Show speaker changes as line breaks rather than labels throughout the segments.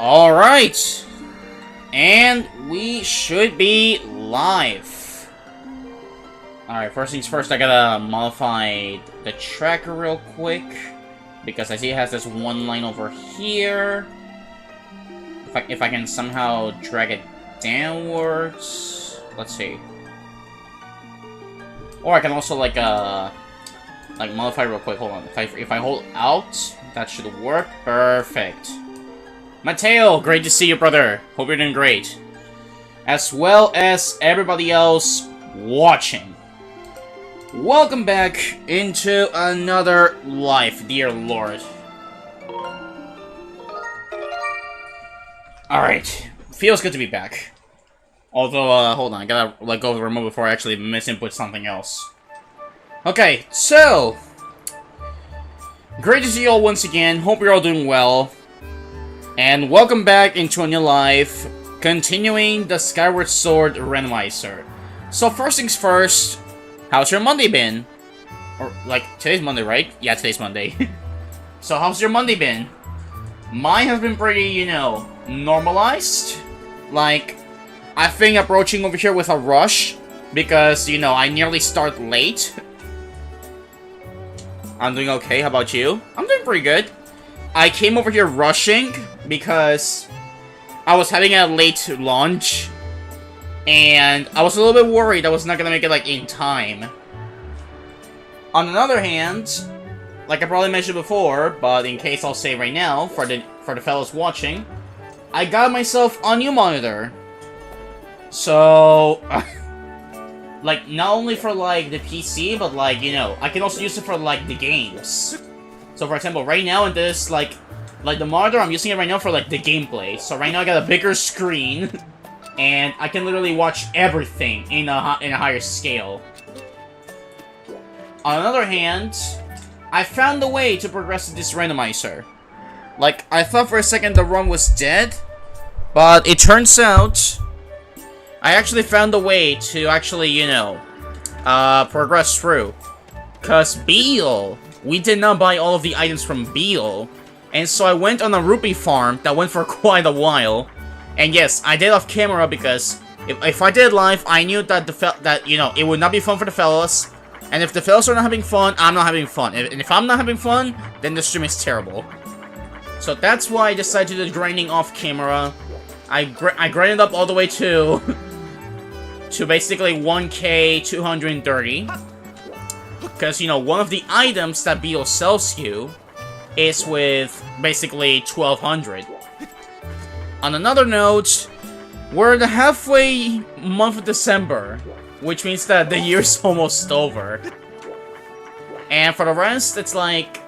Alright! And we should be live. Alright, first things first, I gotta modify the tracker real quick. Because I see it has this one line over here. If I can somehow drag it downwards. Let's see. Or I can also like modify real quick. Hold on. If I hold out, that should work. Perfect. Mateo, great to see you, brother. Hope you're doing great. As well as everybody else watching. Welcome back into another life, dear lord. Alright. Feels good to be back. Although, hold on. I gotta let go of the remote before I actually misinput something else. Okay, so... great to see you all once again. Hope you're all doing well. And welcome back into a new life, continuing the Skyward Sword Randomizer. So first things first, how's your Monday been? Or, like, today's Monday, right? Yeah, today's Monday. So how's your Monday been? Mine has been pretty, you know, normalized. Like, I think approaching over here with a rush, because, you know, I nearly start late. I'm doing okay, how about you? I'm doing pretty good. I came over here rushing because I was having a late launch, and I was a little bit worried I was not gonna make it like in time. On the other hand, like I probably mentioned before, but in case I'll say right now for the fellas watching, I got myself a new monitor. So, like not only for like the PC, but like, you know, I can also use it for like the games. So for example, right now in this, like the monitor, I'm using it right now for, like, the gameplay. So right now I got a bigger screen, and I can literally watch everything in a higher scale. On the other hand, I found a way to progress this randomizer. Like, I thought for a second the run was dead, but it turns out I actually found a way to actually, you know, progress through. Because Beal... we did not buy all of the items from Beal, and so I went on a rupee farm that went for quite a while. And yes, I did off camera because if I did live, I knew that you know, it would not be fun for the fellas. And if the fellas are not having fun, I'm not having fun. And if I'm not having fun, then the stream is terrible. So that's why I decided to do the grinding off camera. I grinded up all the way to basically 1k 230. Because, you know, one of the items that Beal sells you is with basically 1200. On another note, we're the halfway month of December, which means that the year's almost over. And for the rest, it's like,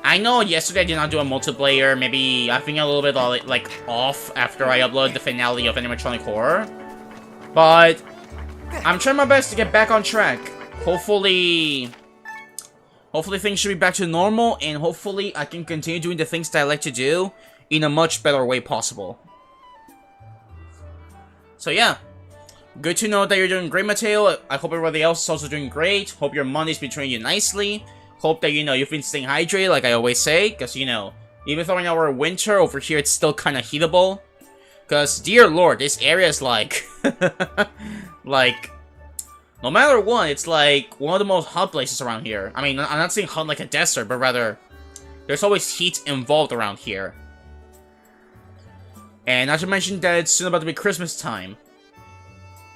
I know yesterday I did not do a multiplayer, maybe I think a little bit like off after I uploaded the finale of Animatronic Horror. But I'm trying my best to get back on track. Hopefully things should be back to normal, and hopefully I can continue doing the things that I like to do in a much better way possible. So yeah, good to know that you're doing great, Mateo. I hope everybody else is also doing great. Hope your Monday's been treating you nicely. Hope that, you know, you've been staying hydrated, like I always say, because, you know, even though right now we're in winter, over here it's still kind of heatable. Because, dear lord, this area is like... like... no matter what, it's like one of the most hot places around here. I mean, I'm not saying hot like a desert, but rather, there's always heat involved around here. And not to mention that it's soon about to be Christmas time.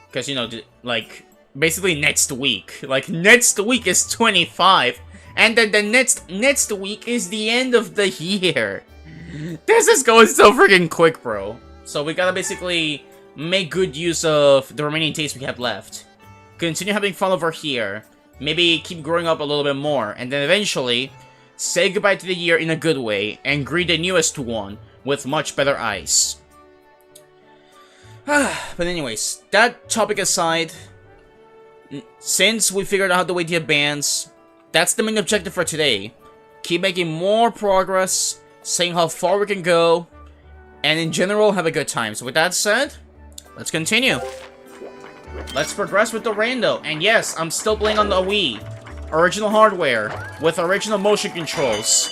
Because, you know, like, basically next week. Like, next week is 25. And then the next week is the end of the year. This is going so freaking quick, bro. So we gotta basically make good use of the remaining days we have left. Continue having fun over here, maybe keep growing up a little bit more, and then eventually, say goodbye to the year in a good way, and greet the newest one with much better eyes. But anyways, that topic aside, since we figured out the way to advance, that's the main objective for today. Keep making more progress, saying how far we can go, and in general, have a good time. So with that said, let's continue. Let's progress with the rando. And yes, I'm still playing on the Wii. Original hardware, with original motion controls.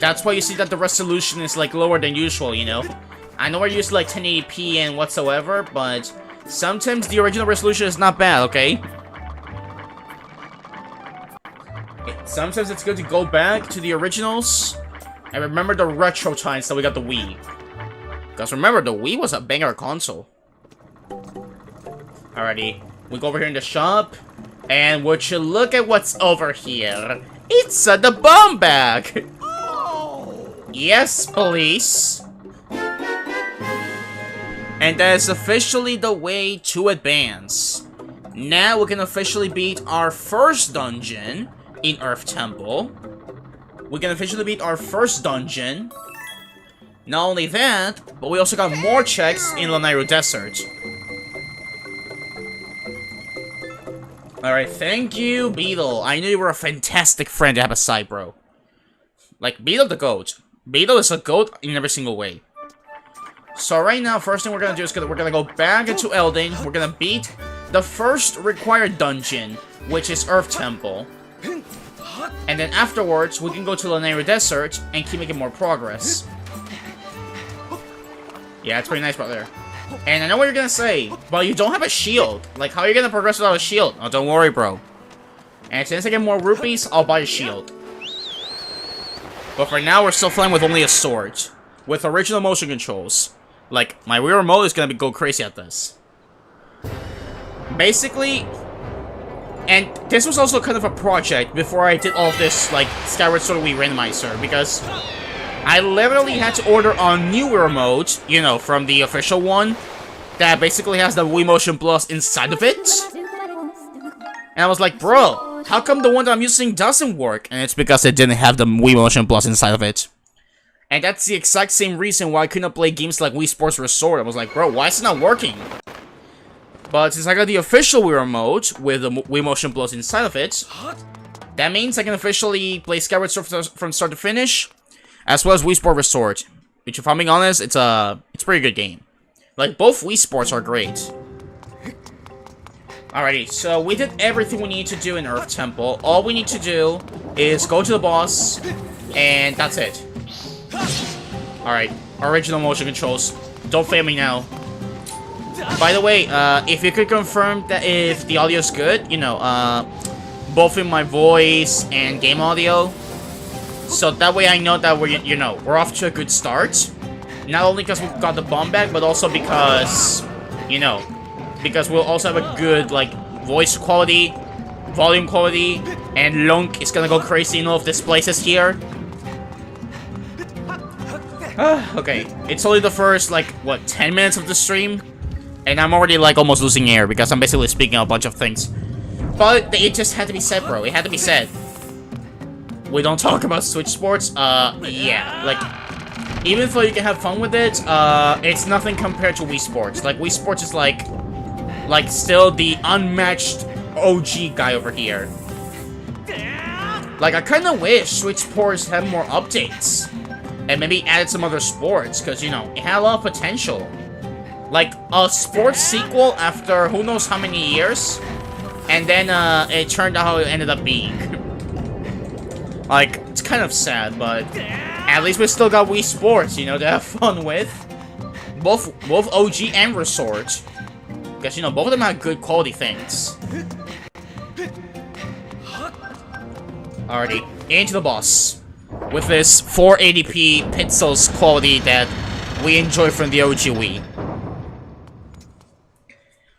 That's why you see that the resolution is like lower than usual, you know? I know we're used to like 1080p and whatsoever, but sometimes the original resolution is not bad, okay? Sometimes it's good to go back to the originals and remember the retro times that we got the Wii. Because remember, the Wii was a banger console. Alrighty, we go over here in the shop, and would you look at what's over here? It's the bomb bag! Yes, police! And that is officially the way to advance. Now we can officially beat our first dungeon in Earth Temple. We can officially beat our first dungeon. Not only that, but we also got more checks in Lanayru Desert. Alright, thank you, Beetle. I knew you were a fantastic friend to have aside, bro. Like, Beetle the goat. Beetle is a goat in every single way. So right now, first thing we're gonna do is we're gonna go back into Elden. We're gonna beat the first required dungeon, which is Earth Temple. And then afterwards, we can go to Lanayru Desert and keep making more progress. Yeah, it's pretty nice right there. And I know what you're gonna say, but you don't have a shield. Like, how are you gonna progress without a shield? Oh, don't worry, bro. And since I get more rupees, I'll buy a shield. But for now, we're still flying with only a sword. With original motion controls. Like, my Wii remote is gonna go crazy at this. Basically, and this was also kind of a project before I did all of this, like, Skyward Sword Wii Randomizer, because I literally had to order a new Wii remote, you know, from the official one, that basically has the Wii Motion Plus inside of it. And I was like, bro, how come the one that I'm using doesn't work? And it's because it didn't have the Wii Motion Plus inside of it. And that's the exact same reason why I couldn't play games like Wii Sports Resort. I was like, bro, why is it not working? But since I got the official Wii remote with the Wii Motion Plus inside of it, that means I can officially play Skyward Sword from start to finish, as well as Wii Sports Resort. Which, if I'm being honest, it's a pretty good game. Like, both Wii Sports are great. Alrighty, so we did everything we need to do in Earth Temple. All we need to do is go to the boss, and that's it. Alright, original motion controls. Don't fail me now. By the way, if you could confirm that if the audio is good, you know, both in my voice and game audio, so that way I know that we're off to a good start. Not only because we got the bomb bag, but also because, you know, because we'll also have a good, like, voice quality, volume quality, and Lunk is gonna go crazy in all of these places here. Okay, it's only the first, like, what, 10 minutes of the stream? And I'm already, like, almost losing air because I'm basically speaking a bunch of things. But it just had to be said, bro. It had to be said. We don't talk about Switch Sports? Yeah. Like, even though you can have fun with it, it's nothing compared to Wii Sports. Like, Wii Sports is, like, still the unmatched OG guy over here. Like, I kind of wish Switch Sports had more updates. And maybe added some other sports, because, you know, it had a lot of potential. Like, a sports sequel after who knows how many years, and then, it turned out how it ended up being. Like, it's kind of sad, but at least we still got Wii Sports, you know, to have fun with. Both OG and Resort. Because, you know, both of them have good quality things. Alrighty, into the boss. With this 480p pixels quality that we enjoy from the OG Wii.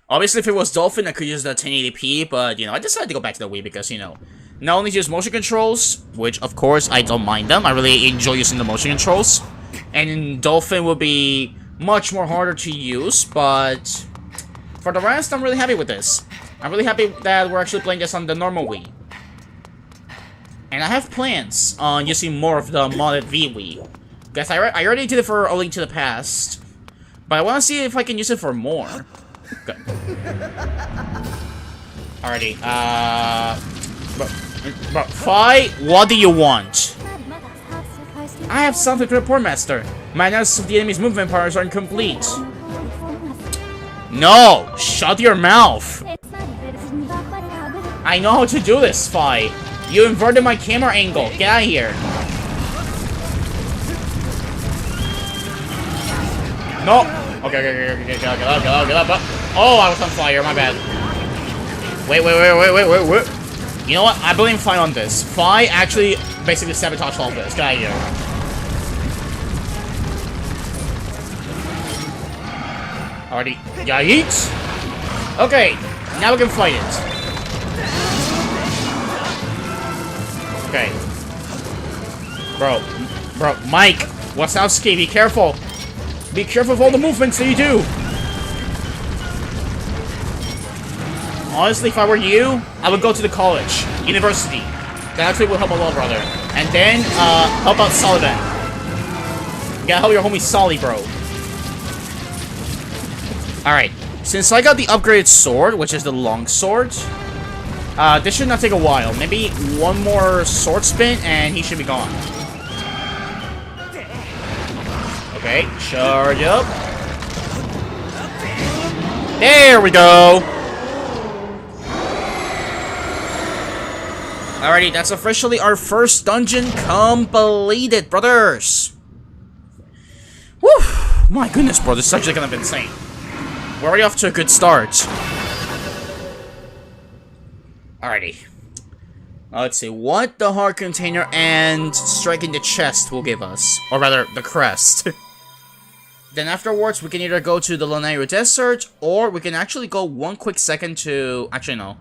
Obviously, if it was Dolphin, I could use the 1080p, but, you know, I decided to go back to the Wii because, you know, not only use motion controls, which, of course, I don't mind them. I really enjoy using the motion controls. And Dolphin will be much more harder to use, but for the rest, I'm really happy with this. I'm really happy that we're actually playing this on the normal Wii. And I have plans on using more of the modded V-Wii. Because I already did it for A Link to the Past. But I want to see if I can use it for more. Good. Alrighty, but Fi, what do you want? I have something to report, Master. My analysis of the enemy's movement powers are incomplete. No! Shut your mouth! I know how to do this, Fi. You inverted my camera angle. Get out of here. No! Okay, get up. Oh, I was on fire, my bad. Wait. You know what? I blame Fi on this. Fi actually basically sabotaged all this. Get out of here. Already. Yeet! Okay, now we can fight it. Okay. Bro, Mike, Wazowski, be careful. Be careful of all the movements that you do. Honestly, if I were you, I would go to the college, university. That actually will help a lot, brother. And then, help out Sullivan. You gotta help your homie Solly, bro. Alright, since I got the upgraded sword, which is the long sword, this should not take a while. Maybe one more sword spin, and he should be gone. Okay, charge up. There we go! Alrighty, that's officially our first dungeon completed, brothers! Woo! My goodness, bro, this is actually gonna be insane. We're already off to a good start. Alrighty. Let's see what the heart container and striking the chest will give us. Or rather, the crest. Then afterwards, we can either go to the Lanayru Desert, or we can actually go one quick second to... Actually, no.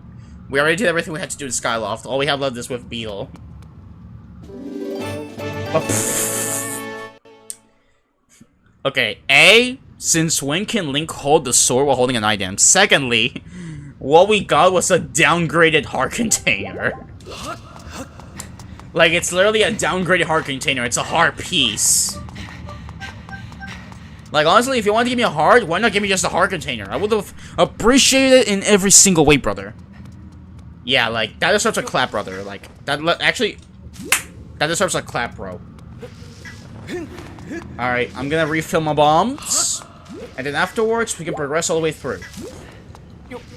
We already did everything we had to do in Skyloft. All we have left is with Beetle. Okay, A, since when can Link hold the sword while holding an item? Secondly, what we got was a downgraded heart container. Like, it's literally a downgraded heart container. It's a heart piece. Like, honestly, if you want to give me a heart, why not give me just a heart container? I would have appreciated it in every single way, brother. Yeah, like, that deserves a clap, brother. Like, that deserves a clap, bro. Alright, I'm gonna refill my bombs. And then afterwards, we can progress all the way through.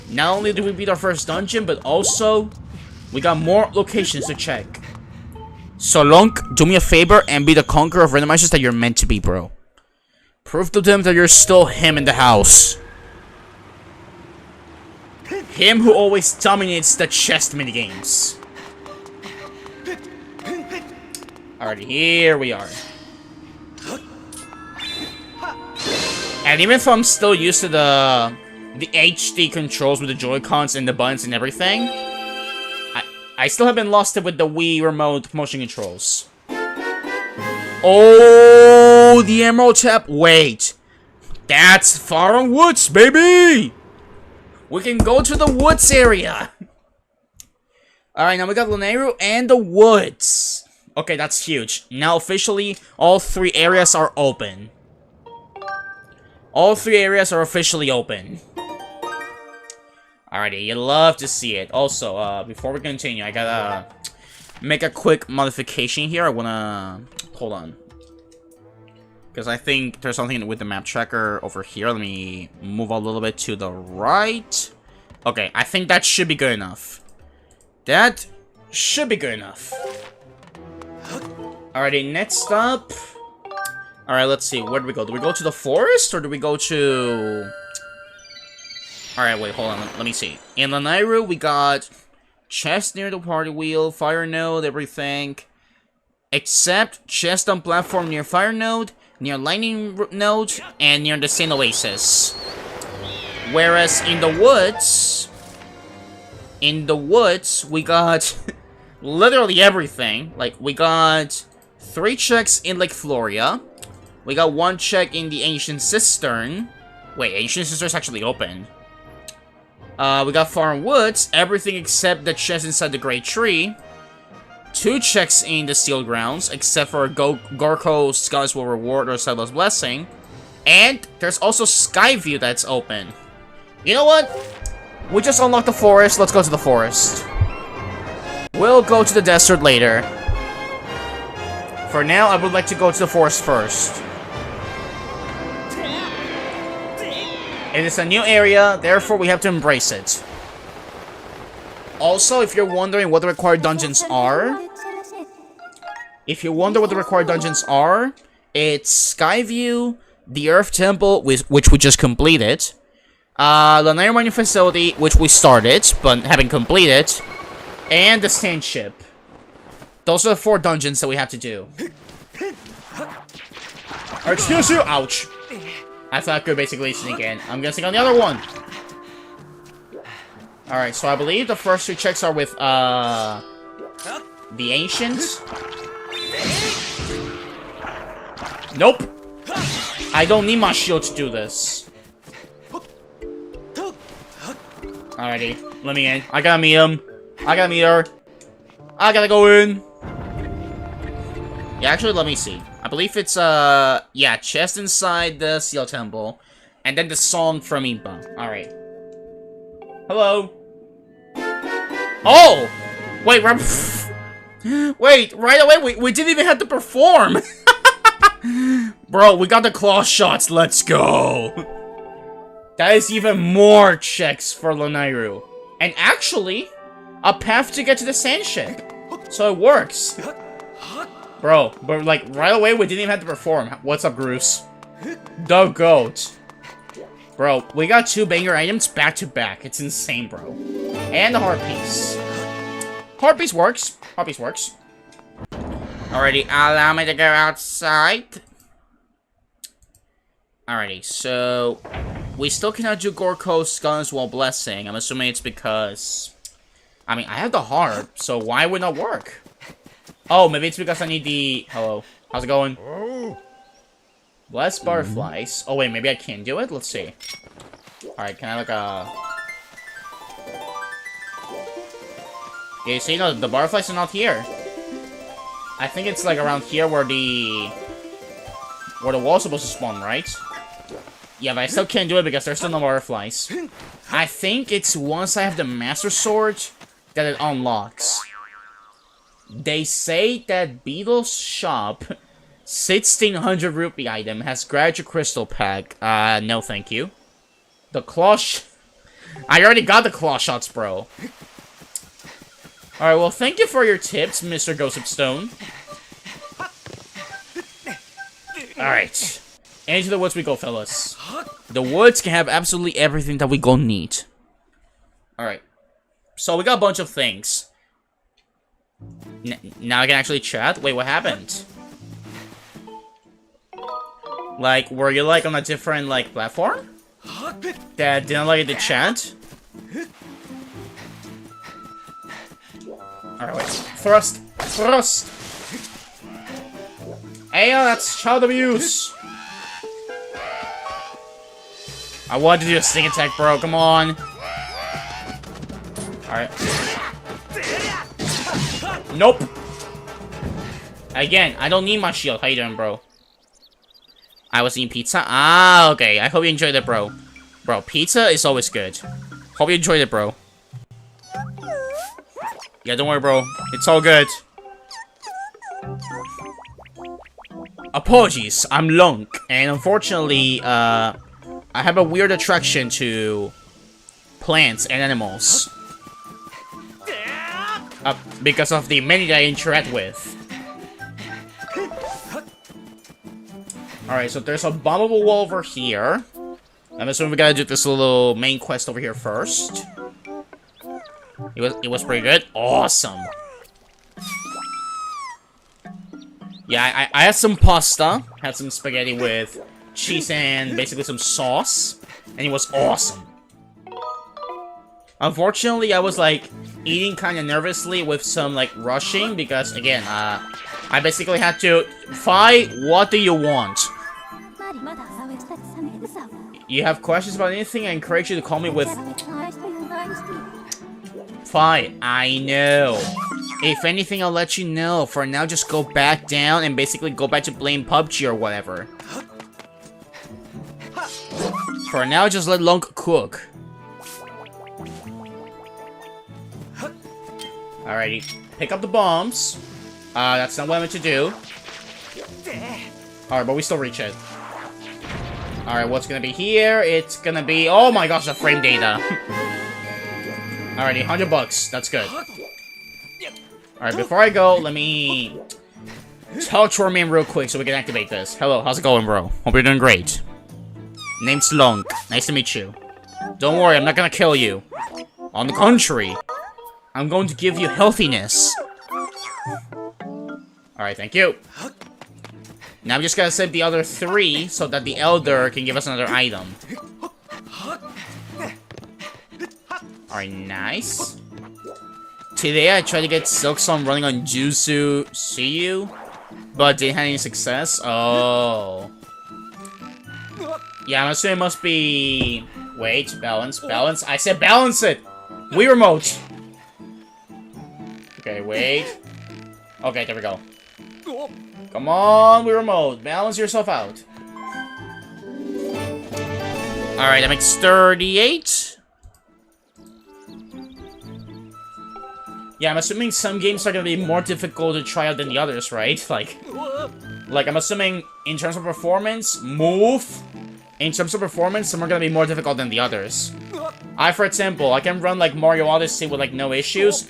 Not only did we beat our first dungeon, but also, we got more locations to check. So, Lunk, do me a favor and be the conqueror of randomizers that you're meant to be, bro. Prove to them that you're still him in the house. Him who always dominates the chest minigames. Alrighty, here we are. And even if I'm still used to the HD controls with the Joy-Cons and the buttons and everything, I still haven't lost it with the Wii remote motion controls. Oh, the Emerald Tap. Wait. That's Foreign Woods, baby! We can go to the woods area. Alright, now we got Lanayru and the woods. Okay, that's huge. Now, officially, all three areas are open. All three areas are officially open. Alrighty, you love to see it. Also, before we continue, I gotta make a quick modification here. I wanna... Hold on. Because I think there's something with the map tracker over here. Let me move a little bit to the right. Okay, I think that should be good enough. That should be good enough. Alrighty, next up... Alright, let's see. Where do we go? Do we go to the forest, or do we go to... Alright, wait, hold on. Let me see. In Lanayru, we got chest near the party wheel, fire node, everything. Except chest on platform near fire node, near lightning node, and near the Saint Oasis. Whereas in the woods, we got literally everything. Like, we got 3 checks in Lake Floria. We got 1 check in the Ancient Cistern. Wait, Ancient Cistern's actually open. We got Foreign Woods, everything except the chest inside the Great Tree. 2 checks in the Steel Grounds, except for Gorko's Skies Will Reward or Zelda's Blessing. And there's also Skyview that's open. You know what? We just unlocked the forest, let's go to the forest. We'll go to the desert later. For now, I would like to go to the forest first. It is a new area, therefore we have to embrace it. Also, if you're wondering what the required dungeons are... it's Skyview, the Earth Temple, which we just completed, the Iron Mining Facility, which we started, but haven't completed, and the Sand Ship. Those are the 4 dungeons that we have to do. Excuse you! Ouch. I thought I could basically sneak in. I'm gonna sneak on the other one. Alright, so I believe the first 2 checks are with, the Ancients. Nope. I don't need my shield to do this. Alrighty, let me in. I gotta meet him. I gotta meet her. I gotta go in. Yeah, actually, let me see. I believe it's, yeah, chest inside the Seal Temple. And then the song from Impa. Alright. Hello. Oh! Wait, wait, right away, we didn't even have to perform! Bro, we got the claw shots, let's go! That is even more checks for Lanayru. And actually, a path to get to the Sand Ship. So it works. Bro, but like, right away, we didn't even have to perform. What's up, Bruce? The GOAT. Bro, we got 2 banger items back to back. It's insane, bro. And the heart piece. Heart piece works. Heart piece works. Alrighty, allow me to go outside. Alrighty, so we still cannot do Gorko's guns while blessing. I'm assuming it's because, I mean, I have the heart, so why would not work? Oh, maybe it's because I need the... Hello. How's it going? Bless butterflies. Oh, wait, maybe I can do it? Let's see. Alright, can I, like, Yeah, you see, no, the butterflies are not here. I think it's, like, around here where the wall's supposed to spawn, right? Yeah, but I still can't do it because there's still no butterflies. I think it's once I have the Master Sword that it unlocks. They say that Beetle's shop, 1600 rupee item, has Graduate Crystal Pack. No thank you. The claw I already got the claw shots, bro. Alright, well, thank you for your tips, Mr. Ghost of Stone. Alright. Into the woods we go, fellas. The woods can have absolutely everything that we gon' need. Alright. So, we got a bunch of things. Now I can actually chat? Wait, what happened? Like, were you, like, on a different, like, platform? That didn't allow you to chat? Alright, wait. Thrust! Thrust! Hey, that's child abuse! I wanted to do a sneak attack, bro. Come on. Alright. Nope. Again, I don't need my shield. How you doing, bro? I was eating pizza. Ah, okay. I hope you enjoyed it, bro. Bro, pizza is always good. Hope you enjoyed it, bro. Yeah, don't worry, bro. It's all good. Apologies, I'm Lunk, and unfortunately, I have a weird attraction to plants and animals. Because of the many that I interact with. Alright, so there's a bombable wall over here. I'm assuming we gotta do this little main quest over here first. It was pretty good. Awesome. Yeah, I had some pasta. Had some spaghetti with cheese and basically some sauce. And it was awesome. Unfortunately, I was, like, eating kind of nervously with some, like, rushing. Because, again, I basically had to... Fi, what do you want? You have questions about anything? I encourage you to call me with... Fi, I know. If anything, I'll let you know. For now, just go back down and basically go back to playing PUBG or whatever. For now, just let Lunk cook. Alrighty. Pick up the bombs. That's not what I meant to do. Alright, but we still reach it. Alright, what's gonna be here? It's gonna be... Oh my gosh, the frame data. Alrighty, $100. That's good. Alright, before I go, let me... talk to our man real quick so we can activate this. Hello, how's it going, bro? Hope you're doing great. Name's Long. Nice to meet you. Don't worry, I'm not gonna kill you. On the contrary, I'm going to give you healthiness. Alright, thank you. Now I'm just gonna save the other 3 so that the Elder can give us another item. Alright, nice. Today I tried to get Silksong running on Jutsu Suyu, but didn't have any success. Oh. Yeah, I'm assuming it must be... Wait, balance. I said balance it! Wii remote! Okay, wait. Okay, there we go. Come on, Wii remote. Balance yourself out. Alright, I'm at 38. Yeah, I'm assuming some games are gonna be more difficult to try out than the others, right? Like I'm assuming in terms of performance, in terms of performance, some are gonna be more difficult than the others. For example, I can run like Mario Odyssey with like no issues.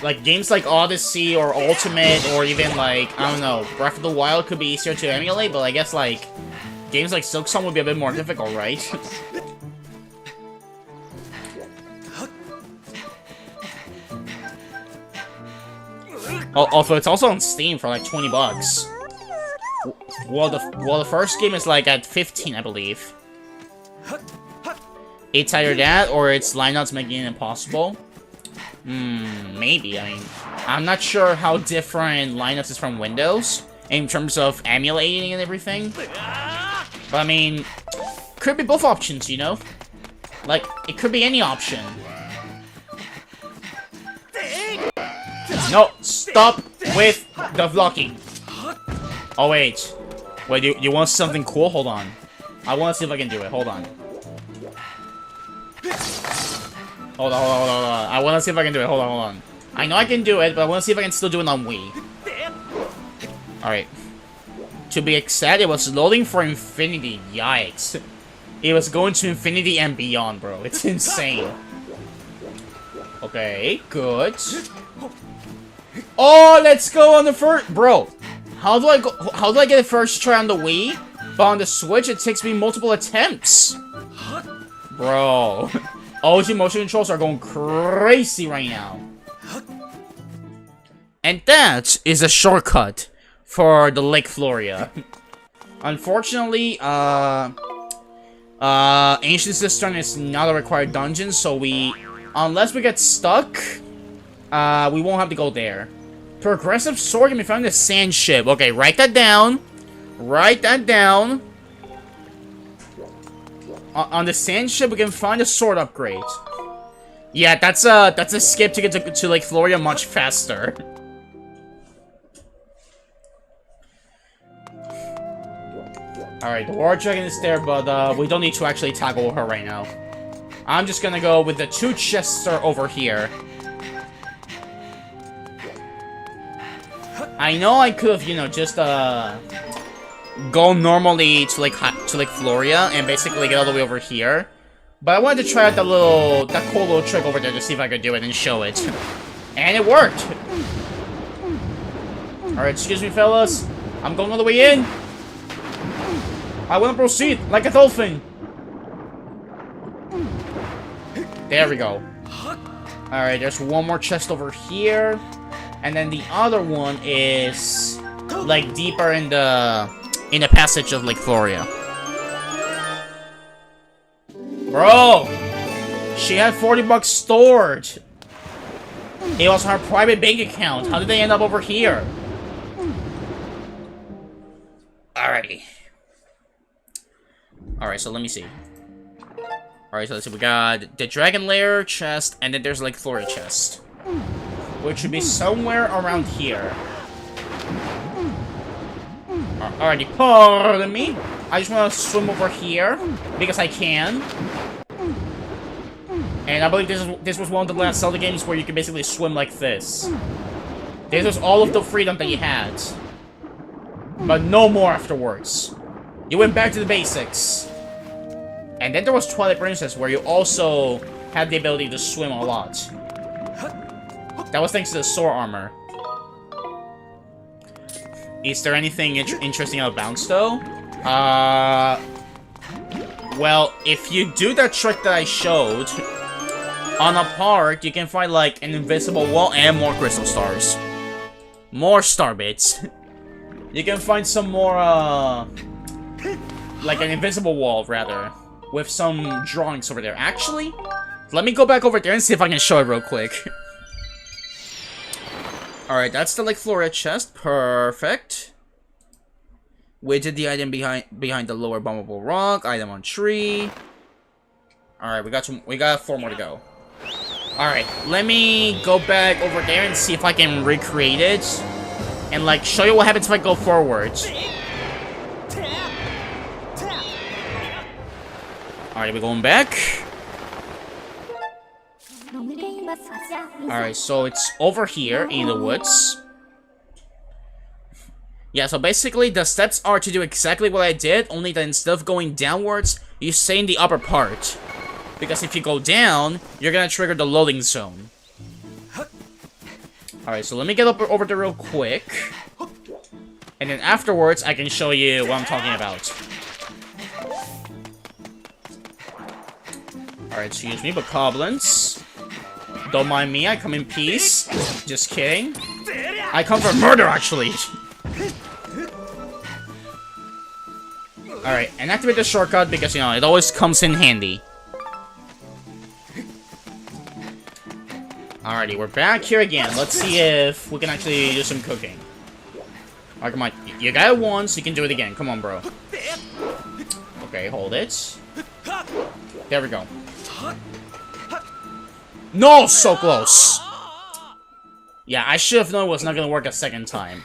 Like games like Odyssey or Ultimate or even like, I don't know, Breath of the Wild could be easier to emulate, but I guess like games like Silksong would be a bit more difficult, right? Also, it's also on Steam for like 20 bucks. Well, the first game is like at 15, I believe. It's either that or it's lineouts making it impossible. Maybe. I mean, I'm not sure how different Linux is from Windows in terms of emulating and everything. But I mean, could be both options, you know? Like, it could be any option. No, stop with the vlogging. Oh, wait. Wait, you want something cool? Hold on. I want to see if I can do it. Hold on. Hold on. I want to see if I can do it. Hold on. I know I can do it, but I want to see if I can still do it on Wii. Alright. To be exact, it was loading for infinity. Yikes. It was going to infinity and beyond, bro. It's insane. Okay, good. Oh, let's go on the first... Bro, how do I get a first try on the Wii? But on the Switch, it takes me multiple attempts. Bro. OG motion controls are going crazy right now. And that is a shortcut for the Lake Floria. Unfortunately, Ancient Cistern is not a required dungeon, so unless we get stuck, we won't have to go there. Progressive sword can be found in the sand ship. Okay, write that down. Write that down. On the sand ship, we can find a sword upgrade. Yeah, that's a skip to get to Lake Floria much faster. Alright, the War Dragon is there, but we don't need to actually tackle her right now. I'm just gonna go with the 2 chests are over here. I know I could have, you know, just go normally to Lake Floria and basically get all the way over here. But I wanted to try out that cool little trick over there to see if I could do it and show it. And it worked! Alright, excuse me, fellas. I'm going all the way in. I want to proceed like a dolphin. There we go. Alright, there's one more chest over here. And then the other one is like deeper in the passage of Lake Floria. Bro! She had 40 bucks stored. It was her private bank account. How did they end up over here? Alrighty. Alright, so let me see. Alright, so let's see. We got the Dragon Lair chest, and then there's Lake Floria chest. Which should be somewhere around here. Alrighty, pardon me. I just want to swim over here, because I can. And I believe this was one of the last Zelda games where you could basically swim like this. This was all of the freedom that you had. But no more afterwards. You went back to the basics. And then there was Twilight Princess, where you also had the ability to swim a lot. That was thanks to the sword armor. Is there anything interesting about bounce, though? Well, if you do that trick that I showed, on a part, you can find, like, an invisible wall and more crystal stars. More star bits. You can find some more, like an invisible wall, rather, with some drawings over there. Actually, let me go back over there and see if I can show it real quick. Alright, that's the Lake Floria chest. Perfect. We did the item behind the lower bumpable rock. Item on tree. Alright, we got 4 more to go. Alright, let me go back over there and see if I can recreate it. And, like, show you what happens if I go forwards. Alright, we're going back. Alright, so it's over here in the woods. Yeah, so basically the steps are to do exactly what I did, only that instead of going downwards, you stay in the upper part. Because if you go down, you're gonna trigger the loading zone. Alright, so let me get over there real quick. And then afterwards, I can show you what I'm talking about. Alright, excuse me, but goblins. Don't mind me, I come in peace. Just kidding. I come for murder, actually. Alright, and activate the shortcut because, you know, it always comes in handy. Alrighty, we're back here again. Let's see if we can actually do some cooking. Alright, come on. You got it once, you can do it again. Come on, bro. Okay, hold it. There we go. No! So close! Yeah, I should have known it was not gonna work a second time.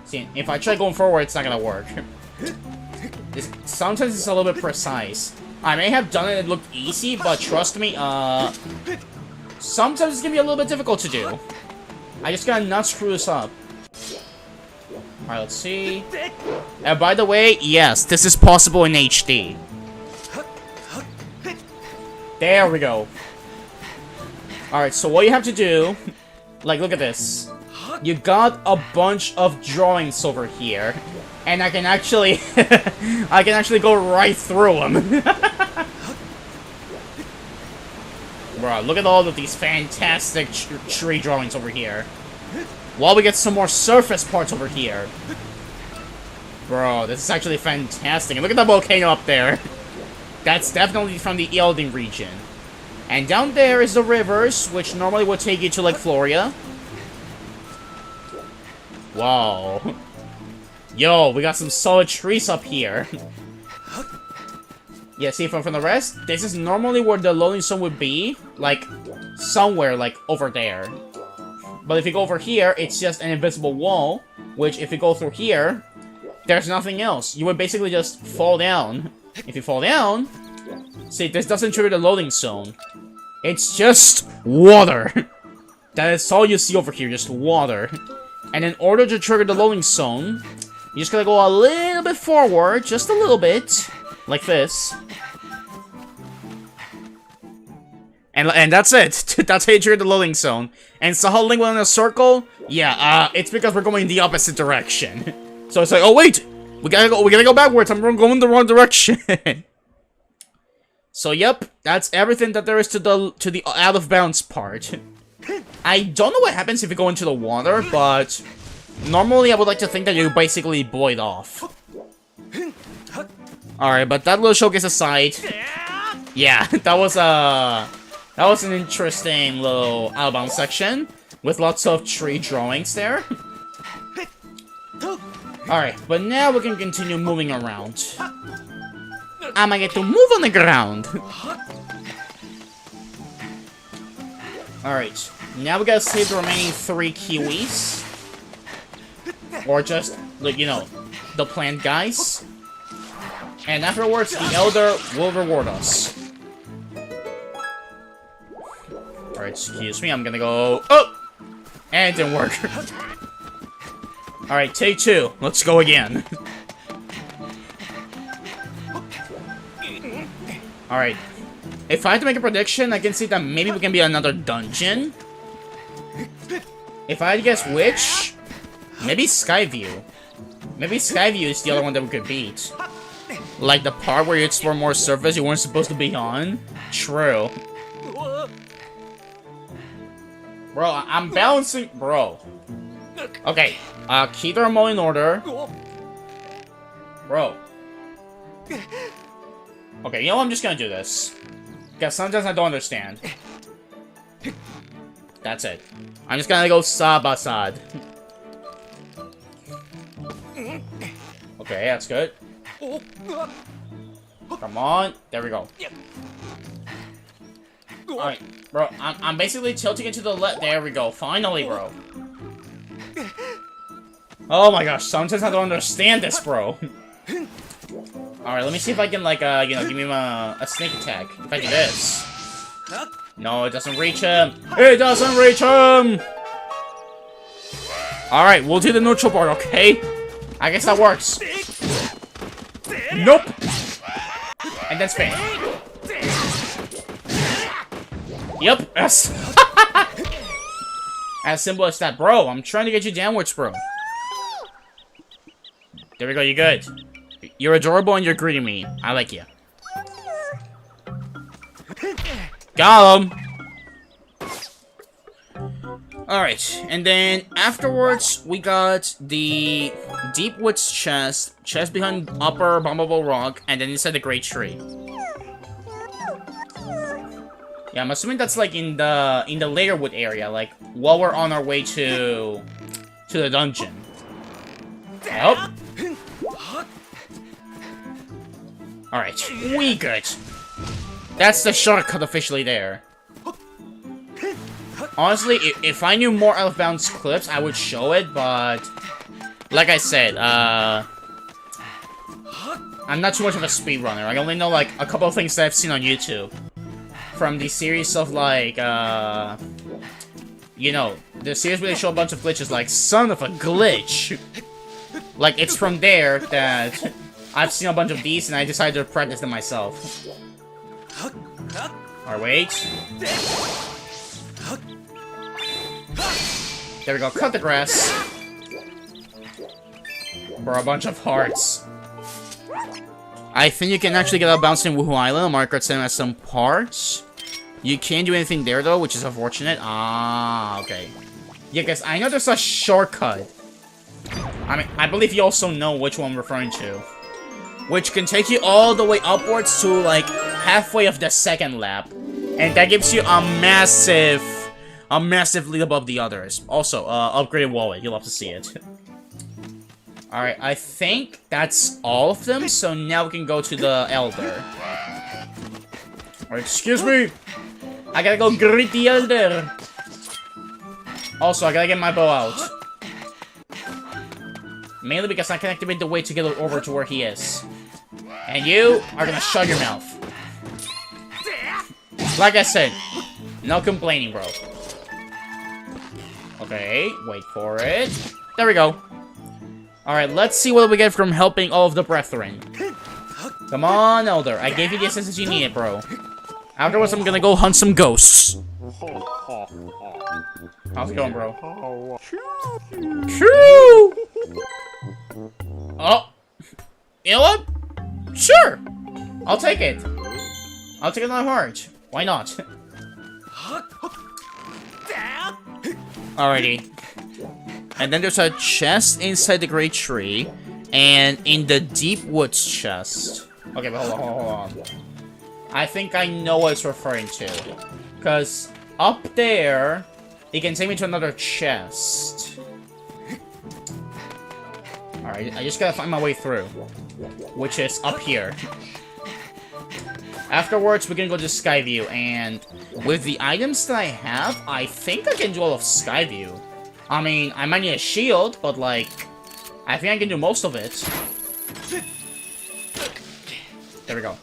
See, if I try going forward, it's not gonna work. Sometimes it's a little bit precise. I may have done it and it looked easy, but trust me, sometimes it's gonna be a little bit difficult to do. I just gotta not screw this up. Alright, let's see. And by the way, yes, this is possible in HD. There we go. Alright, so what you have to do... Like, look at this. You got a bunch of drawings over here. And I can actually... I can actually go right through them. Bro, look at all of these fantastic tree drawings over here. While we get some more surface parts over here. Bro, this is actually fantastic. And look at the volcano up there. That's definitely from the Elden region. And down there is the rivers, which normally would take you to Lake Floria. Wow. Yo, we got some solid trees up here. Yeah, see, from the rest, this is normally where the loading zone would be. Like, somewhere, like, over there. But if you go over here, it's just an invisible wall. Which, if you go through here, there's nothing else. You would basically just fall down. If you fall down... See, this doesn't trigger the loading zone. It's just water. That is all you see over here, just water. And in order to trigger the loading zone, you just gotta go a little bit forward, just a little bit, like this. And that's it. That's how you trigger the loading zone. And so how Link went in a circle? Yeah, it's because we're going the opposite direction. So it's like, oh wait, we gotta go backwards. I'm going the wrong direction. So yep, that's everything that there is to the out of bounds part. I don't know what happens if you go into the water, but normally I would like to think that you basically blow it off. Alright, but that little showcase aside, yeah, that was an interesting little out of bounds section with lots of tree drawings there. Alright, but now we can continue moving around. I'ma get to move on the ground. Alright, now we gotta save the remaining 3 kiwis. Or just, like, you know, the plant guys. And afterwards, the Elder will reward us. Alright, excuse me, I'm gonna go... Oh! And it didn't work. Alright, take 2. Let's go again. Alright. If I had to make a prediction, I can see that maybe we can be another dungeon. If I had to guess which, maybe Skyview. Maybe Skyview is the other one that we could beat. Like the part where you explore more surface you weren't supposed to be on. True. Bro, I'm balancing. Bro. Okay, keep the remote in order. Bro. Okay, you know what? I'm just gonna do this. Because sometimes I don't understand. That's it. I'm just gonna go Sabasad. Okay, that's good. Come on. There we go. Alright, bro. I'm basically tilting it to the left. There we go. Finally, bro. Oh my gosh. Sometimes I don't understand this, bro. Alright, let me see if I can, like, you know, give him a sneak attack. If I do this. No, it doesn't reach him. It doesn't reach him! Alright, we'll do the neutral part, okay? I guess that works. Nope! And then spin. Yep, yes. As simple as that. Bro, I'm trying to get you downwards, bro. There we go, you're good. You're adorable and you're greeting me. I like you. Got him! Alright, and then afterwards, we got the Deep Woods chest behind Upper Bombable Rock, and then inside the Great Tree. Yeah, I'm assuming that's like in the Layerwood area, like while we're on our way to the dungeon. Yep. Alright, we good. That's the shortcut officially there. Honestly, if I knew more Elfbound's clips, I would show it, but like I said, I'm not too much of a speedrunner. I only know like a couple of things that I've seen on YouTube. From the series of like, you know, the series where they show a bunch of glitches, like, son of a glitch! Like, it's from there that I've seen a bunch of these and I decided to practice them myself. Alright, wait. There we go, cut the grass. For a bunch of hearts. I think you can actually get out bouncing Woohoo Island. Margaret sent us some parts. You can't do anything there though, which is unfortunate. Ah, okay. Yeah, guys, I know there's a shortcut. I mean, I believe you also know which one I'm referring to. Which can take you all the way upwards to, like, halfway of the second lap. And that gives you a massive lead above the others. Also, upgraded wallet. You'll have to see it. Alright, I think that's all of them. So now we can go to the Elder. Alright, excuse me. I gotta go greet the Elder. Also, I gotta get my bow out. Mainly because I can activate the way to get over to where he is. And you are gonna shut your mouth. Like I said, no complaining, bro. Okay, wait for it. There we go. Alright, let's see what we get from helping all of the brethren. Come on, Elder. I gave you the assistance you needed, bro. Afterwards, I'm gonna go hunt some ghosts. How's it going, bro? Shoo! Oh! You know what? Sure! I'll take it. I'll take it on heart. Why not? Alrighty. And then there's a chest inside the Great Tree. And in the Deep Woods chest. Okay, but hold on. I think I know what it's referring to. Because up there, it can take me to another chest. Alright, I just gotta find my way through. Which is up here. Afterwards, we can go to Skyview, and with the items that I have, I think I can do all of Skyview. I mean, I might need a shield, but like, I think I can do most of it. There we go.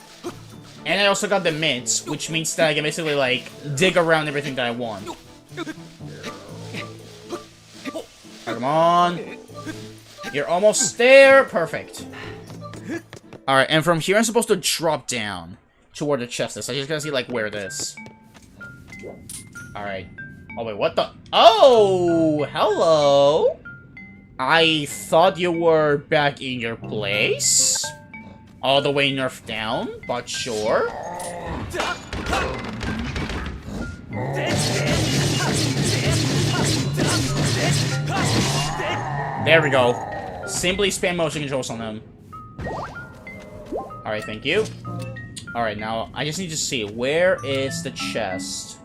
And I also got the mints, which means that I can basically, like, dig around everything that I want. Come on. You're almost there. Perfect. Alright, and from here I'm supposed to drop down. to where the chest is. I just gotta see, like, where it is. Alright. Oh, wait, what the? Oh! Hello! I thought you were back in your place? All the way nerfed down, but sure. There we go. Simply spam motion controls on them. Alright, thank you. Alright, now I just need to see, where is the chest?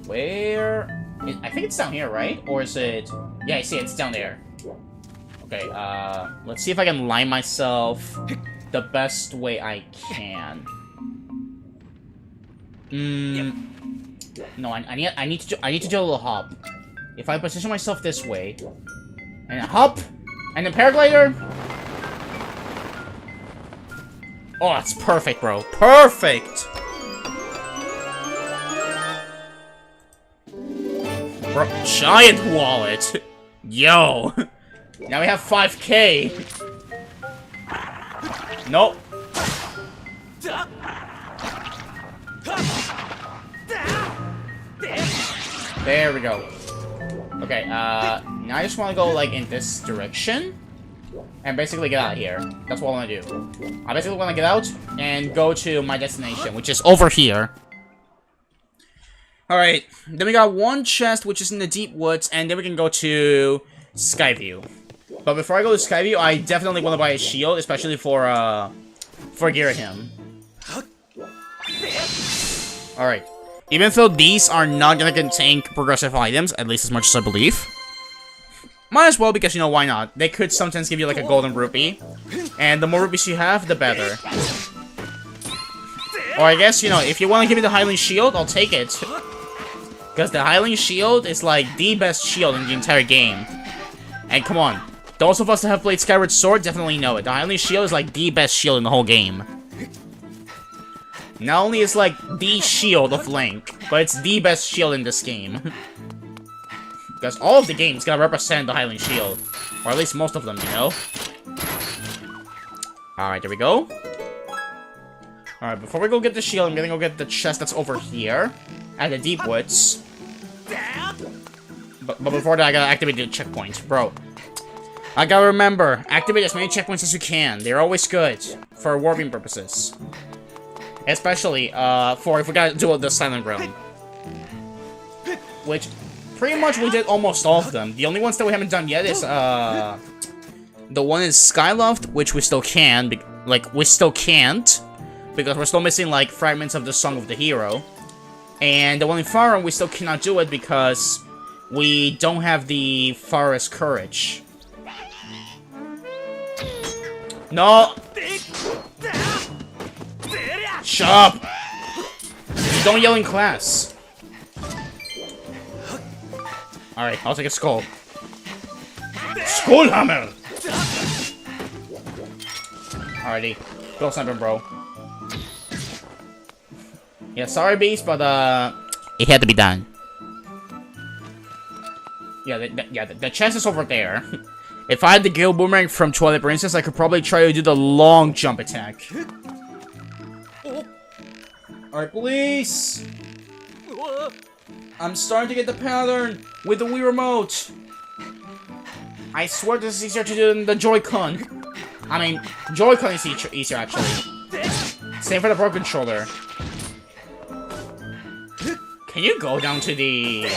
Where? I think it's down here, right? Or is it... Yeah, I see it, it's down there. Okay, let's see if I can line myself the best way I can. No, I need to do a little hop. If I position myself this way, and hop, and then paraglider. Oh, that's perfect, bro. Perfect. Bro, giant wallet. Yo. Now we have 5K. Nope. There we go. Okay, now I just want to go, like, in this direction. And basically get out of here. That's what I want to do. I basically want to get out and go to my destination, which is over here. Alright, then we got one chest, which is in the deep woods, and then we can go to Skyview. But before I go to Skyview, I definitely want to buy a shield, especially for Girahim. Alright. Even though these are not gonna contain progressive items, at least as much as I believe. Might as well, because, you know, why not? They could sometimes give you, like, a golden rupee. And the more rupees you have, the better. Or I guess, you know, if you want to give me the Hylian Shield, I'll take it. Because the Hylian Shield is, like, the best shield in the entire game. And come on. Those of us that have played Skyward Sword definitely know it. The Hylian Shield is, like, the best shield in the whole game. Not only is, like, the shield of Link, but it's the best shield in this game. Because all of the games gotta represent the Hylian Shield. Or at least most of them, you know? Alright, there we go. Alright, before we go get the shield, I'm gonna go get the chest that's over here. At the Deep Woods. But before that, I gotta activate the checkpoint. Bro. I gotta remember, activate as many checkpoints as you can. They're always good. For warping purposes. Especially, for if we gotta do the Silent Realm. Which... pretty much we did almost all of them. The only ones that we haven't done yet is, the one in Skyloft, which we still can, we still can't, because we're still missing, like, fragments of the Song of the Hero. And the one in Farum, we still cannot do it because we don't have the Forest Courage. No! Shut up! You don't yell in class. Alright, I'll take a skull. Skull hammer! Alrighty. Go sniping, bro. Yeah, sorry, Beast, but, it had to be done. Yeah, the chest is over there. If I had the Gale Boomerang from Twilight Princess, I could probably try to do the long jump attack. Alright, please! I'm starting to get the pattern with the Wii Remote. I swear this is easier to do than the Joy-Con. I mean, Joy-Con is easier, actually. Same for the Pro Controller. Can you go down to the...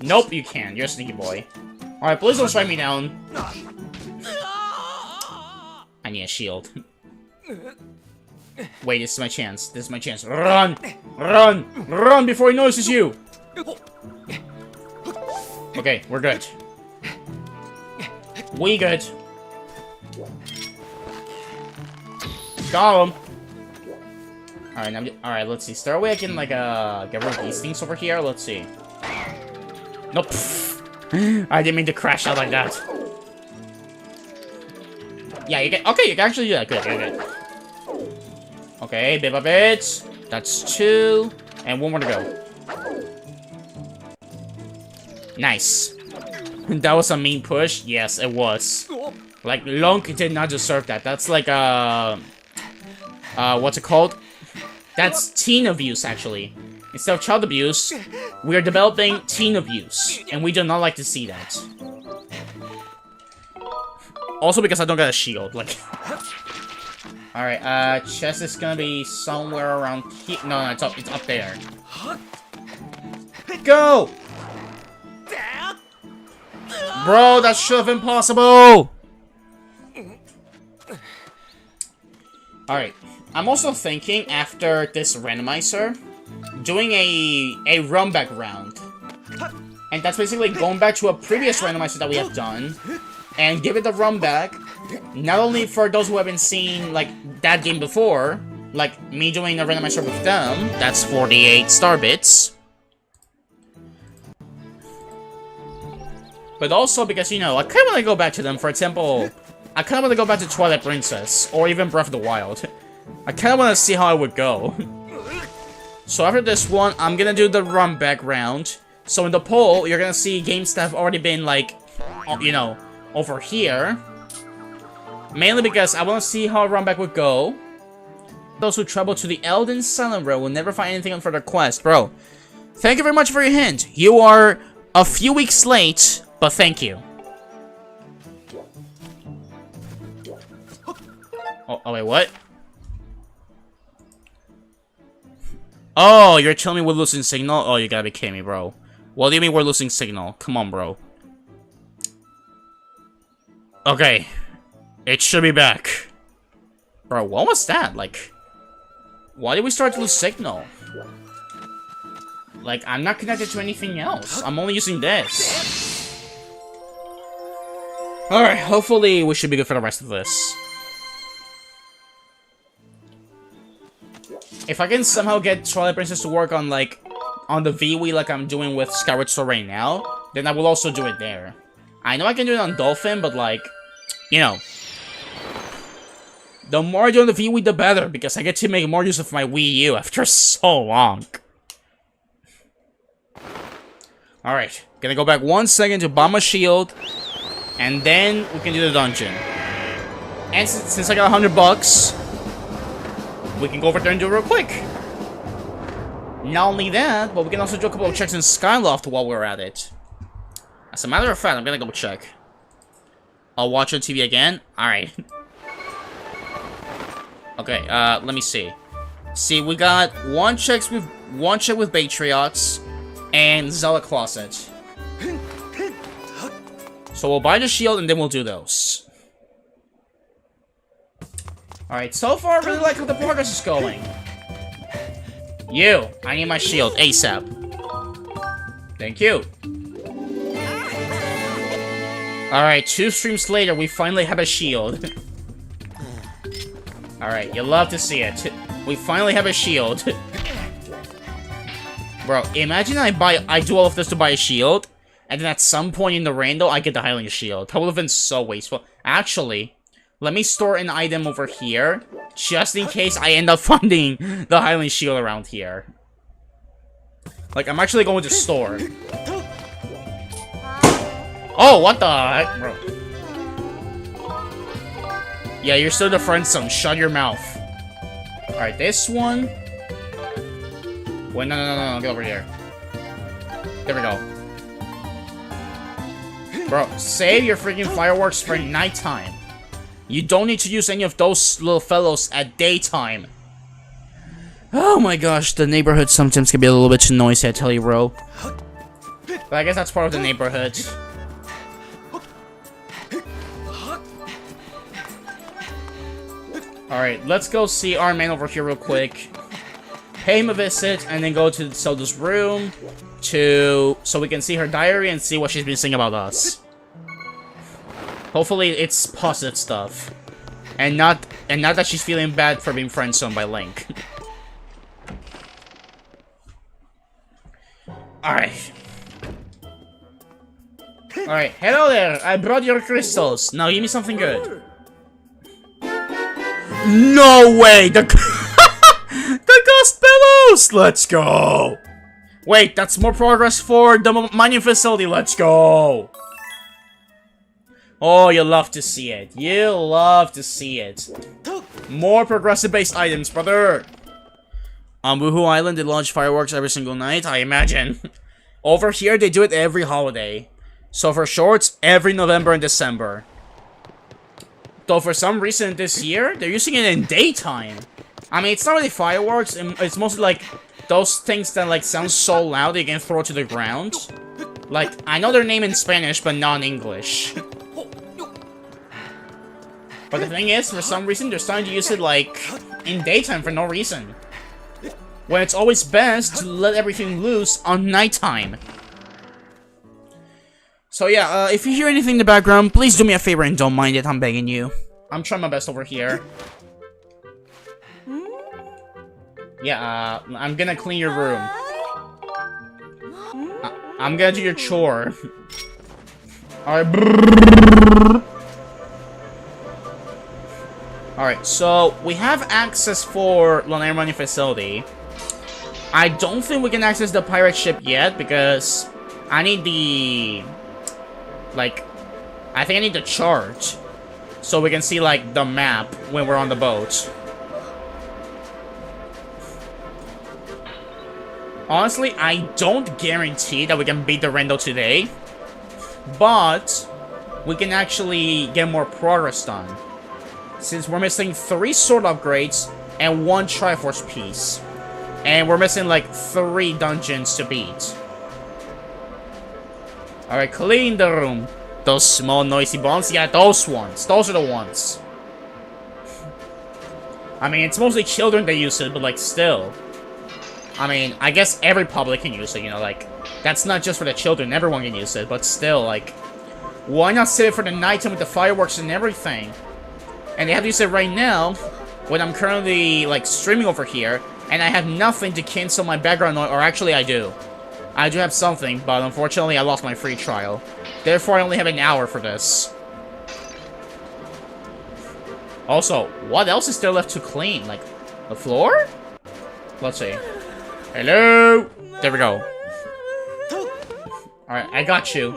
Nope, you can't. You're a sneaky boy. Alright, please don't strike me down. I need a shield. Wait, this is my chance. This is my chance. Run! Run! Run before he notices you! Okay, we're good. We good. Got him. Alright, alright, let's see. Is there a way I can, like, get rid of these things over here? Let's see. Nope. I didn't mean to crash out like that. Yeah, you can. Okay, you can actually do that. Good, good, good. Okay, bit by bit. That's 2. And 1 more to go. Nice. That was a mean push. Yes, it was. Like, Lunk did not deserve that. That's like, what's it called? That's teen abuse, actually. Instead of child abuse, we are developing teen abuse. And we do not like to see that. Also because I don't got a shield, like... Alright, chest is gonna be somewhere around here. No, it's up there. Go! Bro, that should have been possible! Alright, I'm also thinking, after this randomizer, doing a run back round. And that's basically going back to a previous randomizer that we have done, and give it a run back, not only for those who haven't seen, like, that game before, like me doing a randomizer with them, that's 48 star bits. But also because, you know, I kind of want to go back to them. For example, I kind of want to go back to Twilight Princess, or even Breath of the Wild. I kind of want to see how it would go. So after this one, I'm gonna do the run back round. So in the poll, you're gonna see games that have already been, like, you know, over here. Mainly because I want to see how a run back would go. Those who travel to the Elden Silent Road will never find anything on further quest. Bro, thank you very much for your hint. You are a few weeks late, but thank you. Oh wait, what? Oh, you're telling me we're losing signal? Oh, you gotta be kidding me, bro. What do you mean we're losing signal? Come on, bro. Okay. It should be back. Bro, what was that? Like, why did we start to lose signal? Like, I'm not connected to anything else. I'm only using this. Alright, hopefully we should be good for the rest of this. If I can somehow get Twilight Princess to work on, like, on the VWii like I'm doing with Skyward Sword right now, then I will also do it there. I know I can do it on Dolphin, but, like, you know, the more I do on the VWii, the better, because I get to make more use of my Wii U after so long. Alright, gonna go back 1 second to buy my shield, and then we can do the dungeon. And since I got $100, we can go over there and do it real quick. Not only that, but we can also do a couple of checks in Skyloft while we're at it. As a matter of fact, I'm gonna go check. I'll watch on TV again? Alright. Okay, let me see. See, we got one check with Patriots and Zelda Closet. So we'll buy the shield and then we'll do those. Alright, so far I really like how the progress is going. You, I need my shield ASAP. Thank you. Alright, 2 streams later, we finally have a shield. Alright, you love to see it. We finally have a shield. Bro, imagine I do all of this to buy a shield, and then at some point in the rando, I get the Hylian shield. That would have been so wasteful. Actually, let me store an item over here, just in case I end up finding the Hylian shield around here. Like, I'm actually going to store. Oh, what the heck, bro? Yeah, you're still the friend zone. Shut your mouth. Alright, this one. Wait, no. Get over here. There we go. Bro, save your freaking fireworks for nighttime. You don't need to use any of those little fellows at daytime. Oh my gosh, the neighborhood sometimes can be a little bit too noisy, I tell you, bro. But I guess that's part of the neighborhood. Alright, let's go see our man over here real quick. Pay him a visit, and then go to Zelda's room so we can see her diary and see what she's been saying about us. Hopefully it's positive stuff. And not that she's feeling bad for being friend-zoned by Link. Alright. Alright, hello there! I brought your crystals. Now give me something good. No way! The Ghost Bellows! Let's go! Wait, that's more progress for the mining facility. Let's go! Oh, you love to see it. You love to see it. More progressive-based items, brother. On Woohoo Island, they launch fireworks every single night, I imagine. Over here, they do it every holiday. So for shorts, every November and December. Though for some reason this year, they're using it in daytime. I mean, it's not really fireworks, it's mostly like those things that like sound so loud they can throw to the ground. Like, I know their name in Spanish, but not in English. But the thing is, for some reason, they're starting to use it, like, in daytime for no reason. When it's always best to let everything loose on nighttime. So yeah, if you hear anything in the background, please do me a favor and don't mind it, I'm begging you. I'm trying my best over here. Yeah, I'm gonna clean your room. I'm gonna do your chore. Alright. Alright, so we have access for Lanayru Mining Facility. I don't think we can access the pirate ship yet because I need the... like, I think I need the chart so we can see, like, the map when we're on the boat. Honestly, I don't guarantee that we can beat the Rando today, but we can actually get more progress done. Since we're missing 3 sword upgrades and 1 Triforce piece. And we're missing like 3 dungeons to beat. Alright, clean the room. Those small noisy bombs? Yeah, those ones. Those are the ones. I mean, it's mostly children that use it, but like still. I mean, I guess every public can use it, you know, like, that's not just for the children, everyone can use it, but still, like, why not save it for the nighttime with the fireworks and everything? And they have to use it right now, when I'm currently, like, streaming over here, and I have nothing to cancel my background noise, or actually I do. I do have something, but unfortunately I lost my free trial. Therefore, I only have an hour for this. Also, what else is there left to clean? Like, the floor? Let's see. Hello? There we go. Alright, I got you.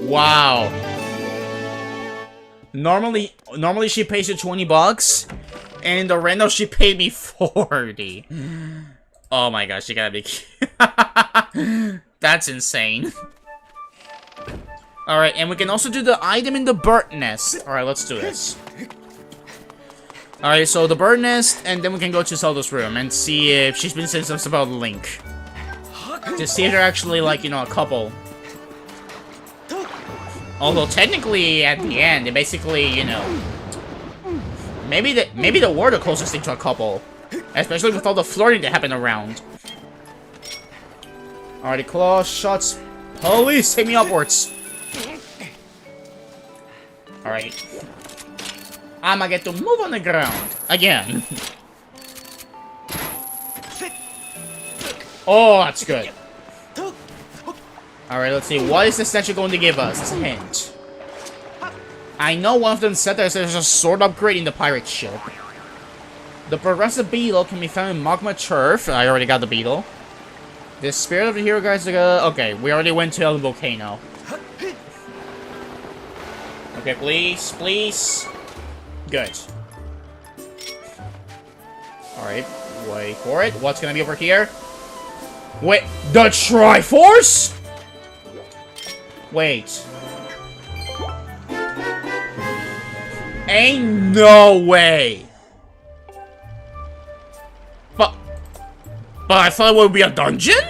Wow. Normally she pays you 20 bucks, and the rando she paid me 40. Oh my gosh, you gotta be kidding. That's insane. Alright, and we can also do the item in the bird nest. Alright, let's do this. Alright, so the bird nest, and then we can go to Zelda's room and see if she's been saying something about Link. To see if they're actually, like, you know, a couple. Although, technically, at the end, they basically, you know... Maybe they were the closest thing to a couple. Especially with all the flirting that happened around. Alrighty, claw shots. Police, take me upwards. Alright. I'ma get to move on the ground. Again. Oh, that's good. Alright, let's see. What is the statue going to give us? It's a hint. I know one of them said that there's a sword upgrade in the pirate ship. The progressive beetle can be found in magma turf. I already got the beetle. The spirit of the hero guys... okay, we already went to El Volcano. Okay, please, please. Good. Alright, wait for it. What's gonna be over here? Wait, the Triforce? Wait. Ain't no way. But I thought it would be a dungeon?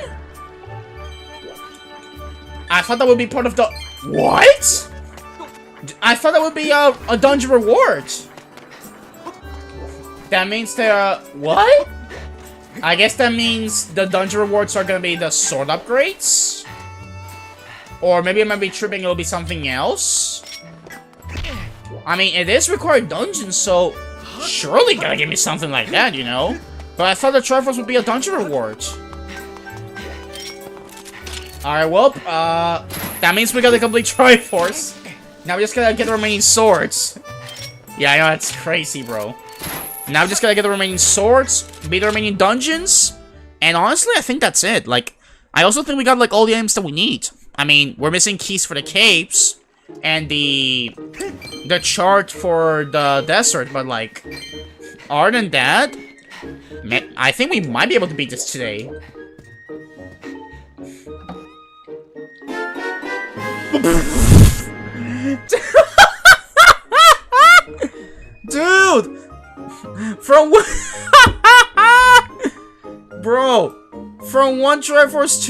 I thought that would be part of the... What? I thought that would be a dungeon reward. That means there what? I guess that means the dungeon rewards are gonna be the sword upgrades? Or maybe I might be tripping, it'll be something else? I mean, it is required dungeon, so surely gotta give me something like that, you know? But I thought the Triforce would be a dungeon reward. Alright, well, that means we got the complete Triforce. Now we just gotta get the remaining swords. Yeah, I know, that's crazy, bro. Now we just gotta get the remaining swords, beat the remaining dungeons, and honestly, I think that's it. Like, I also think we got, like, all the items that we need. I mean, we're missing keys for the caves and the chart for the desert, but, like, other than that, man, I think we might be able to beat this today. Dude! From Bro! From one Triforce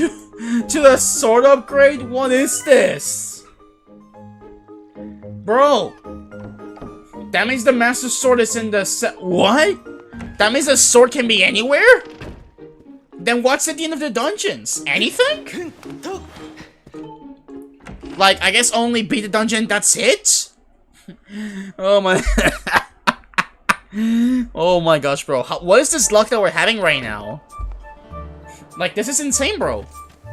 to the sword upgrade? What is this? Bro! That means the Master Sword is in the set. What? That means the sword can be anywhere? Then what's at the end of the dungeons? Anything? Like, I guess only beat the dungeon, that's it? Oh my... Oh my gosh, bro. What is this luck that we're having right now? Like, this is insane, bro.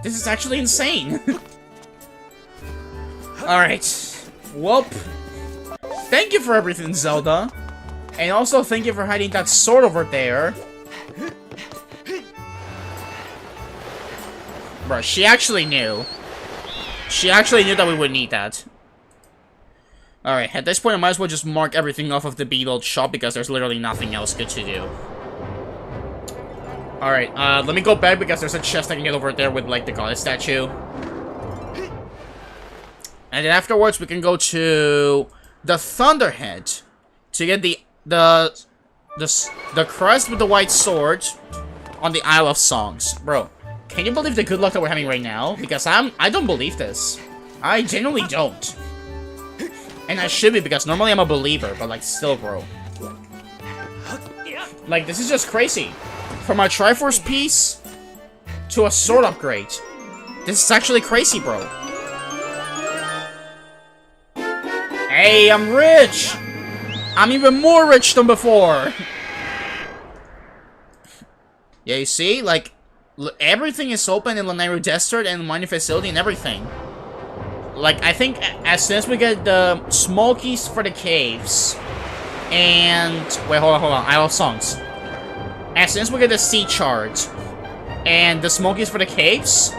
This is actually insane. Alright. Well, thank you for everything, Zelda. And also, thank you for hiding that sword over there. Bro, she actually knew. She actually knew that we would need that. Alright, at this point, I might as well just mark everything off of the Beetle shop because there's literally nothing else good to do. Alright, let me go back because there's a chest I can get over there with, like, the goddess statue. And then afterwards, we can go to the Thunderhead to get the crest with the white sword on the Isle of Songs. Bro, can you believe the good luck that we're having right now? Because I don't believe this. I genuinely don't. And I should be, because normally I'm a believer, but, like, still, bro. Like, this is just crazy. From a Triforce piece to a sword upgrade. This is actually crazy, bro. Hey, I'm rich! I'm even more rich than before! Yeah, you see? Like, everything is open in Lanayru Desert and mining facility and everything. Like, I think as soon as we get the small keys for the caves, and... Wait, hold on. Isle of Songs. As soon as we get the sea chart, and the small keys for the caves,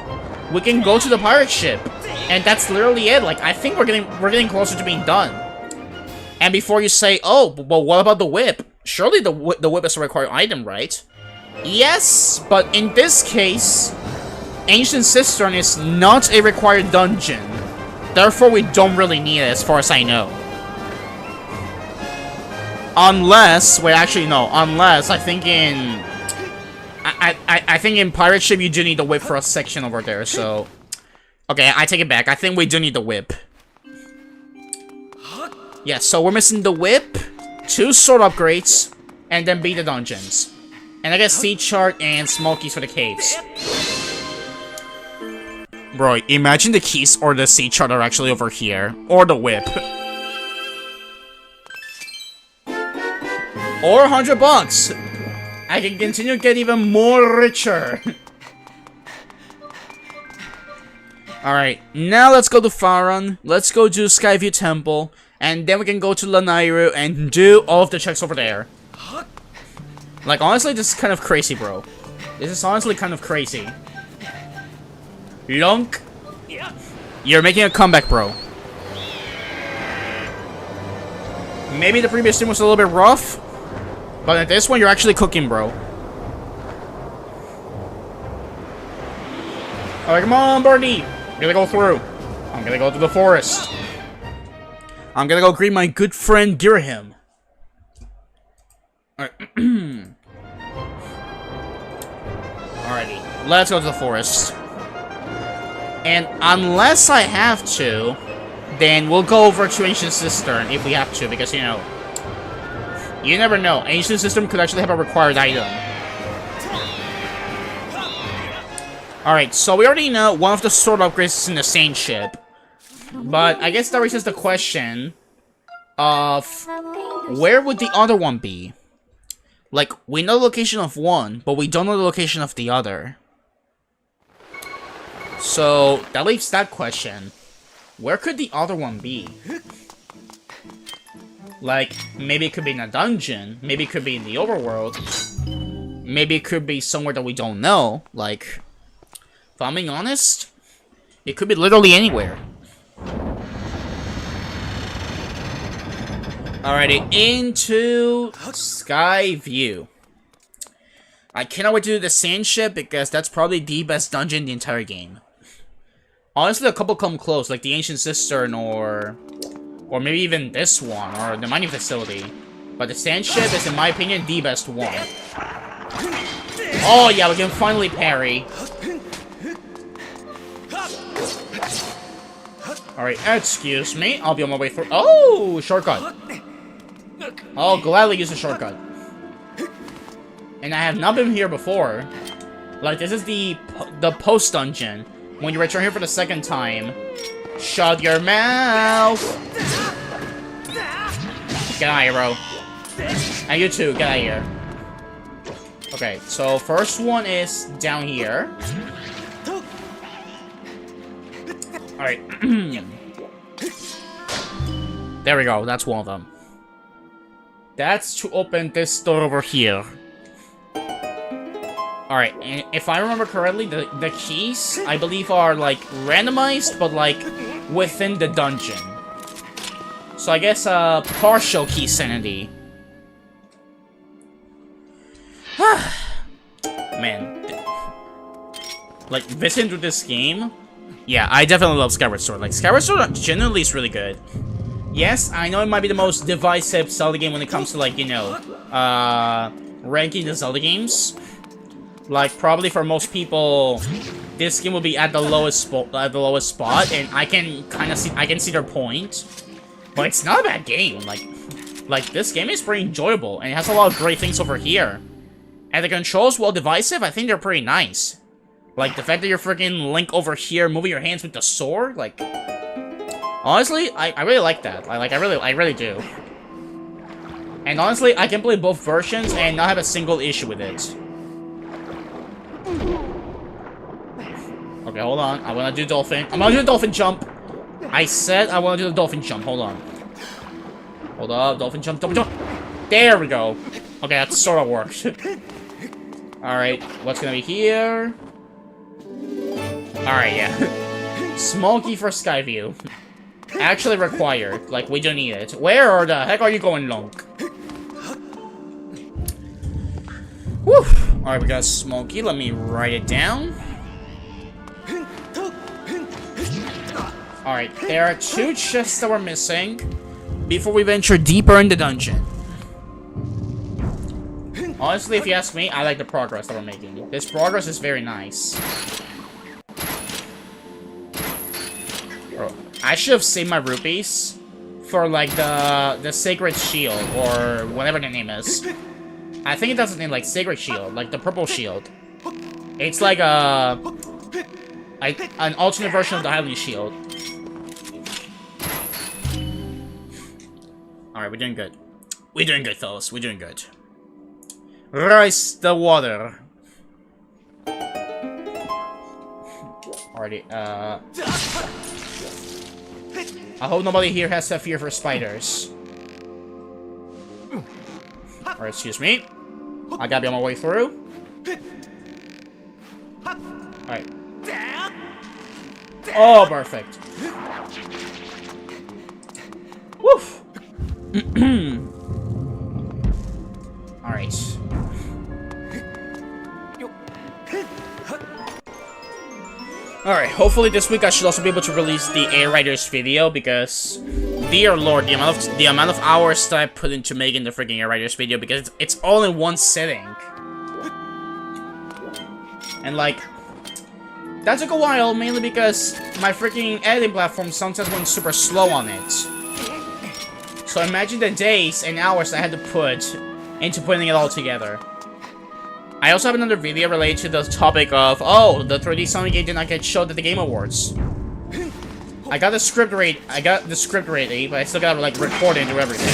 we can go to the pirate ship. And that's literally it. Like, I think we're getting closer to being done. And before you say, oh, but what about the whip? Surely the whip is a required item, right? Yes, but in this case, Ancient Cistern is not a required dungeon. Therefore, we don't really need it, as far as I know. Unless, wait, actually, no. Unless, I think in... I think in Pirate Ship, you do need the whip for a section over there, so... Okay, I take it back. I think we do need the whip. Yeah, so we're missing the whip, 2 sword upgrades, and then beat the dungeons. And I guess sea chart and small keys for the caves. Bro, imagine the keys or the sea chart are actually over here. Or the whip. Or $100. I can continue to get even more richer. Alright, now let's go to Faron. Let's go to Skyview Temple. And then we can go to Lanayru and do all of the checks over there. Like, honestly, this is kind of crazy, bro. This is honestly kind of crazy. Lunk, you're making a comeback, bro. Maybe the previous stream was a little bit rough, but at this one, you're actually cooking, bro. Alright, come on, Barney. I'm gonna go through. I'm gonna go to the forest. I'm gonna go greet my good friend, Girahim. Alright. Alrighty, let's go to the forest. And unless I have to, then we'll go over to Ancient Cistern if we have to, because, you know, you never know. Ancient Cistern could actually have a required item. Alright, so we already know one of the sword upgrades is in the same ship. But I guess that raises the question of where would the other one be? Like, we know the location of one, but we don't know the location of the other. So, that leaves that question. Where could the other one be? Like, maybe it could be in a dungeon. Maybe it could be in the overworld. Maybe it could be somewhere that we don't know. Like, If I'm being honest, it could be literally anywhere. Alrighty, into Sky View. I cannot wait to do the sand ship because that's probably the best dungeon in the entire game. Honestly, a couple come close, like the Ancient Cistern or maybe even this one, or the mining facility. But the sand ship is, in my opinion, the best one. Oh yeah, we can finally parry. Alright, excuse me, I'll be on my way through. Oh, shortcut. I'll gladly use a shortcut. And I have not been here before. Like, this is the post dungeon. When you return here for the second time, shut your mouth! Get out of here, bro. And you too, get out of here. Okay, so first one is down here. Alright. There we go, that's one of them. That's to open this door over here. Alright, and if I remember correctly, the keys, I believe, are, like, randomized, but, like, within the dungeon. So I guess, partial key sanity. Man. Like, visiting through this game, yeah, I definitely love Skyward Sword. Like, Skyward Sword generally is really good. Yes, I know it might be the most divisive Zelda game when it comes to, like, you know, ranking the Zelda games. Like, probably for most people, this game will be at the lowest spot, and I can kind of see their point. But it's not a bad game. Like this game is pretty enjoyable, and it has a lot of great things over here. And the controls, while divisive, I think they're pretty nice. Like the fact that you're freaking Link over here, moving your hands with the sword, like. Honestly, I really like that. I really do. And honestly, I can play both versions and not have a single issue with it. Okay, hold on. I want to do dolphin. I'm gonna do the dolphin jump. I said I want to do the dolphin jump. Hold on. Hold up. Dolphin jump. Dolphin jump. There we go. Okay, that sort of works. Alright, what's gonna be here? Alright, yeah. Small key for Skyview. Actually required. Like, we don't need it. Where the heck are you going, Lunk? Whew. Alright, we got a small key. Let me write it down. Alright, there are 2 chests that we're missing before we venture deeper in the dungeon. Honestly, if you ask me, I like the progress that we're making. This progress is very nice. Bro, I should have saved my rupees for, like, the Sacred Shield, or whatever the name is. I think it does the name, like, Sacred Shield, like the purple shield. It's like an alternate version of the Hylian Shield. Alright, we're doing good. We're doing good, fellas. We're doing good. Rise the water. Alrighty, I hope nobody here has a fear for spiders. Alright, excuse me. I gotta be on my way through. Alright. Oh, perfect. Woof. Alright. Alright, hopefully this week I should also be able to release the Air Riders video, because dear lord, the amount of hours that I put into making the freaking Air Riders video, because it's all in one sitting. And like, that took a while, mainly because my freaking editing platform sometimes went super slow on it. So imagine the days and hours I had to put into putting it all together. I also have another video related to the topic of, oh, the 3D Sonic game did not get showed at the Game Awards. I got the script ready, but I still gotta, like, record it and do everything.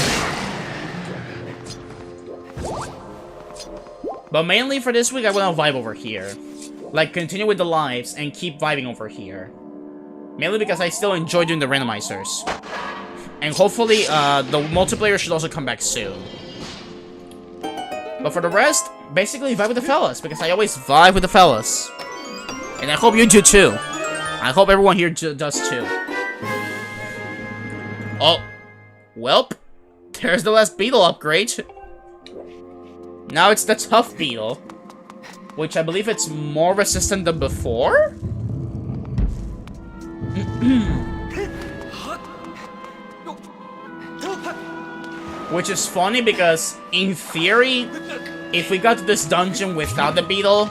But mainly for this week, I want to vibe over here. Like, continue with the lives and keep vibing over here. Mainly because I still enjoy doing the randomizers. And hopefully, the multiplayer should also come back soon. But for the rest, basically vibe with the fellas, because I always vibe with the fellas. And And I hope you do too. I hope everyone here does too. Oh. Welp. There's the last beetle upgrade. Now it's the tough beetle. Which I believe it's more resistant than before? Which is funny because, in theory, if we got to this dungeon without the beetle,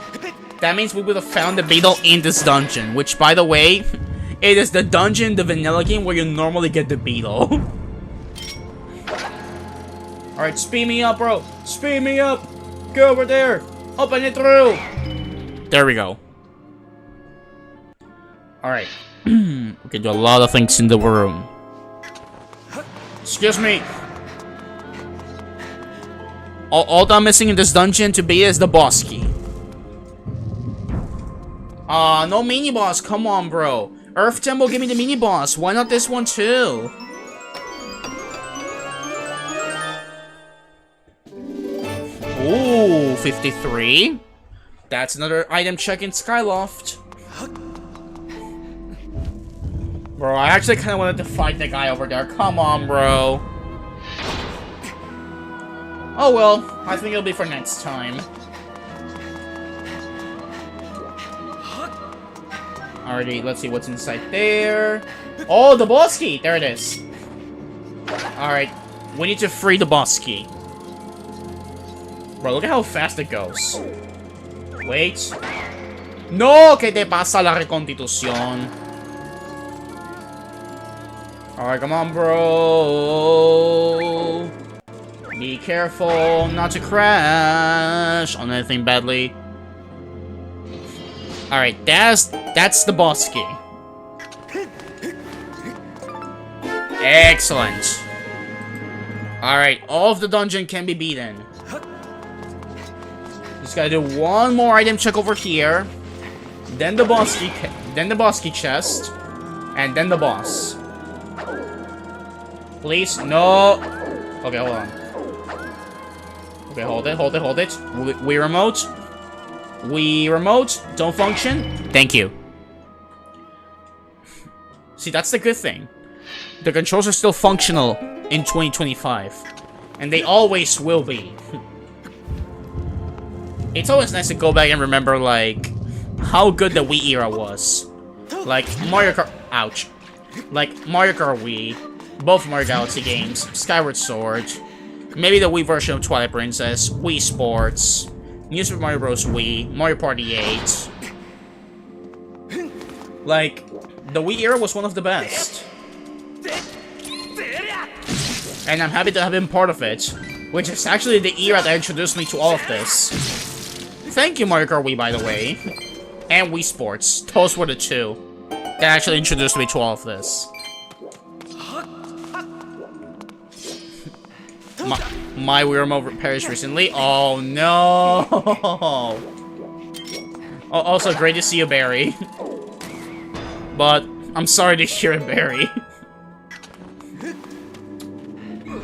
that means we would have found the beetle in this dungeon. Which, by the way, it is the dungeon in the vanilla game where you normally get the beetle. Alright, speed me up, bro. Speed me up. Go over there. Open it through. There we go. Alright. We can do a lot of things in the room. Excuse me. All that I'm missing in this dungeon to be is the boss key. No mini boss. Come on, bro. Earth Temple, give me the mini boss. Why not this one too? Ooh, 53. That's another item check in Skyloft. Bro, I actually kind of wanted to fight the guy over there. Come on, bro. Oh well, I think it'll be for next time. Alrighty, let's see what's inside there. Oh, the boss key! There it is. Alright, we need to free the boss key. Bro, look at how fast it goes. Wait. No, que te pasa la reconstitución. Alright, come on, bro. Be careful not to crash on anything badly. Alright, that's the boss key. Excellent. Alright, all of the dungeon can be beaten. Just gotta do one more item check over here. Then the boss key, chest. And then the boss. Please, no. Okay, hold on. Okay, hold it. We remote. Don't function. Thank you. See, that's the good thing. The controls are still functional in 2025. And they always will be. It's always nice to go back and remember, like, how good the Wii era was. Like, Mario Kart... Ouch. Like, Mario Kart Wii. Both Mario Galaxy games. Skyward Sword. Maybe the Wii version of Twilight Princess. Wii Sports. New Super Mario Bros. Wii. Mario Party 8. Like, the Wii era was one of the best. And I'm happy to have been part of it. Which is actually the era that introduced me to all of this. Thank you, Mario Kart Wii, by the way. And Wii Sports. Those were the two that actually introduced me to all of this. My Wii remote perished recently. Oh, no. Also, great to see you, Barry. But, I'm sorry to hear it, Barry.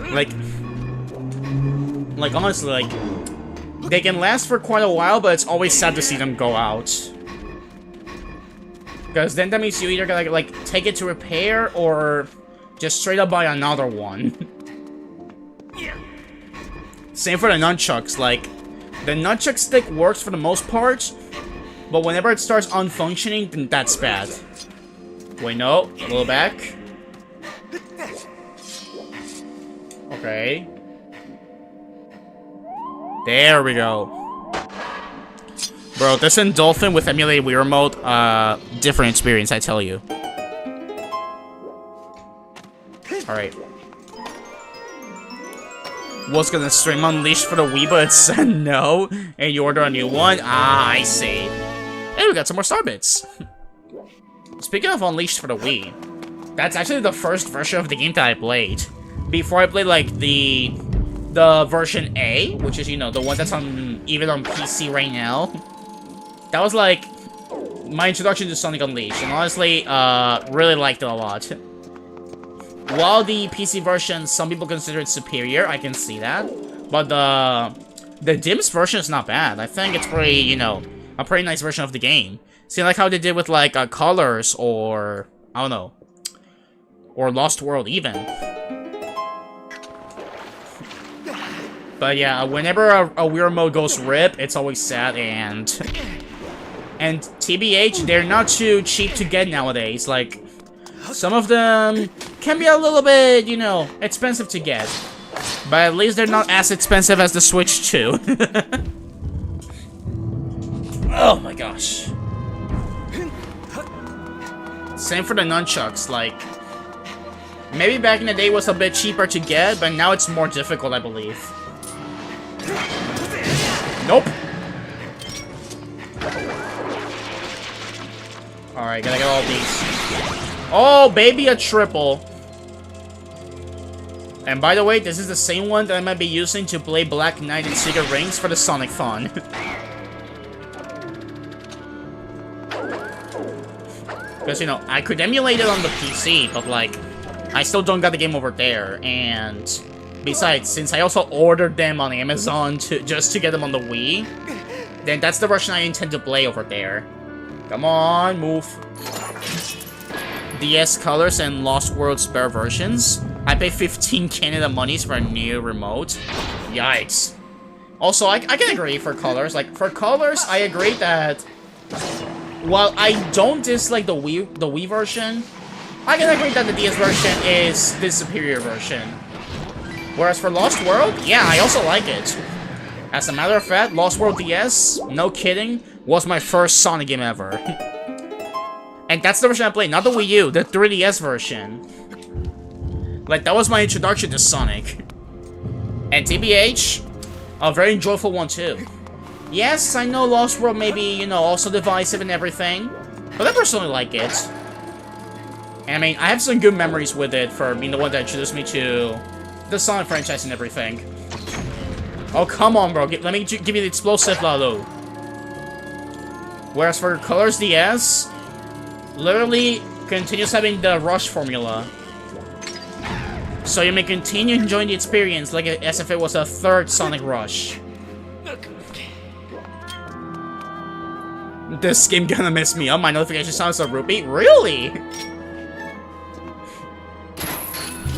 Like, honestly, like, they can last for quite a while, but it's always sad to see them go out. Because then that means you either gotta, like, take it to repair, or just straight up buy another one. Same for the nunchucks, like, the nunchuck stick works for the most part, but whenever it starts unfunctioning, then that's bad. Wait, no, a little back. Okay. There we go. Bro, this and Dolphin with emulated Wii Remote, different experience, I tell you. Alright. Was gonna stream Unleashed for the Wii, but it said no, and you order a new one? Ah, I see. Hey, we got some more star bits. Speaking of Unleashed for the Wii, that's actually the first version of the game that I played. Before I played, like, the version A, which is, you know, the one that's even on PC right now. That was, like, my introduction to Sonic Unleashed, and honestly, really liked it a lot. While the PC version, some people consider it superior, I can see that. But the DIMS version is not bad. I think it's pretty, you know, a pretty nice version of the game. See, like how they did with like Colors or I don't know, or Lost World even. But yeah, whenever a weird mode goes RIP, it's always sad. And TBH, they're not too cheap to get nowadays. Like, some of them can be a little bit, you know, expensive to get. But at least they're not as expensive as the Switch 2. Oh my gosh. Same for the nunchucks, like... Maybe back in the day it was a bit cheaper to get, but now it's more difficult, I believe. Nope. Alright, gotta get all these. Oh, baby, a triple. And by the way, this is the same one that I might be using to play Black Knight and Secret Rings for the Sonic Fun. Because, you know, I could emulate it on the PC, but, like, I still don't got the game over there. And besides, since I also ordered them on Amazon just to get them on the Wii, then that's the version I intend to play over there. Come on, move. DS Colors and Lost World spare versions. I pay 15 Canada monies for a new remote. Yikes. Also, I can agree for Colors. Like, for Colors, I agree that while I don't dislike the Wii version, I can agree that the DS version is the superior version. Whereas for Lost World, yeah, I also like it. As a matter of fact, Lost World DS, no kidding, was my first Sonic game ever. And that's the version I played, not the Wii U, the 3DS version. Like, that was my introduction to Sonic. And TBH, a very enjoyable one too. Yes, I know Lost World may be, you know, also divisive and everything, but I personally like it. And I mean, I have some good memories with it for being the one that introduced me to the Sonic franchise and everything. Oh, come on, bro. Let me give you the explosive Lalo. Whereas for Colors DS, literally continues having the rush formula. So you may continue enjoying the experience like as if it was a third Sonic Rush. This game gonna mess me up. My notification sounds a rupee? Really?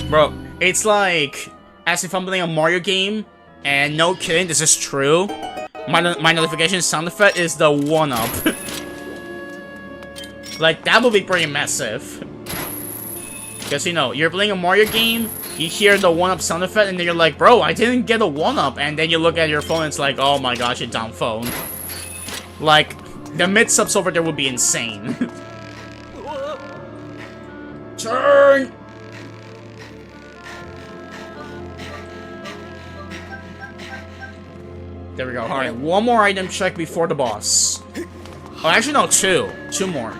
Bro, it's like as if I'm playing a Mario game, and no kidding, this is true. My notification sound effect is the 1-up. Like, that would be pretty massive. Because, you know, you're playing a Mario game, you hear the 1-up sound effect, and then you're like, bro, I didn't get a 1-up. And then you look at your phone, and it's like, oh my gosh, it's down phone. Like, the mid-subs over there would be insane. Turn! There we go. Alright, one more item check before the boss. Oh, actually, no, two. Two more.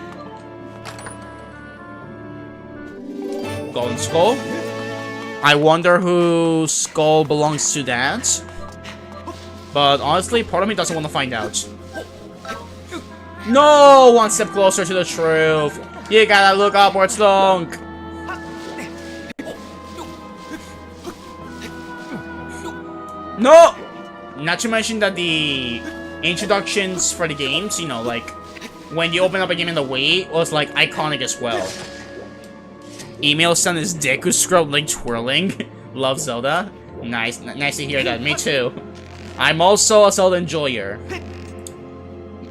Golden Skull. I wonder whose skull belongs to that. But honestly, part of me doesn't want to find out. No! One step closer to the truth. You gotta look upwards, Lunk. No! Not to mention that the introductions for the games, you know, like, when you open up a game in the Wii, was, like, iconic as well. Email sent is Deku Scrub Link twirling. Love Zelda. Nice, nice to hear that. Me too. I'm also a Zelda enjoyer.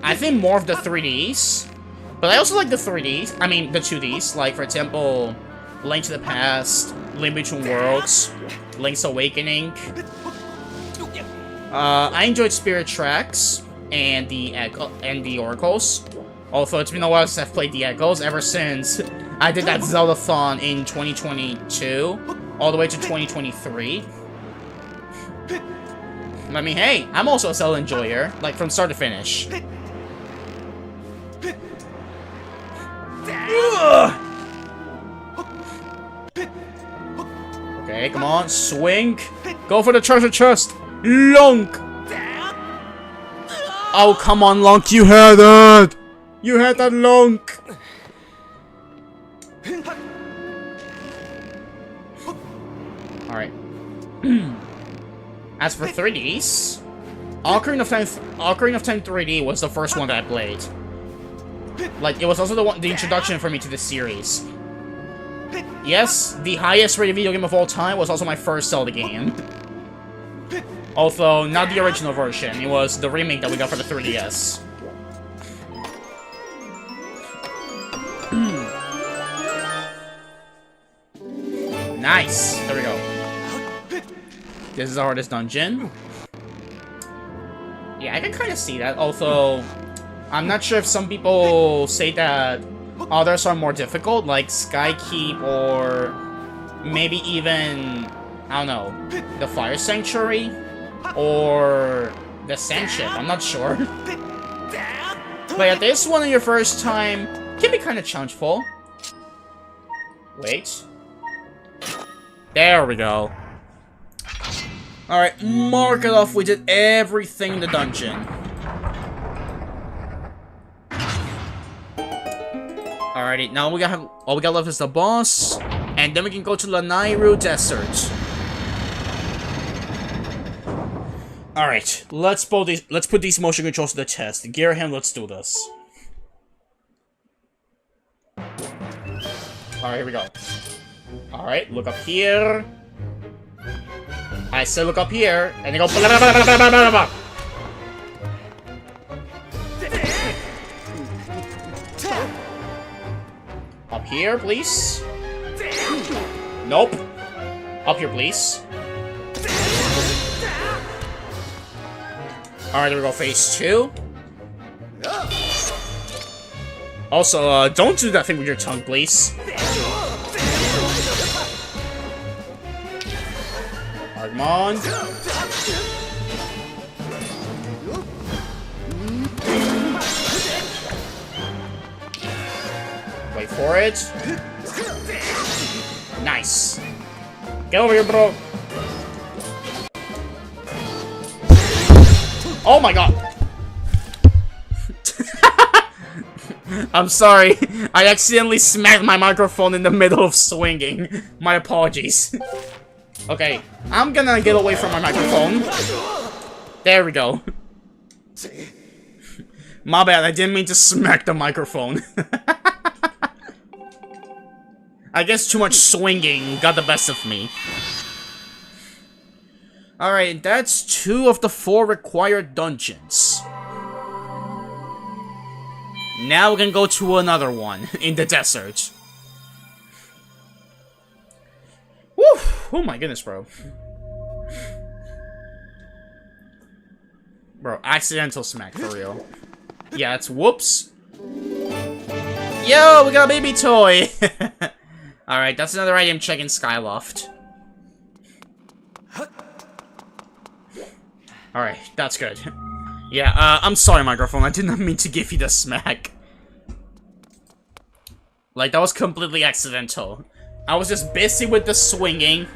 I think more of the 3Ds, but I also like the 3Ds. I mean, the 2Ds. Like, for example, Link to the Past, Link Between Worlds, Link's Awakening. I enjoyed Spirit Tracks and the Oracles. Although it's been a while since I've played the Echoes, ever since I did that Zelda-thon in 2022, all the way to 2023. I mean, hey, I'm also a Zelda enjoyer, like from start to finish. Okay, come on, swing. Go for the treasure chest. Lunk! Oh, come on, Lunk, you had that! You had that, Lunk! Alright. As for 3Ds, Ocarina of Time 3D was the first one that I played. Like, it was also the introduction for me to the series. Yes, the highest rated video game of all time was also my first Zelda game. Although, not the original version, it was the remake that we got for the 3DS. Nice! There we go. This is the hardest dungeon. Yeah, I can kind of see that, although I'm not sure if some people say that others are more difficult, like Skykeep or maybe even, I don't know, the Fire Sanctuary or the Sand Ship, I'm not sure. But yeah, this one on your first time can be kind of challengeful. Wait. There we go. Alright, mark it off. We did everything in the dungeon. Alrighty, now all we got left is the boss, and then we can go to Lanayru Desert. Alright, let's put these motion controls to the test. Gear him, let's do this. Alright, here we go. Alright, look up here. I said look up here, and they go blah, blah, blah, blah, blah, blah, blah. Up here, please. Nope. Up here, please. Alright, there we go, phase 2. Also, don't do that thing with your tongue, please. Come on. Wait for it. Nice. Get over here, bro. Oh my god. I'm sorry. I accidentally smacked my microphone in the middle of swinging. My apologies. Okay, I'm gonna get away from my microphone. There we go. My bad, I didn't mean to smack the microphone. I guess too much swinging got the best of me. Alright, that's 2 of the 4 required dungeons. Now we can go to another one in the desert. Woo! Oh my goodness, bro. Bro, accidental smack, for real. Yeah, it's whoops. Yo, we got a baby toy! Alright, that's another item check in Skyloft. Alright, that's good. Yeah, I'm sorry, microphone. I did not mean to give you the smack. Like, that was completely accidental. I was just busy with the swinging.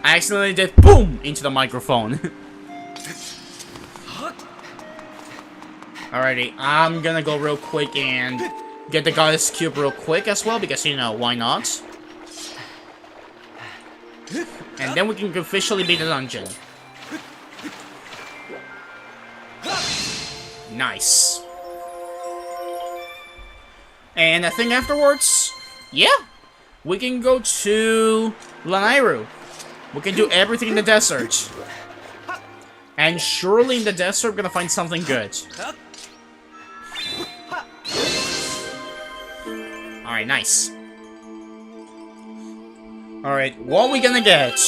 I accidentally did boom into the microphone. Alrighty, I'm gonna go real quick and get the Goddess Cube real quick as well, because, you know, why not? And then we can officially beat the dungeon. Nice. And I think afterwards, yeah, we can go to Lanayru. We can do everything in the desert. And surely in the desert, we're gonna find something good. Alright, nice. Alright, what are we gonna get?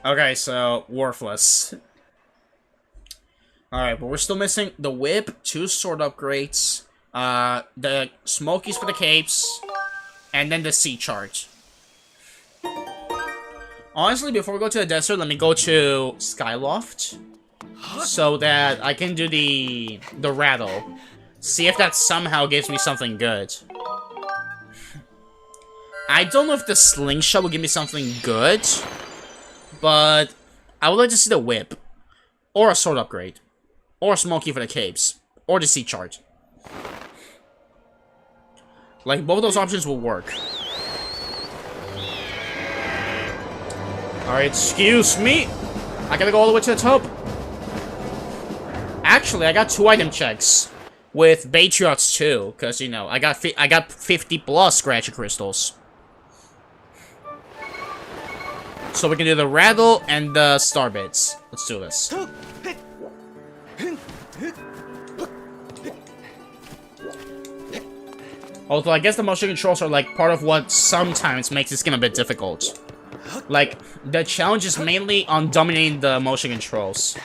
Okay, so, worthless. Alright, but we're still missing the whip, 2 sword upgrades, the smokies for the capes, and then the sea chart. Honestly, before we go to the desert, let me go to Skyloft, so that I can do the rattle. See if that somehow gives me something good. I don't know if the slingshot will give me something good, but I would like to see the whip, or a sword upgrade, or a smoky for the capes, or the sea chart. Like, both those options will work. Alright, excuse me. I gotta go all the way to the top. Actually, I got 2 item checks. With Patriots too, because, you know, I got 50 plus scratchy crystals. So we can do the rattle and the star bits. Let's do this. Although I guess the motion controls are like part of what sometimes makes this game a bit difficult. Like, the challenge is mainly on dominating the motion controls.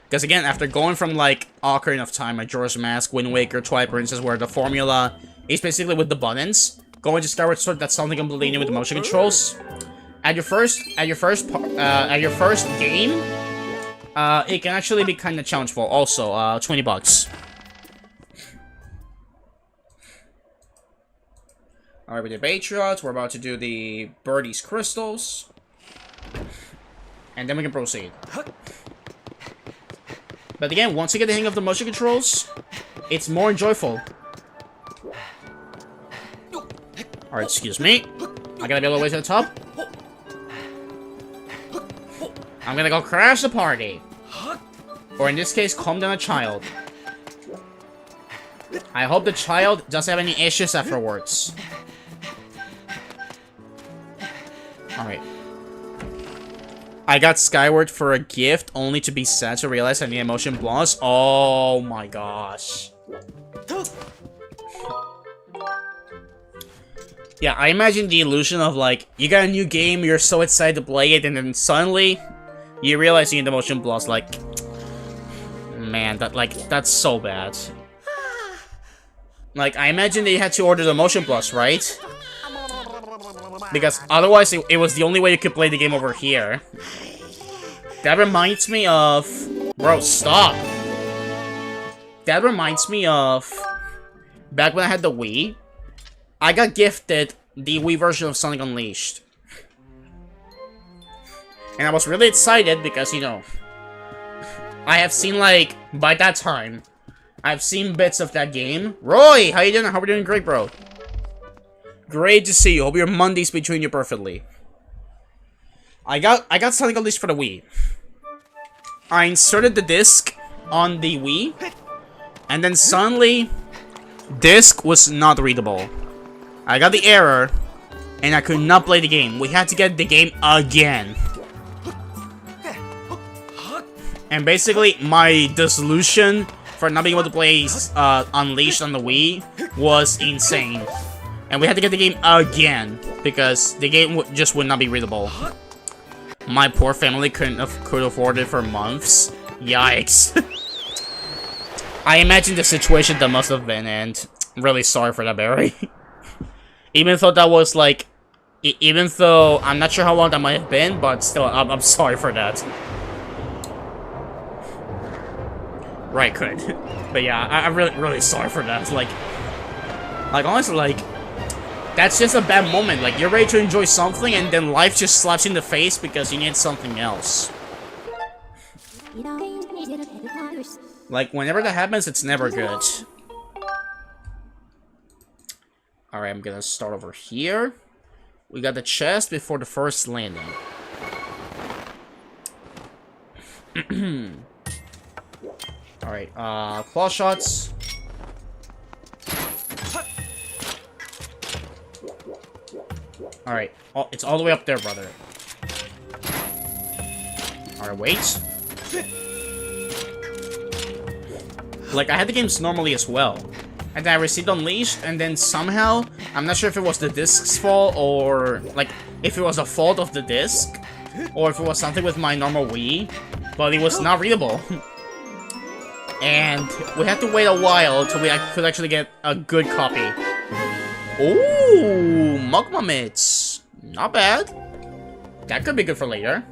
Because again, after going from like Ocarina of Time, Majora's Mask, Wind Waker, Twilight Princess, where the formula is basically with the buttons, going to Skyward Sword, that's something completely new with the motion controls. At your first game, it can actually be kind of challengeful. Also, $20. Alright, we did Patriots. We're about to do the Birdie's Crystals. And then we can proceed. But again, once you get the hang of the motion controls, it's more enjoyable. Alright, excuse me. I gotta be all the way to the top. I'm gonna go crash the party. Or in this case, calm down a child. I hope the child doesn't have any issues afterwards. Alright. I got Skyward for a gift, only to be sad to realize I need emotion blocks. Oh my gosh. Yeah, I imagine the illusion of like, you got a new game, you're so excited to play it, and then suddenly, you realize you need emotion blocks. Like, man, that's so bad. Like, I imagine they had to order the emotion blocks, right? Because otherwise, it was the only way you could play the game over here. That reminds me of... Bro, stop! That reminds me of... Back when I had the Wii, I got gifted the Wii version of Sonic Unleashed. And I was really excited because, you know... I have seen, like, by that time, I've seen bits of that game. Roy, how you doing? How we doing? Great, bro. Great to see you. Hope your Mondays between you perfectly. I got Sonic Unleashed for the Wii. I inserted the disc on the Wii, and then suddenly, disc was not readable. I got the error, and I could not play the game. We had to get the game again. And basically, my disillusion for not being able to play Unleashed on the Wii was insane. And we had to get the game again, because the game just would not be readable. My poor family could afford it for months. Yikes. I imagine the situation that must have been, and I'm really sorry for that, Barry. Even though that was like... even though I'm not sure how long that might have been, but still, I'm sorry for that. Right, good. But yeah, I'm really sorry for that. Like honestly, like... That's just a bad moment. Like, you're ready to enjoy something, and then life just slaps you in the face because you need something else. Like, whenever that happens, it's never good. Alright, I'm gonna start over here. We got the chest before the first landing. Alright, claw shots. Alright, it's all the way up there, brother. Alright, wait. Like, I had the games normally as well. And then I received Unleashed, and then somehow, I'm not sure if it was the disc's fault, or, like, if it was a fault of the disc, or if it was something with my normal Wii, but it was not readable. And we had to wait a while until I could actually get a good copy. Ooh, Magma Mitts. Not bad. That could be good for later.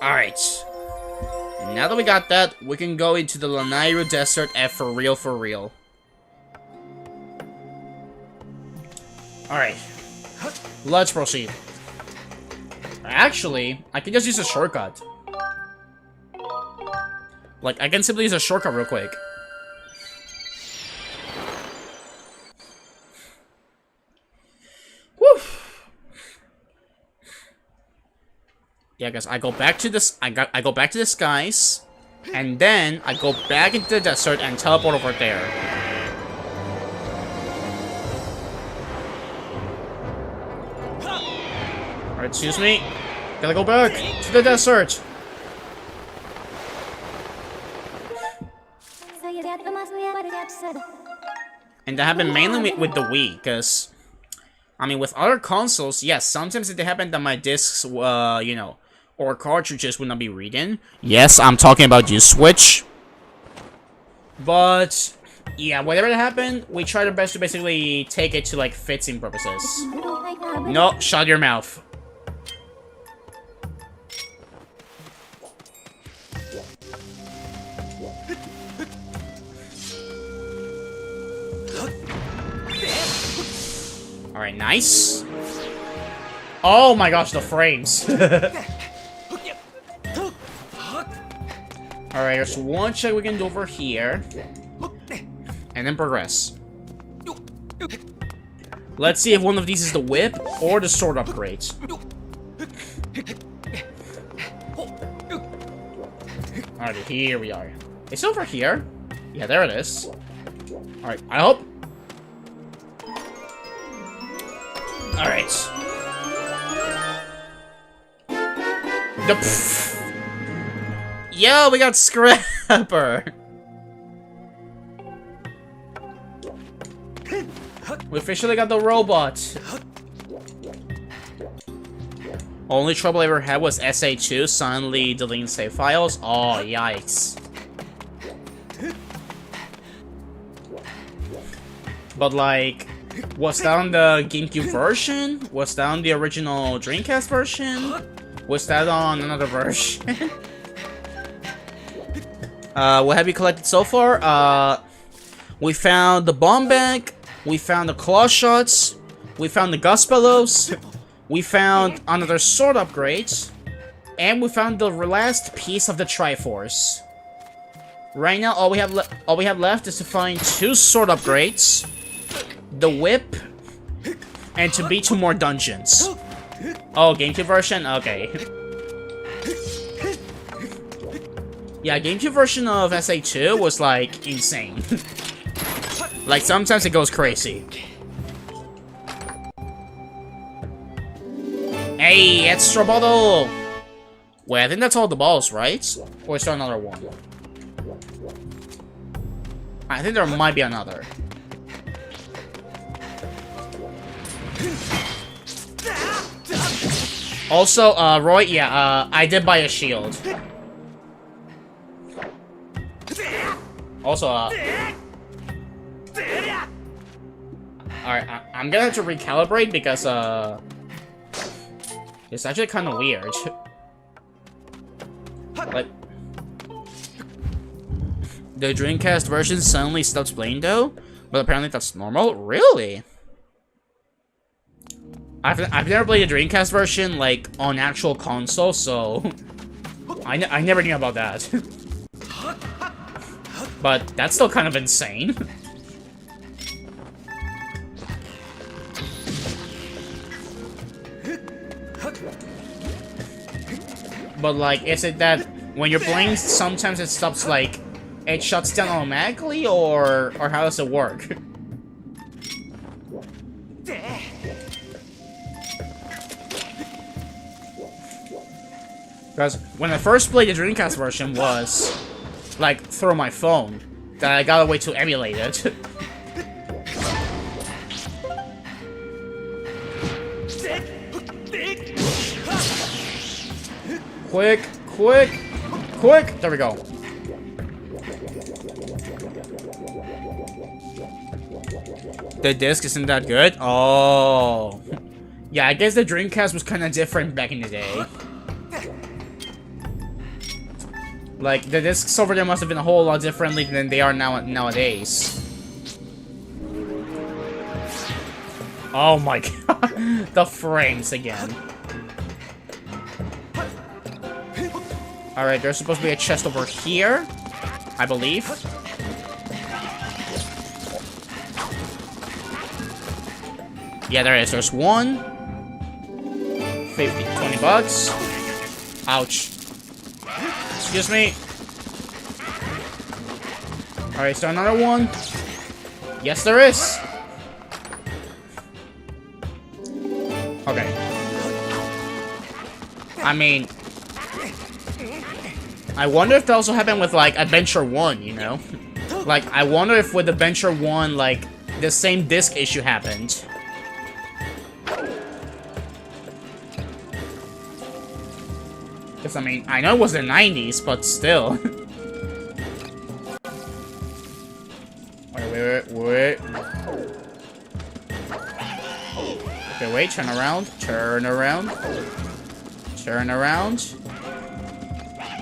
Alright. Now that we got that, we can go into the Lanayru Desert and for real. Alright. Let's proceed. Actually, I can just use a shortcut. Like, I can simply use a shortcut real quick. Yeah, guys, I go back to this. I go back to the skies, and then I go back into the desert and teleport over there. Alright, excuse me. Gotta go back to the desert. And that happened mainly with the Wii, because, I mean, with other consoles, yes, sometimes it happened that my discs, you know, or cartridges would not be reading. Yes, I'm talking about you, Switch. But, yeah, whatever that happened, we tried our best to basically take it to, like, fixing purposes. No, shut your mouth. Alright, nice. Oh my gosh, the frames. Alright, there's one check we can do over here. And then progress. Let's see if one of these is the whip or the sword upgrade. Alright, here we are. It's over here. Yeah, there it is. Alright, I hope. Alright. Yo, we got Scrapper! We officially got the robot. Only trouble I ever had was SA2 suddenly deleting save files. Oh, yikes. But like, was that on the GameCube version? Was that on the original Dreamcast version? Was that on another version? What have you collected so far? We found the bomb bag, we found the claw shots, we found the gust bellows, we found another sword upgrade, and we found the last piece of the Triforce. Right now, all we have left is to find 2 sword upgrades, the whip, and to beat 2 more dungeons. Oh, GameCube version? Okay. Yeah, GameCube version of SA2 was, like, insane. Like, sometimes it goes crazy. Hey, extra bottle! Wait, I think that's all the balls, right? Or is there another one? I think there might be another. Also, Roy, yeah, I did buy a shield. Also, alright, I'm gonna have to recalibrate because, it's actually kind of weird. Like, the Dreamcast version suddenly stops playing though, but apparently that's normal? Really? I've never played the Dreamcast version, like, on actual console, so I never knew about that. But that's still kind of insane. But, like, is it that when you're playing, sometimes it stops, like, it shuts down automatically, or how does it work? Because when I first played the Dreamcast version was, like, through my phone, that I got a way to emulate it. Quick, quick, quick! There we go. The disc isn't that good? Oh. Yeah, I guess the Dreamcast was kind of different back in the day. Like, the discs over there must have been a whole lot differently than they are nowadays. Oh my god. The frames again. Alright, there's supposed to be a chest over here, I believe. Yeah, there is. There's one. 20 bucks. Ouch. Excuse me. Alright, so another one. Yes, there is. Okay. I mean, I wonder if that also happened with, like, Adventure 1, you know? Like, I wonder if with Adventure 1, like, the same disc issue happened. Because, I mean, I know it was the 90s, but still. Wait. Okay, wait, turn around.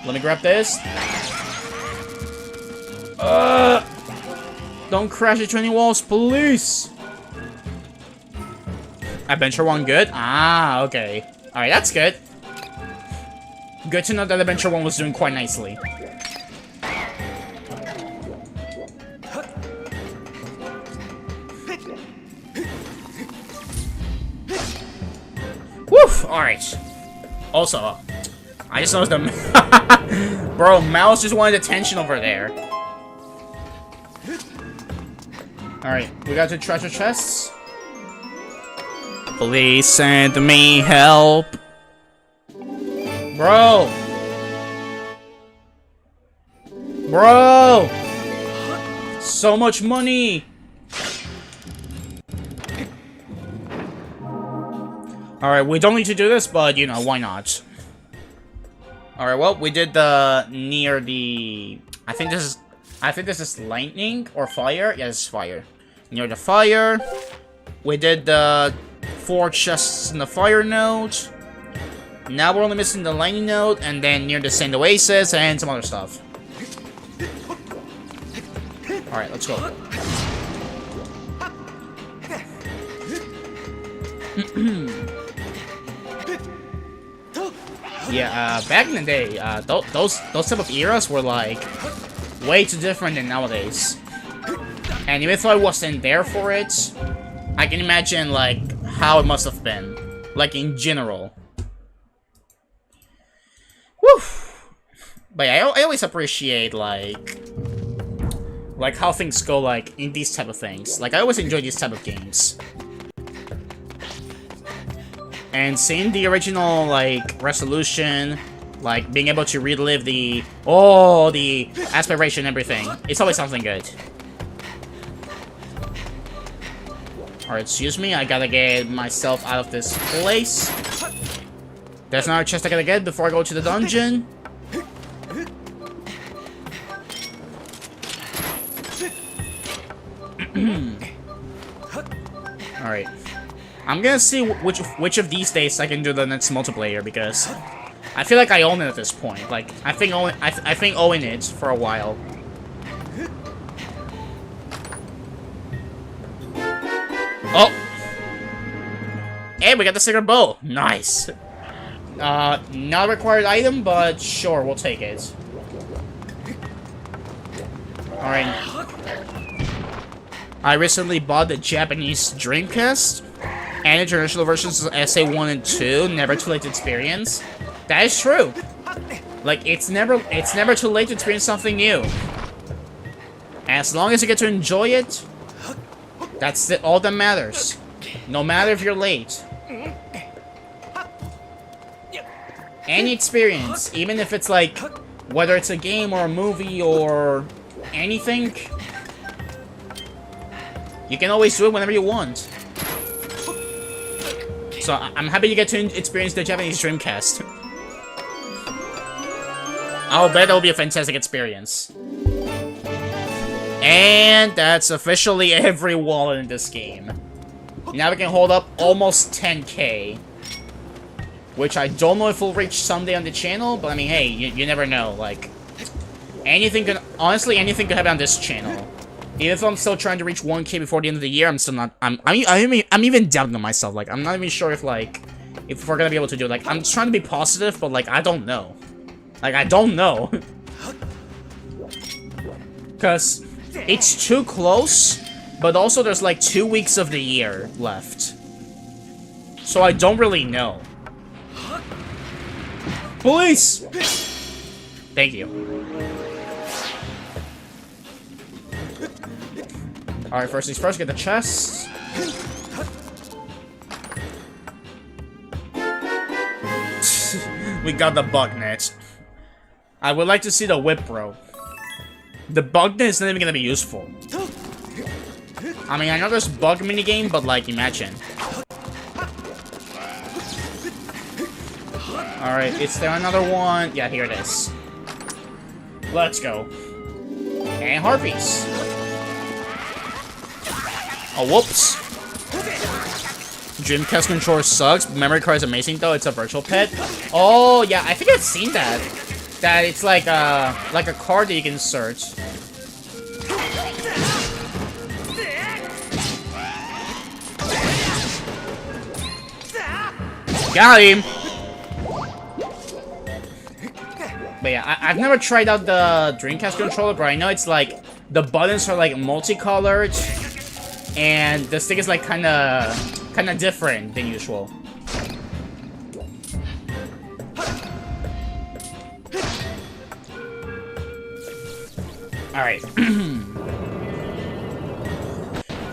Let me grab this. Don't crash into any walls, please. Adventure 1 good? Ah, okay. Alright, that's good. Good to know that Adventure 1 was doing quite nicely. Woof! Alright. Also, I just noticed the... Bro, Mouse just wanted attention over there. Alright, we got the treasure chests. Please send me help. Bro! So much money! Alright, we don't need to do this, but, you know, why not? Alright, well, we did the... near the... I think this is lightning or fire? Yeah, it's fire. Near the fire. We did the 4 chests in the fire node. Now we're only missing the lightning node, and then near the sand oasis and some other stuff. Alright, let's go. Yeah, back in the day, those type of eras were like way too different than nowadays. And even though I wasn't there for it, I can imagine like how it must have been, like in general. Woo! But yeah, I always appreciate like how things go like in these type of things. Like I always enjoy these type of games. And seeing the original, like, resolution, like, being able to relive the aspiration and everything, it's always something good. Alright, excuse me, I gotta get myself out of this place. There's another chest I gotta get before I go to the dungeon. Alright. I'm gonna see which of these days I can do the next multiplayer, because I feel like I own it at this point. Like I think owning it for a while. Oh, hey, we got the secret bow. Nice. Not a required item, but sure, we'll take it. All right. I recently bought the Japanese Dreamcast. And international versions of SA1 and 2, never too late to experience. That is true. Like, it's never too late to experience something new. As long as you get to enjoy it, that's all that matters. No matter if you're late. Any experience, even if it's like, whether it's a game or a movie or anything, you can always do it whenever you want. So I'm happy you get to experience the Japanese Dreamcast. I'll bet that'll be a fantastic experience. And that's officially every wallet in this game. Now we can hold up almost 10K. Which I don't know if we'll reach someday on the channel, but I mean, hey, you never know. Like, honestly, anything could happen on this channel. Even if I'm still trying to reach 1K before the end of the year, I'm still not. I'm even doubting on myself. Like, I'm not even sure if we're gonna be able to do it. Like, I'm trying to be positive, but like, I don't know. Like, I don't know. Cause it's too close, but also there's like 2 weeks of the year left. So I don't really know. Police! Thank you. Alright, first things first, get the chest. We got the bug net. I would like to see the whip, bro. The bug net is not even gonna be useful. I mean, I know there's bug minigame, but like, imagine. Alright, is there another one? Yeah, here it is. Let's go. And harpies. Oh, whoops. Dreamcast controller sucks. Memory card is amazing though. It's a virtual pet. Oh yeah, I think I've seen that. That it's like a card that you can insert. Got him. But yeah, I've never tried out the Dreamcast controller, but I know it's like the buttons are like multicolored, and the stick is like kind of different than usual. All right.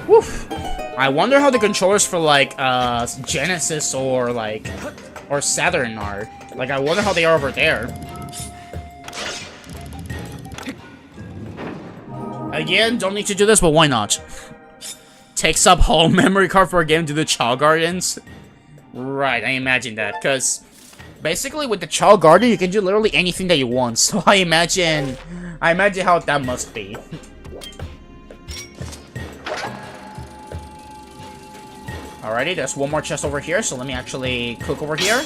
Woof. I wonder how the controllers for like Genesis or Saturn are. Like, I wonder how they are over there. Again, don't need to do this, but why not? Takes up whole memory card for a game to do Child Guardians. Right, I imagine that, because basically with the Child Guardian, you can do literally anything that you want. So I imagine how that must be. Alrighty, there's one more chest over here, so let me actually cook over here.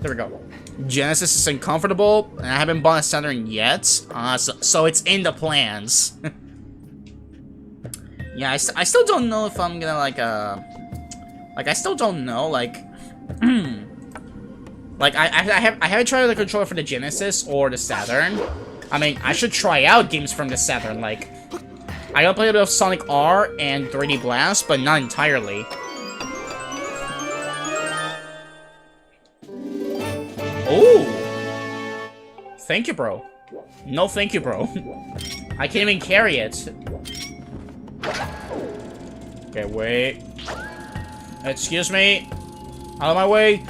There we go. Genesis is uncomfortable, and I haven't bought a Saturn yet, so it's in the plans. Yeah, I still don't know if I'm gonna I still don't know, I haven't tried the controller for the Genesis or the Saturn. I mean, I should try out games from the Saturn, like, I got played a bit of Sonic R and 3D Blast, but not entirely. Oh! Thank you, bro. No thank you, bro. I can't even carry it. Okay, wait. Excuse me. Out of my way.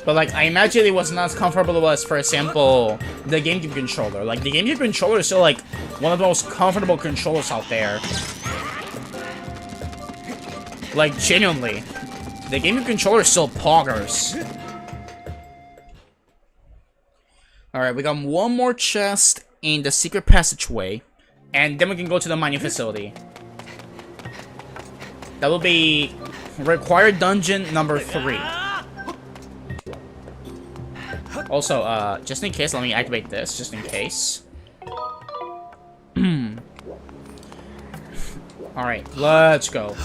But, like, I imagine it was not as comfortable as, for example, the GameCube controller. Like, the GameCube controller is still, like, one of the most comfortable controllers out there. Like, genuinely. The GameCube controller is still poggers. Alright, we got one more chest in the secret passageway. And then we can go to the mining facility. That will be required dungeon number 3. Also, just in case, let me activate this, just in case. Alright, let's go.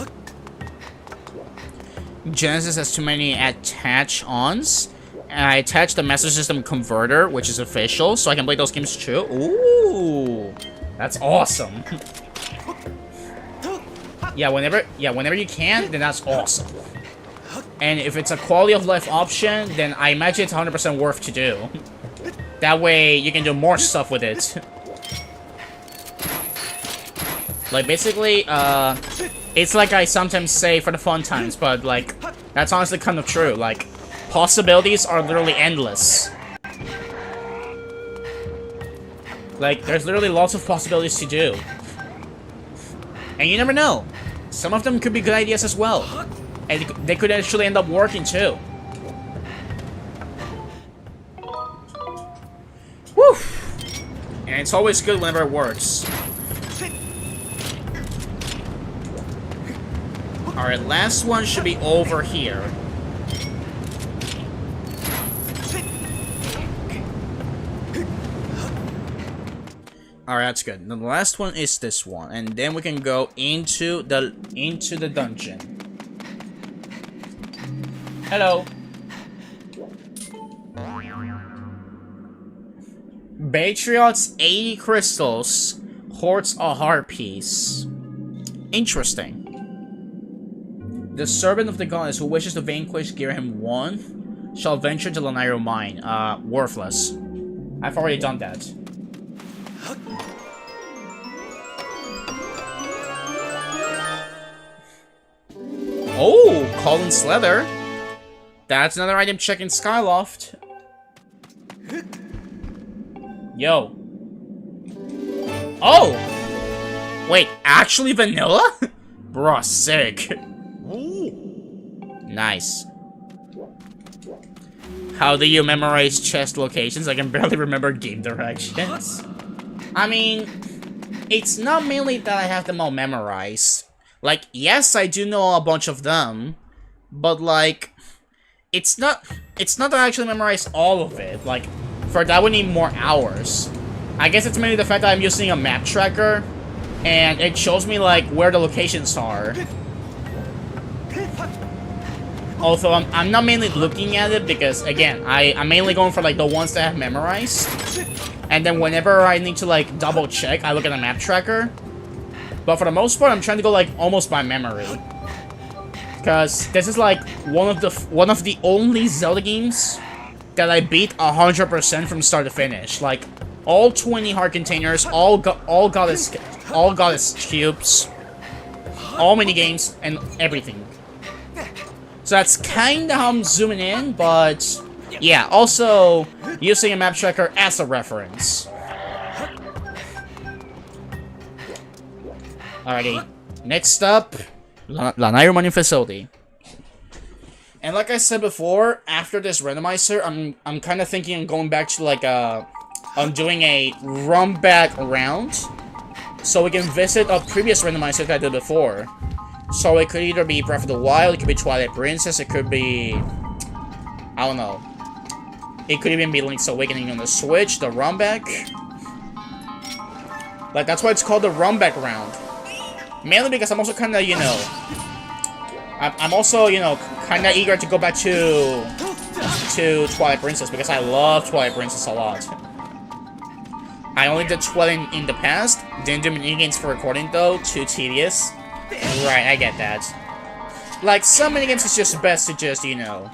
Genesis has too many attach-ons. And I attached the Master System Converter, which is official, so I can play those games too. Ooh, that's awesome. Yeah, whenever you can, then that's awesome. And if it's a quality of life option, then I imagine it's 100% worth to do. That way, you can do more stuff with it. Like, basically, it's like I sometimes say for the fun times, but, like, that's honestly kind of true. Like, possibilities are literally endless. Like, there's literally lots of possibilities to do. And you never know. Some of them could be good ideas as well. And they could actually end up working too. Woo! And it's always good whenever it works. Alright, last one should be over here. Alright, that's good. Now, the last one is this one, and then we can go into the dungeon. Hello. Patriots 80 crystals, hoards a heart piece. Interesting. The servant of the goddess who wishes to vanquish Girahim 1 shall venture to Lanayru mine. Worthless. I've already done that. Oh, Colin's leather. That's another item check in Skyloft. Yo. Oh! Wait, actually vanilla? Bruh, sick. Nice. How do you memorize chest locations? I can barely remember game directions. I mean, it's not mainly that I have them all memorized. Like, yes, I do know a bunch of them, but like, it's not that I actually memorize all of it. Like, for that would need more hours. I guess it's mainly the fact that I'm using a map tracker, and it shows me like where the locations are. Although I'm not mainly looking at it because, again, I'm mainly going for like the ones that I have memorized. And then whenever I need to like double check, I look at the map tracker. But for the most part, I'm trying to go like almost by memory. Because this is like one of the only Zelda games that I beat 100% from start to finish. Like all 20 heart containers, all goddess cubes, all mini games, and everything. So that's kind of how I'm zooming in, but yeah, also using a map tracker as a reference. Alrighty, next up, Lanayru Mining Facility. And like I said before, after this randomizer, I'm kind of thinking of going back to like I'm doing a run back round, so we can visit a previous randomizer that I did before. So it could either be Breath of the Wild, it could be Twilight Princess, it could be, I don't know. It could even be Link's Awakening on the Switch, the run back. Like that's why it's called the run back round. Mainly because I'm also kind of, you know, I'm also, you know, kind of eager to go back to Twilight Princess because I love Twilight Princess a lot. I only did Twilight in the past, didn't do minigames for recording though, too tedious. Right, I get that. Like, some minigames it's just best to just, you know,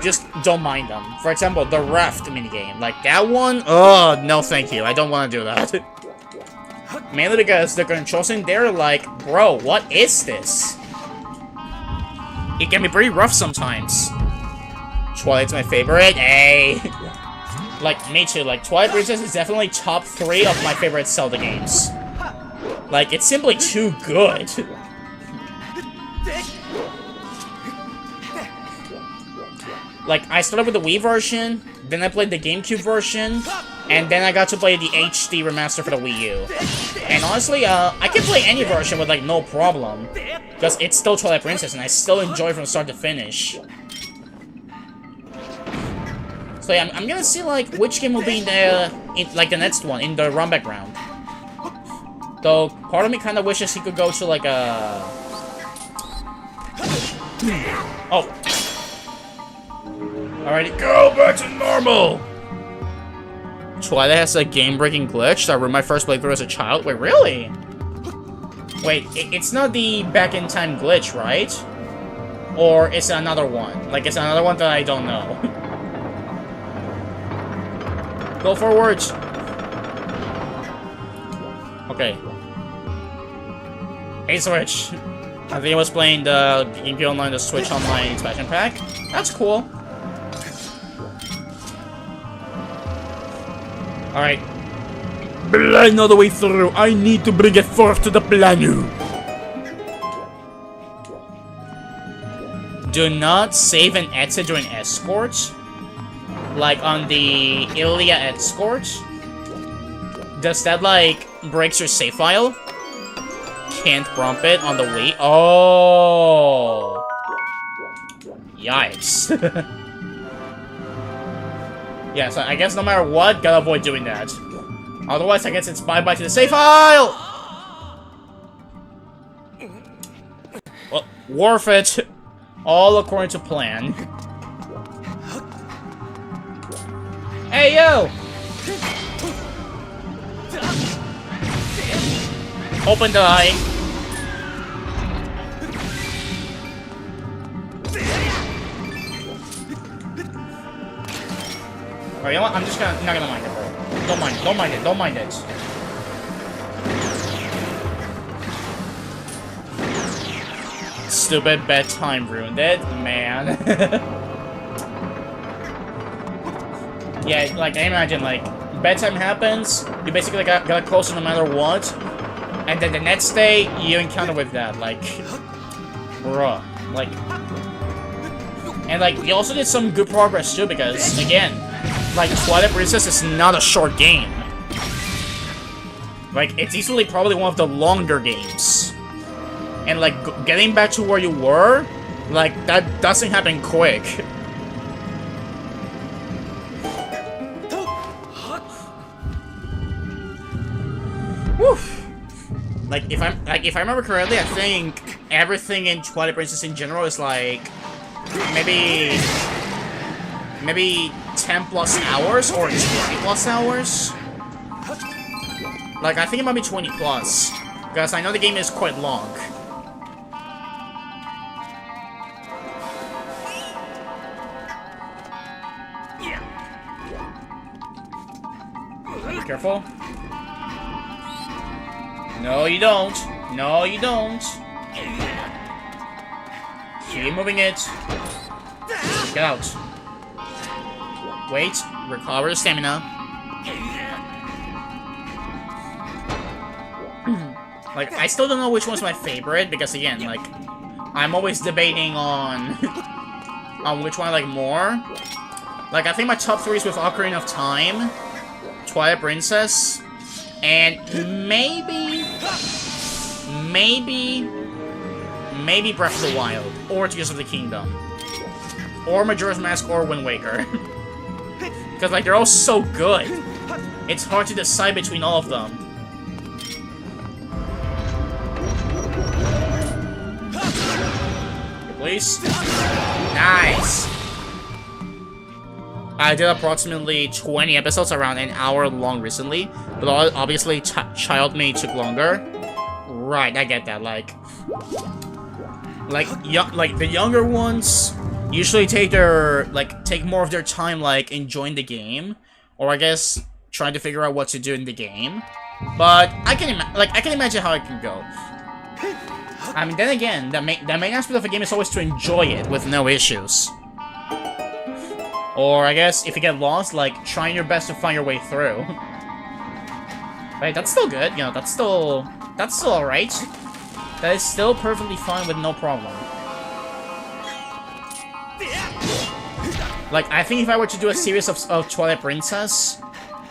just don't mind them. For example, the Raft minigame. Like, that one, oh, no thank you, I don't want to do that. Mainly because the controls in there are like, bro, what is this? It can be pretty rough sometimes. Twilight's my favorite, hey! Like, me too, like, Twilight Princess is definitely top 3 of my favorite Zelda games. Like, it's simply too good. Like, I started with the Wii version, then I played the GameCube version, and then I got to play the HD remaster for the Wii U. And honestly, I can play any version with, like, no problem. Because it's still Twilight Princess, and I still enjoy it from start to finish. So yeah, I'm gonna see, like, which game will be in the next one, in the run back round. Though, part of me kind of wishes he could go to, like, a... Oh. Alrighty, go back to normal! Twilight has a game-breaking glitch that ruined my first playthrough as a child? Wait, really? Wait, it's not the back-in-time glitch, right? Or is it another one? Like, it's another one that I don't know. Go forwards! Okay. Hey, Switch. I think I was playing the GameCube Online, the Switch Online expansion pack. That's cool. Alright. Blind all the way through. I need to bring it forth to the Planu. Do not save and exit during escorts. Like on the Ilia escort. Does that, like, breaks your save file? Can't bump it on the Wii. Oh. Yikes. Yeah, so I guess no matter what, gotta avoid doing that. Otherwise, I guess it's bye-bye to the save file! Well, worth it. All according to plan. Hey, yo! Open the eye. Alright, you know what? I'm just not gonna mind it, bro. Don't mind it, don't mind it, don't mind it. Stupid bedtime ruined it, man. Yeah, like, I imagine, like, bedtime happens, you basically got closer no matter what, and then the next day, you encounter with that, like, bruh, like, and, like, you also did some good progress, too, because, again, like, Twilight Princess is not a short game. Like, it's easily probably one of the longer games. And, like, getting back to where you were, like, that doesn't happen quick. Woo! Like, if I remember correctly, I think everything in Twilight Princess in general is, like, maybe 10 plus hours or 20 plus hours. Like, I think it might be 20 plus, because I know the game is quite long. Be careful. No, you don't. No, you don't. Keep moving it. Get out. Wait. Recover the stamina. Like, I still don't know which one's my favorite, because again, like, I'm always debating on which one I like more. Like, I think my top 3 is with Ocarina of Time, Twilight Princess, and maybe Breath of the Wild, or Tears of the Kingdom, or Majora's Mask, or Wind Waker. Because, like, they're all so good. It's hard to decide between all of them. Please. Nice. I did approximately 20 episodes, around an hour long recently, but obviously Child Made took longer. Right, I get that. Like the younger ones usually take more of their time, like, enjoying the game, or I guess trying to figure out what to do in the game. But I can imagine how it can go. I mean, then again, the main aspect of a game is always to enjoy it with no issues. Or, I guess, if you get lost, like, trying your best to find your way through. Right, that's still good, you know, that's still alright. That is still perfectly fine with no problem. Like, I think if I were to do a series of Twilight Princess,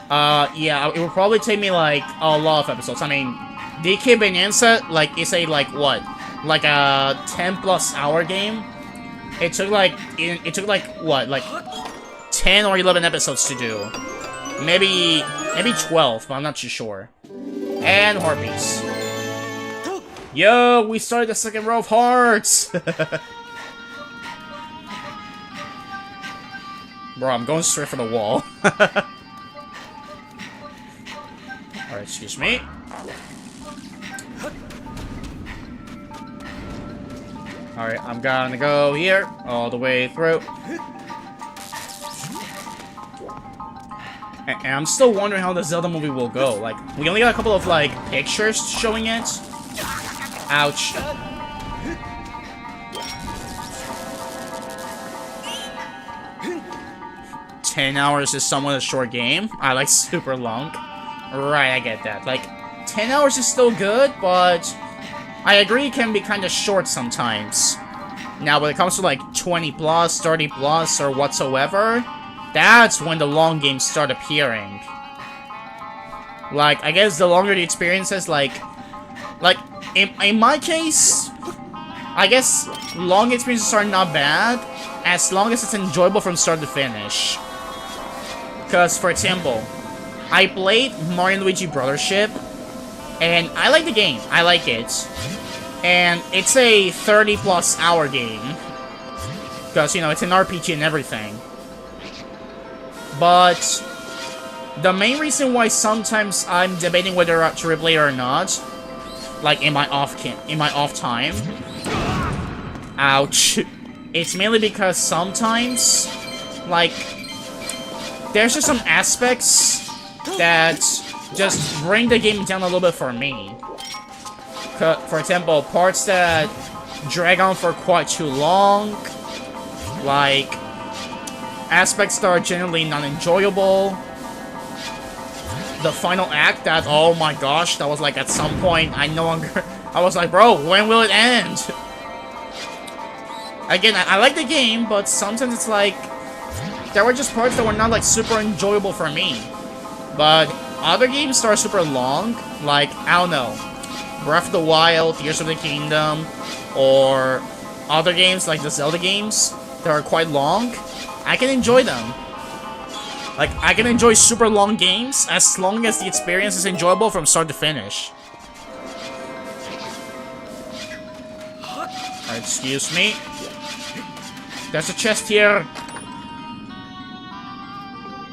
yeah, it would probably take me, like, a lot of episodes. I mean, DK Bonanza, like, is a, like, what? Like a 10 plus hour game? It took, like, what? Like, 10 or 11 episodes to do. Maybe 12, but I'm not too sure. And Harpies. Yo, we started the second row of hearts! Bro, I'm going straight for the wall. Alright, excuse me. Alright, I'm gonna go here, all the way through. And I'm still wondering how the Zelda movie will go. Like, we only got a couple of, like, pictures showing it. Ouch. "10 hours is somewhat a short game." I like super long. Right, I get that. Like, 10 hours is still good, but I agree it can be kind of short sometimes. Now, when it comes to, like, 20 plus, 30 plus, or whatsoever, that's when the long games start appearing. Like, I guess the longer the experience is, like, in my case, I guess long experiences are not bad, as long as it's enjoyable from start to finish. Because, for example, I played Mario & Luigi Brothership, and I like the game. I like it. And it's a 30 plus hour game. Because, you know, it's an RPG and everything. But the main reason why sometimes I'm debating whether to replay it or not like in my off time. Ouch. It's mainly because sometimes, like, there's just some aspects that just bring the game down a little bit for me. For example, parts that drag on for quite too long, like aspects that are generally not enjoyable. The final act that, oh my gosh, that was like at some point I was like, bro, when will it end? Again, I like the game, but sometimes it's like there were just parts that were not like super enjoyable for me. But other games that are super long, like, I don't know, Breath of the Wild, Tears of the Kingdom, or other games like the Zelda games that are quite long, I can enjoy them. Like, I can enjoy super long games as long as the experience is enjoyable from start to finish. Alright, excuse me. There's a chest here.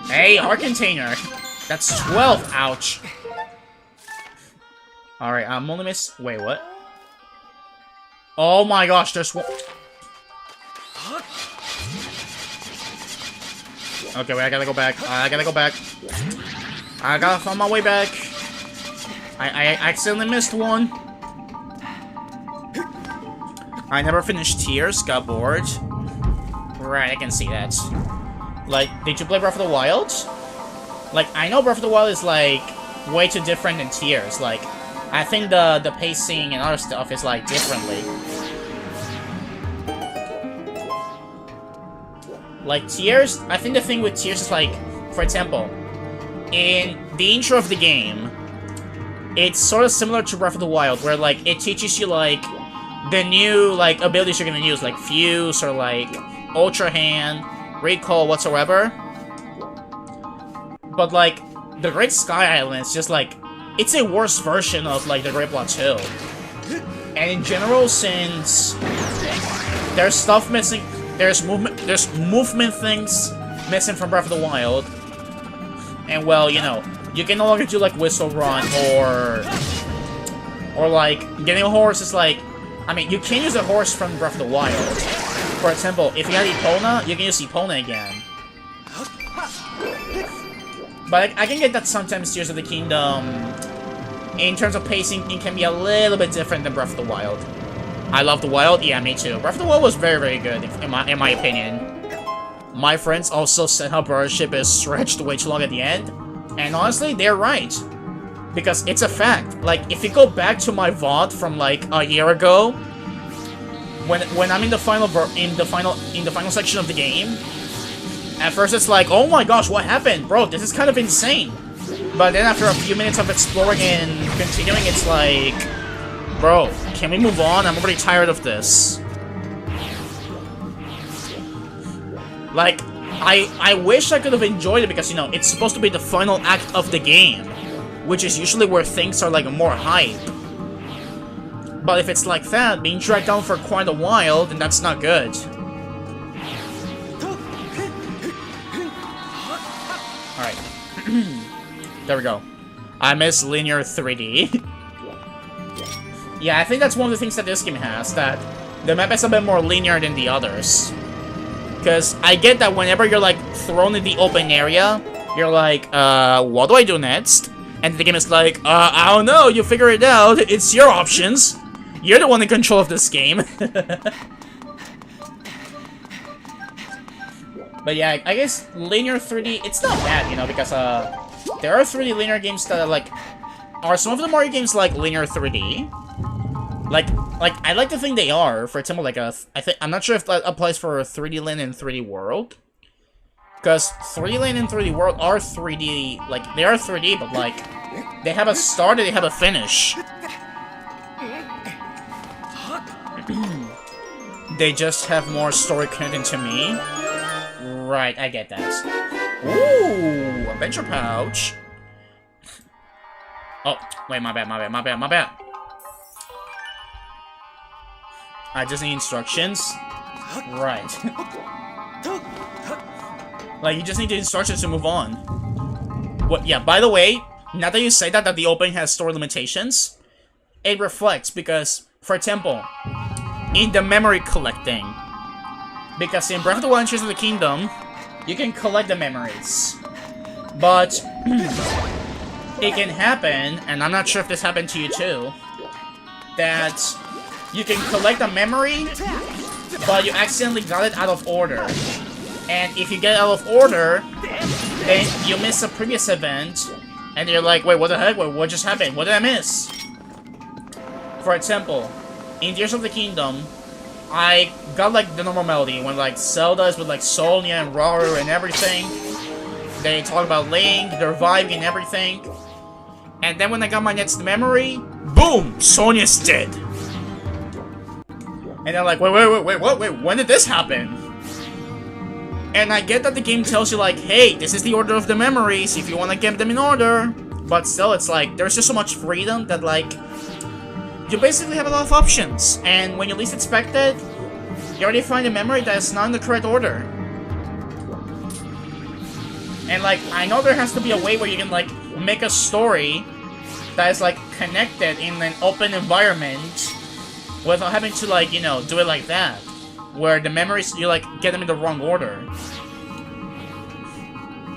Hey, heart container. That's 12. Ouch. Alright, I'm only wait, what? Oh my gosh, there's one. Okay, wait, I gotta go back. I gotta find my way back. I accidentally missed one. I never finished Tears, got bored. Right, I can see that. Like, did you play Breath of the Wild? Like, I know Breath of the Wild is, like, way too different than Tears. Like, I think the pacing and other stuff is, like, differently. Like, Tears, I think the thing with Tears is, like, for example, in the intro of the game, it's sort of similar to Breath of the Wild, where, like, it teaches you, like, the new, like, abilities you're gonna use, like Fuse, or, like, Ultra Hand, Recall, whatsoever. But, like, the Great Sky Island is just, like, it's a worse version of, like, the Great Plateau. And in general, since there's stuff missing, there's movement things missing from Breath of the Wild. And, well, you know, you can no longer do, like, Whistle Run, or like, getting a horse is, like, I mean, you can use a horse from Breath of the Wild. For example, if you had Epona, you can use Epona again. But I can get that sometimes Tears of the Kingdom, in terms of pacing, it can be a little bit different than Breath of the Wild. I love the Wild, yeah, me too. Breath of the Wild was very, very good, in my opinion. My friends also said how Brothership is stretched way too long at the end, and honestly, they're right. Because it's a fact. Like, if you go back to my VOD from like a year ago, when I'm in the final section of the game, at first it's like, oh my gosh, what happened? Bro, this is kind of insane. But then after a few minutes of exploring and continuing, it's like, bro, can we move on? I'm already tired of this. Like, I wish I could have enjoyed it because, you know, it's supposed to be the final act of the game, which is usually where things are, like, more hype. But if it's like that, being dragged down for quite a while, then that's not good. Alright. There we go. I miss linear 3D. Yeah, I think that's one of the things that this game has, that the map is a bit more linear than the others. Because I get that whenever you're, like, thrown in the open area, you're like, what do I do next? And the game is like, I don't know, you figure it out, it's your options. You're the one in control of this game. But yeah, I guess linear 3D, it's not bad, you know, because, there are 3D linear games that are, like, are some of the Mario games, like, linear 3D? Like, I like to think they are. For example, like, I'm not sure if that applies for 3D Land and 3D World. Because 3D Land and 3D World are 3D, like, they are 3D, but, like, they have a start and they have a finish. They just have more story content to me. Right, I get that. Ooh, adventure pouch. Oh, wait, my bad. I just need instructions. Right. Like, you just need the instructions to move on. What? Yeah, by the way, now that you say that the opening has story limitations, it reflects because, for example, in the memory collecting, because in Breath of the Wild and Tears of the Kingdom, you can collect the memories, but it can happen, and I'm not sure if this happened to you too, that you can collect a memory, but you accidentally got it out of order. And if you get it out of order, then you miss a previous event, and you're like, wait, what the heck? What just happened? What did I miss? For example, in Tears of the Kingdom, I got like the normal melody when like Zelda is with like Sonia and Rauru and everything. They talk about Link, their vibe and everything. And then when I got my next memory, boom! Sonia's dead. And I'm like, wait, what? Wait, when did this happen? And I get that the game tells you like, hey, this is the order of the memories if you want to get them in order. But still, it's like, there's just so much freedom that like, you basically have a lot of options. And when you least expect it, you already find a memory that is not in the correct order. And like, I know there has to be a way where you can like, make a story that is like, connected in an open environment without having to like, you know, do it like that. Where the memories, you like, get them in the wrong order.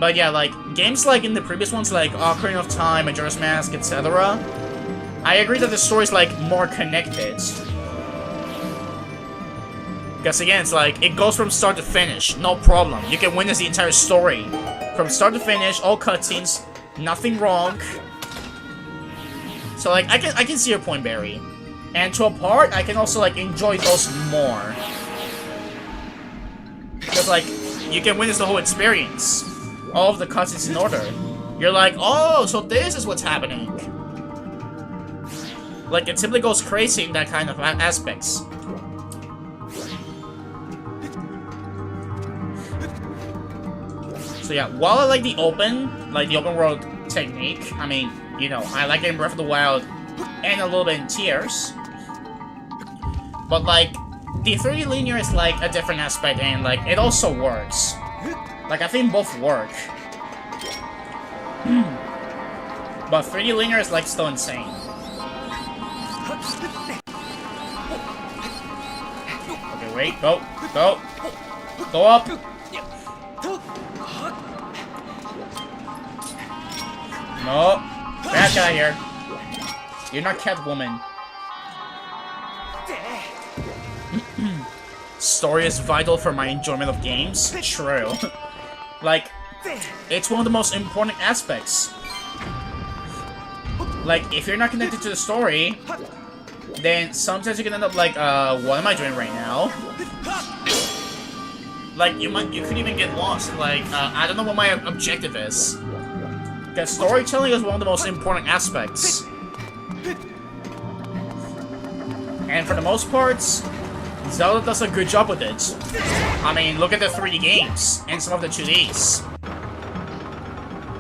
But yeah, like, games like in the previous ones, like Ocarina of Time, Majora's Mask, etc. I agree that the story's like, more connected. Because again, it's like, it goes from start to finish, no problem. You can witness the entire story. From start to finish, all cutscenes, nothing wrong. So like, I can see your point, Barry. And to a part, I can also like, enjoy those more. Because, like, you can witness the whole experience. All of the cutscenes in order. You're like, oh, so this is what's happening. Like, it simply goes crazy in that kind of aspects. So yeah, while I like the open world technique, I mean, you know, I like it in Breath of the Wild and a little bit in Tears. But, like, the 3D linear is like a different aspect and like it also works. Like I think both work. But 3D linear is like still insane. Okay, wait, go up. No, get out of here. You're not Catwoman. Story is vital for my enjoyment of games. True. Like, it's one of the most important aspects. Like, if you're not connected to the story, then sometimes you can end up like, what am I doing right now? Like, you could even get lost. Like, I don't know what my objective is. Because storytelling is one of the most important aspects. And for the most part, Zelda does a good job with it. I mean, look at the 3D games and some of the 2Ds.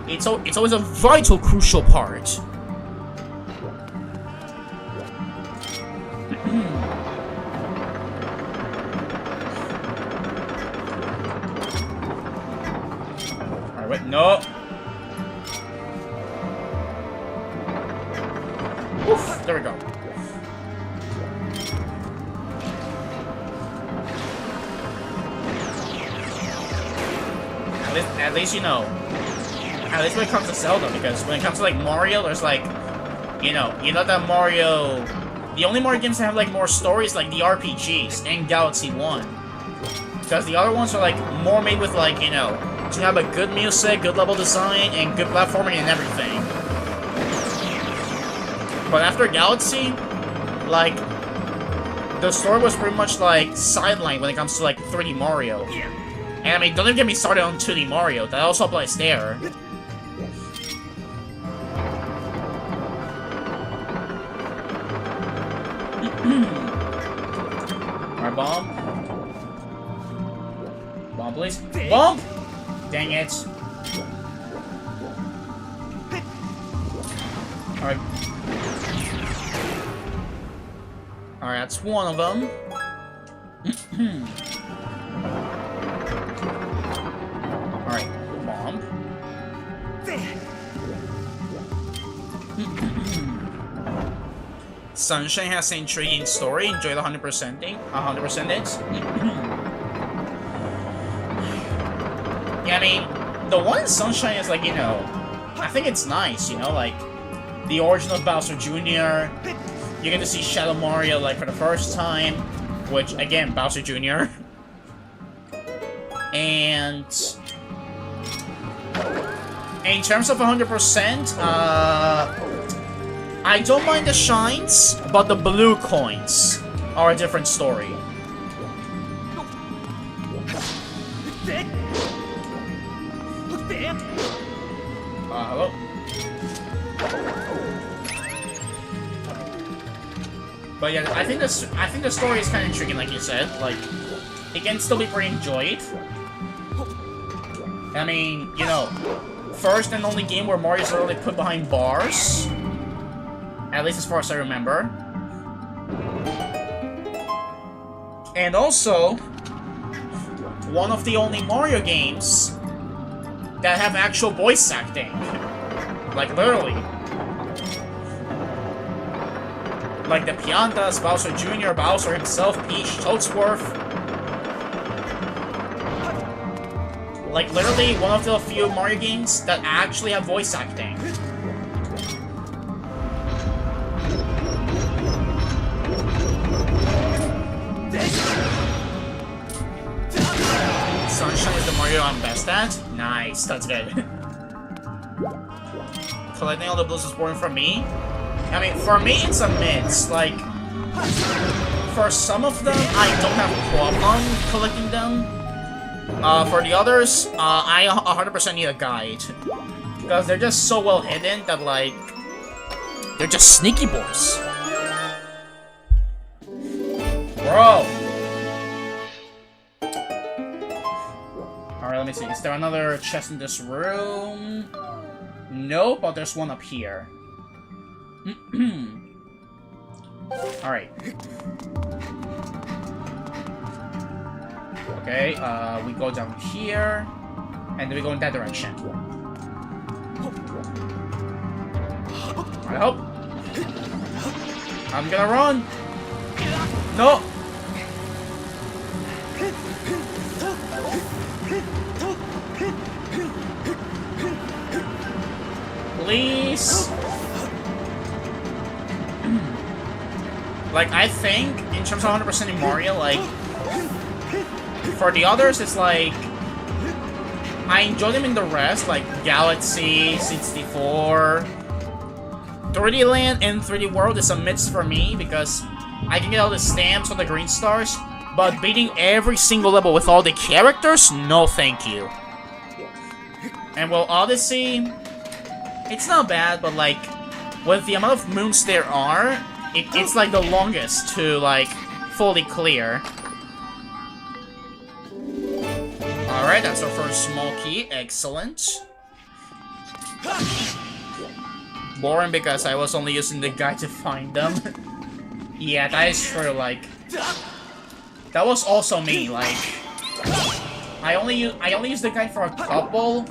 It's always a vital, crucial part. Alright, wait, no. Oof, there we go. At least you know. At least when it comes to Zelda, because when it comes to like Mario, there's like, you know that Mario. The only Mario games that have like more stories, like the RPGs and Galaxy 1, because the other ones are like more made with like, you know, to have a good music, good level design, and good platforming and everything. But after Galaxy, like the story was pretty much like sidelined when it comes to like 3D Mario. And I mean, don't even get me started on 2D Mario. That also applies there. Alright, bomb. Bomb, please. Bomb! Dang it. Alright. Alright, that's one of them. Alright, bomb. Sunshine has an intriguing story. Enjoyed 100%. 100% it. Yeah, I mean, the one in Sunshine is like, you know, I think it's nice, you know, like the origin of Bowser Jr. You get to see Shadow Mario like for the first time, which again, Bowser Jr. And in terms of 100%, I don't mind the shines, but the blue coins are a different story. Hello? But yeah, I think the story is kind of intriguing, like you said. Like, it can still be pretty enjoyed. I mean, you know, first and only game where Mario's literally put behind bars. At least as far as I remember. And also, one of the only Mario games that have actual voice acting. Like, literally. Like the Piantas, Bowser Jr., Bowser himself, Peach, Toadsworth. Like, literally one of the few Mario games that actually have voice acting. Sunshine is the Mario I'm best at? Nice, that's good. Collecting all the blues is boring for me? I mean, for me, it's a mix. Like, for some of them, I don't have a problem collecting them. For the others, I 100% need a guide. Because they're just so well hidden that, like, they're just sneaky boys. Bro! Alright, let me see. Is there another chest in this room? No, but there's one up here. Alright. Okay, we go down here, and then we go in that direction. I hope. I'm gonna run! No! Please! Like, I think, in terms of 100% in Mario, like, for the others, it's like, I enjoy them in the rest, like Galaxy, 64, 3D Land, and 3D World is a mix for me, because I can get all the stamps on the green stars, but beating every single level with all the characters, no thank you. And well, Odyssey, it's not bad, but like, with the amount of moons there are, it's like the longest to like fully clear. Alright, that's our first small key. Excellent. Boring because I was only using the guide to find them. Yeah, that is true, like, that was also me, like, I only used the guide for a couple.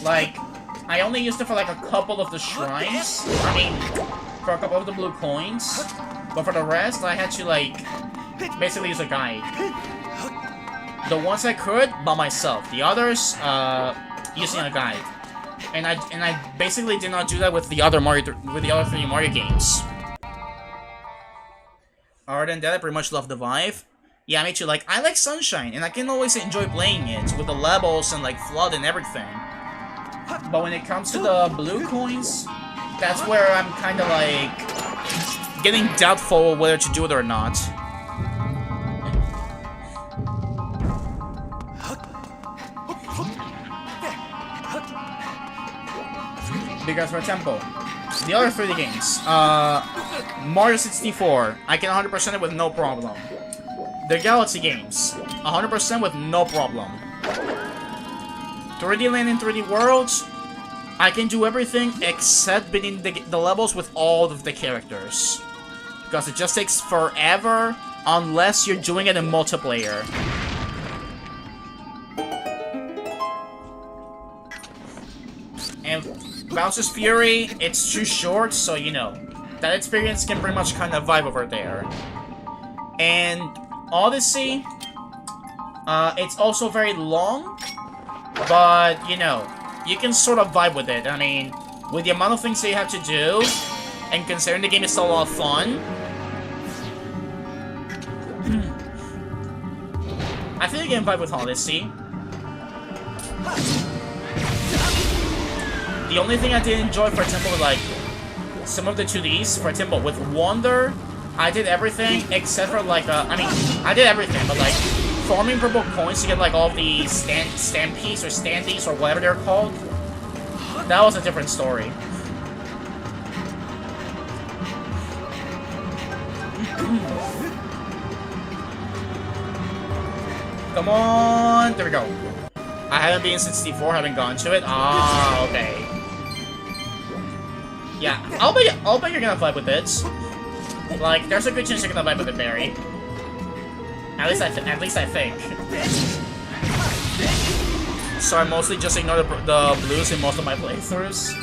Like, I only used it for like a couple of the shrines. I mean, for a couple of the blue coins. But for the rest, I had to like basically use a guide. The ones I could by myself. The others, using a guide. And I basically did not do that with the other other 3 Mario games. Other than that, I pretty much love the vibe. Yeah, me too. Like, I like Sunshine, and I can always enjoy playing it with the levels and like flood and everything. But when it comes to the blue coins, that's where I'm kind of like getting doubtful whether to do it or not. Because, for example, the other 3D games, Mario 64, I can 100% it with no problem. The Galaxy games, 100% with no problem. 3D Land and 3D Worlds, I can do everything except beating the levels with all of the characters. Because it just takes forever unless you're doing it in multiplayer. And Bowser's Fury, it's too short, so you know, that experience can pretty much kind of vibe over there. And Odyssey, it's also very long, but you know, you can sort of vibe with it. I mean, with the amount of things that you have to do, and considering the game is still a lot of fun, I think you can vibe with Odyssey. The only thing I did enjoy, for example, with like some of the 2Ds, for example, with Wonder, I did everything except for like, I mean, I did everything, but like, farming purple coins to get like all the stampies or standees or whatever they're called, that was a different story. Come on, there we go. I haven't been since D4, haven't gone to it. Ah, okay. Yeah, I'll bet you're gonna vibe with it. Like, there's a good chance you're gonna vibe with it, Barry. At least I think. So I mostly just ignore the blues in most of my playthroughs.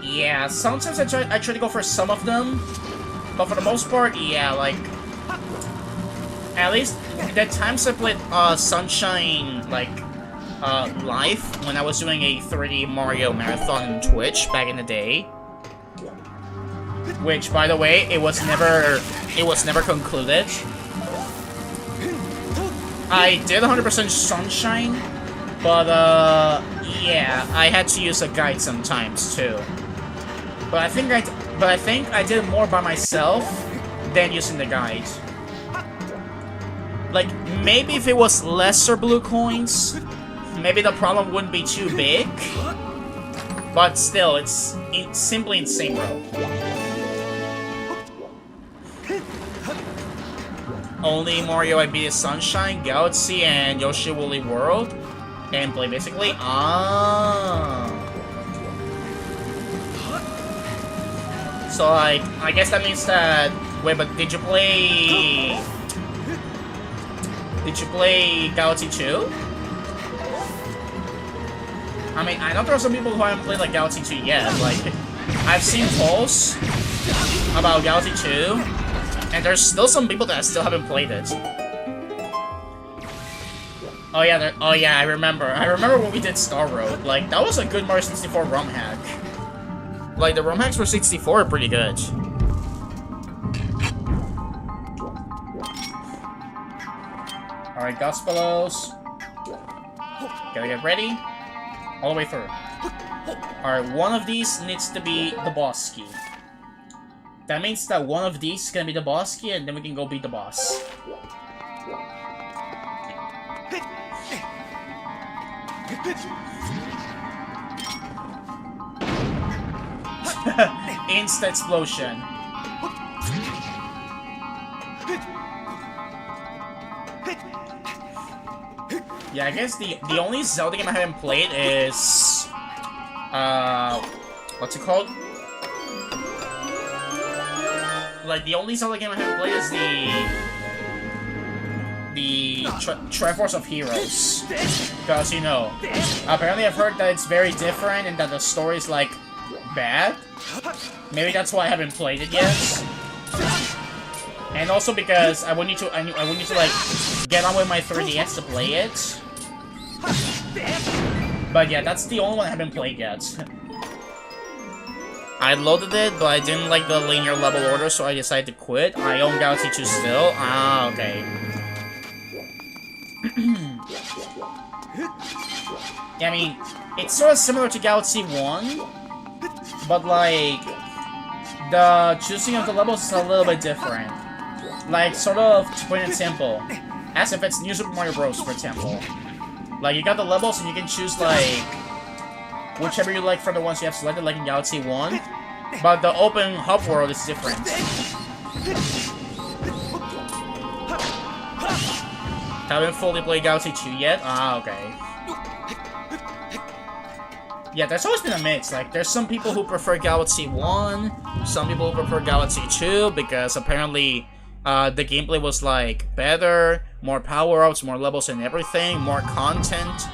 Yeah, sometimes I try to go for some of them, but for the most part, yeah, like, at least the times I played Sunshine, like, live when I was doing a 3D Mario marathon on Twitch back in the day. Which, by the way, it was never concluded. I did 100% Sunshine, but yeah, I had to use a guide sometimes too. But I think I did more by myself than using the guide. Like, maybe if it was lesser blue coins, maybe the problem wouldn't be too big. But still, it's simply insane, bro. Only Mario I beat is Sunshine, Galaxy, and Yoshi Woolly World. Gameplay, basically. Ah. So, like, I guess that means that... Wait, but did you play... Did you play Galaxy 2? I mean, I know there are some people who haven't played, like, Galaxy 2 yet. Like, I've seen polls about Galaxy 2, and there's still some people that still haven't played it. Oh yeah, I remember. I remember when we did Star Road. Like, that was a good Mario 64 ROM hack. Like, the ROM hacks for 64 are pretty good. Alright, Gospelos. Gotta get ready. All the way through. Alright, one of these needs to be the boss key. That means that one of these is gonna be the boss key, and then we can go beat the boss. Insta explosion. Yeah, I guess the only Zelda game I haven't played is what's it called? Like, the only Zelda game I haven't played is the Triforce of Heroes, because, you know, apparently I've heard that it's very different and that the story is, like, bad. Maybe that's why I haven't played it yet. And also because I would need to like get on with my 3DS to play it. But yeah, that's the only one I haven't played yet. I loaded it, but I didn't like the linear level order, so I decided to quit. I own Galaxy 2 still. Ah, okay. Yeah, I mean, it's sort of similar to Galaxy 1, but like, the choosing of the levels is a little bit different. Like, sort of, to put it simple, as if it's New Super Mario Bros., for example. Like, you got the levels and you can choose, like, whichever you like for the ones you have selected, like in Galaxy 1. But the open hub world is different. Haven't fully played Galaxy 2 yet? Ah, okay. Yeah, there's always been a mix. Like, there's some people who prefer Galaxy 1, some people who prefer Galaxy 2, because apparently the gameplay was, like, better, more power-ups, more levels and everything, more content.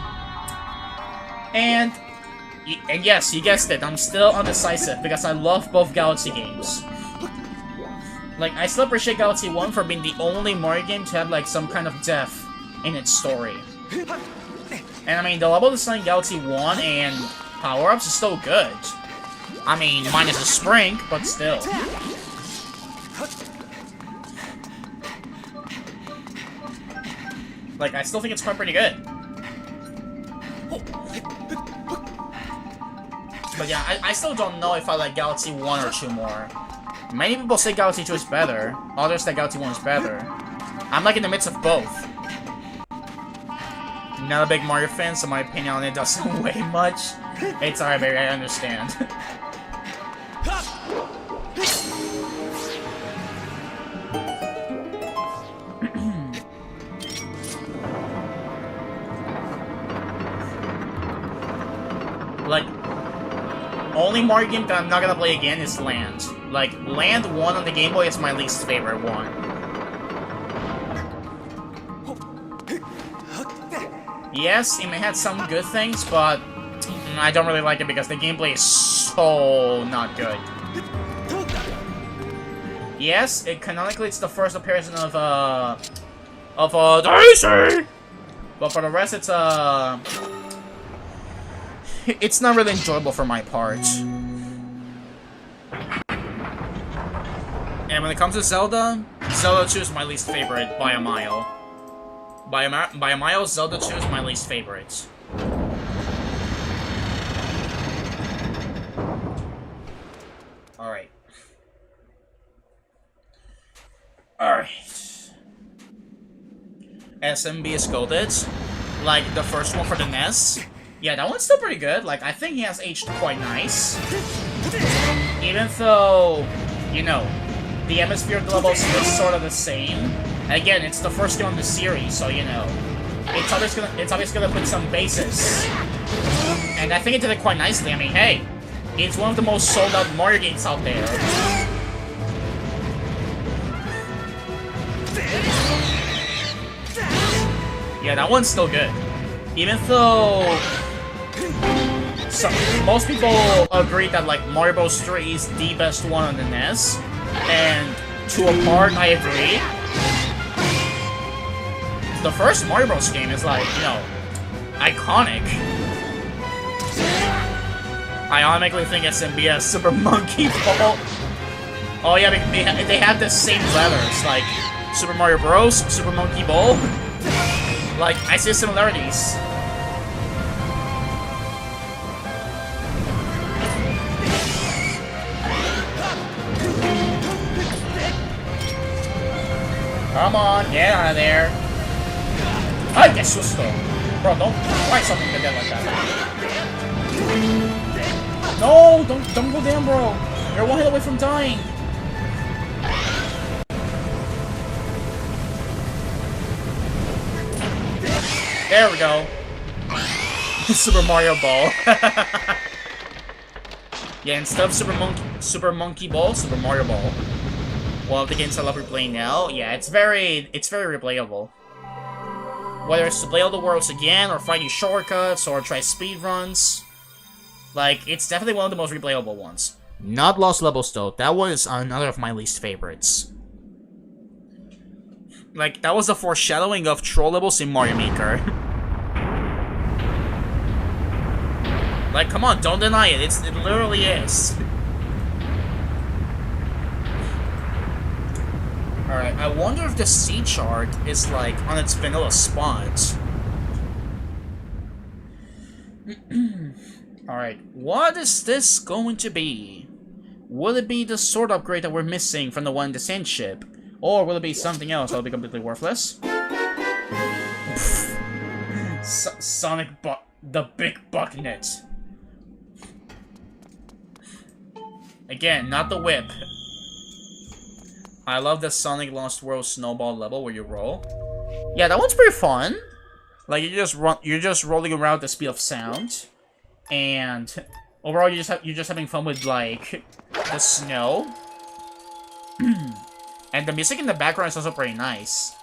And And yes, you guessed it, I'm still undecisive because I love both Galaxy games. Like, I still appreciate Galaxy 1 for being the only Mario game to have, like, some kind of depth in its story. And I mean, the level design in Galaxy 1 and power-ups is still good. I mean, minus a sprink, but still. Like, I still think it's quite pretty good. But yeah, I still don't know if I like Galaxy 1 or 2 more. Many people say Galaxy 2 is better, others say Galaxy 1 is better. I'm like in the midst of both. Not a big Mario fan, so my opinion on it doesn't weigh much. It's alright, baby, I understand. Like, only Mario game that I'm not gonna play again is Land. Like, Land 1 on the Game Boy is my least favorite one. Yes, it may have some good things, but I don't really like it because the gameplay is so not good. Yes, canonically it's the first appearance of Daisy! But for the rest, it's not really enjoyable for my part. And when it comes to Zelda, Zelda 2 is my least favorite by a mile. By a mile, Zelda 2 is my least favorite. Alright. Alright. SMB is goated. Like the first one for the NES. Yeah, that one's still pretty good. Like, I think he has aged quite nice. Even though, you know, the atmospheric levels is sort of the same. Again, it's the first game on the series, so you know, it's always gonna put some basis. And I think it did it quite nicely. I mean, hey, it's one of the most sold out Mario games out there. Yeah, that one's still good. Even though most people agree that like Mario Bros. 3 is the best one on the NES, and to a part I agree. The first Mario Bros. Game is like, you know, iconic. I automatically think SMB has Super Monkey Ball. Oh yeah, they have the same letters, like Super Mario Bros., Super Monkey Ball. Like, I see similarities. Come on, get out of there. I get susto. Bro, don't try something to death like that. No, don't go down, bro. You're one hit away from dying. There we go. Super Mario Ball. Yeah, instead of Super Monkey Ball, Super Mario Ball. One of the games I love replaying now. Yeah, it's very replayable. Whether it's to play all the worlds again, or find new shortcuts, or try speedruns. Like, it's definitely one of the most replayable ones. Not Lost Levels though, that one is another of my least favorites. Like, that was the foreshadowing of troll levels in Mario Maker. Like, come on, don't deny it, it literally is. Alright, I wonder if the C chart is, like, on its vanilla spot. Alright, what is this going to be? Will it be the sword upgrade that we're missing from the one in the sand ship? Or will it be something else that'll be completely worthless? Sonic the Big Bucknet. Again, not the whip. I love the Sonic Lost World snowball level where you roll. Yeah, that one's pretty fun. Like, you're just rolling around at the speed of sound, and overall you're just having fun with like the snow. And the music in the background is also pretty nice.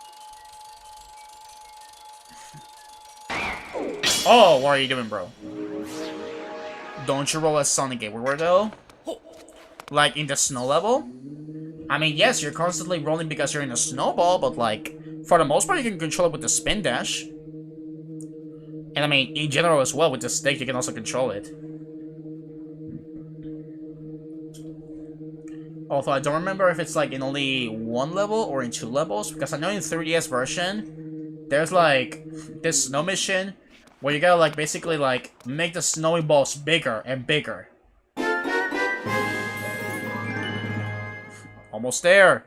Oh, what are you doing, bro? don't you roll a Sonic everywhere though? Like in the snow level? I mean, yes, you're constantly rolling because you're in a snowball, but like, for the most part, you can control it with the spin dash. And I mean, in general as well, with the stick, you can also control it. Although I don't remember if it's like in only one level or in 2 levels, because I know in 3DS version, there's like this snow mission where you gotta like basically like make the snowy balls bigger and bigger. Almost there.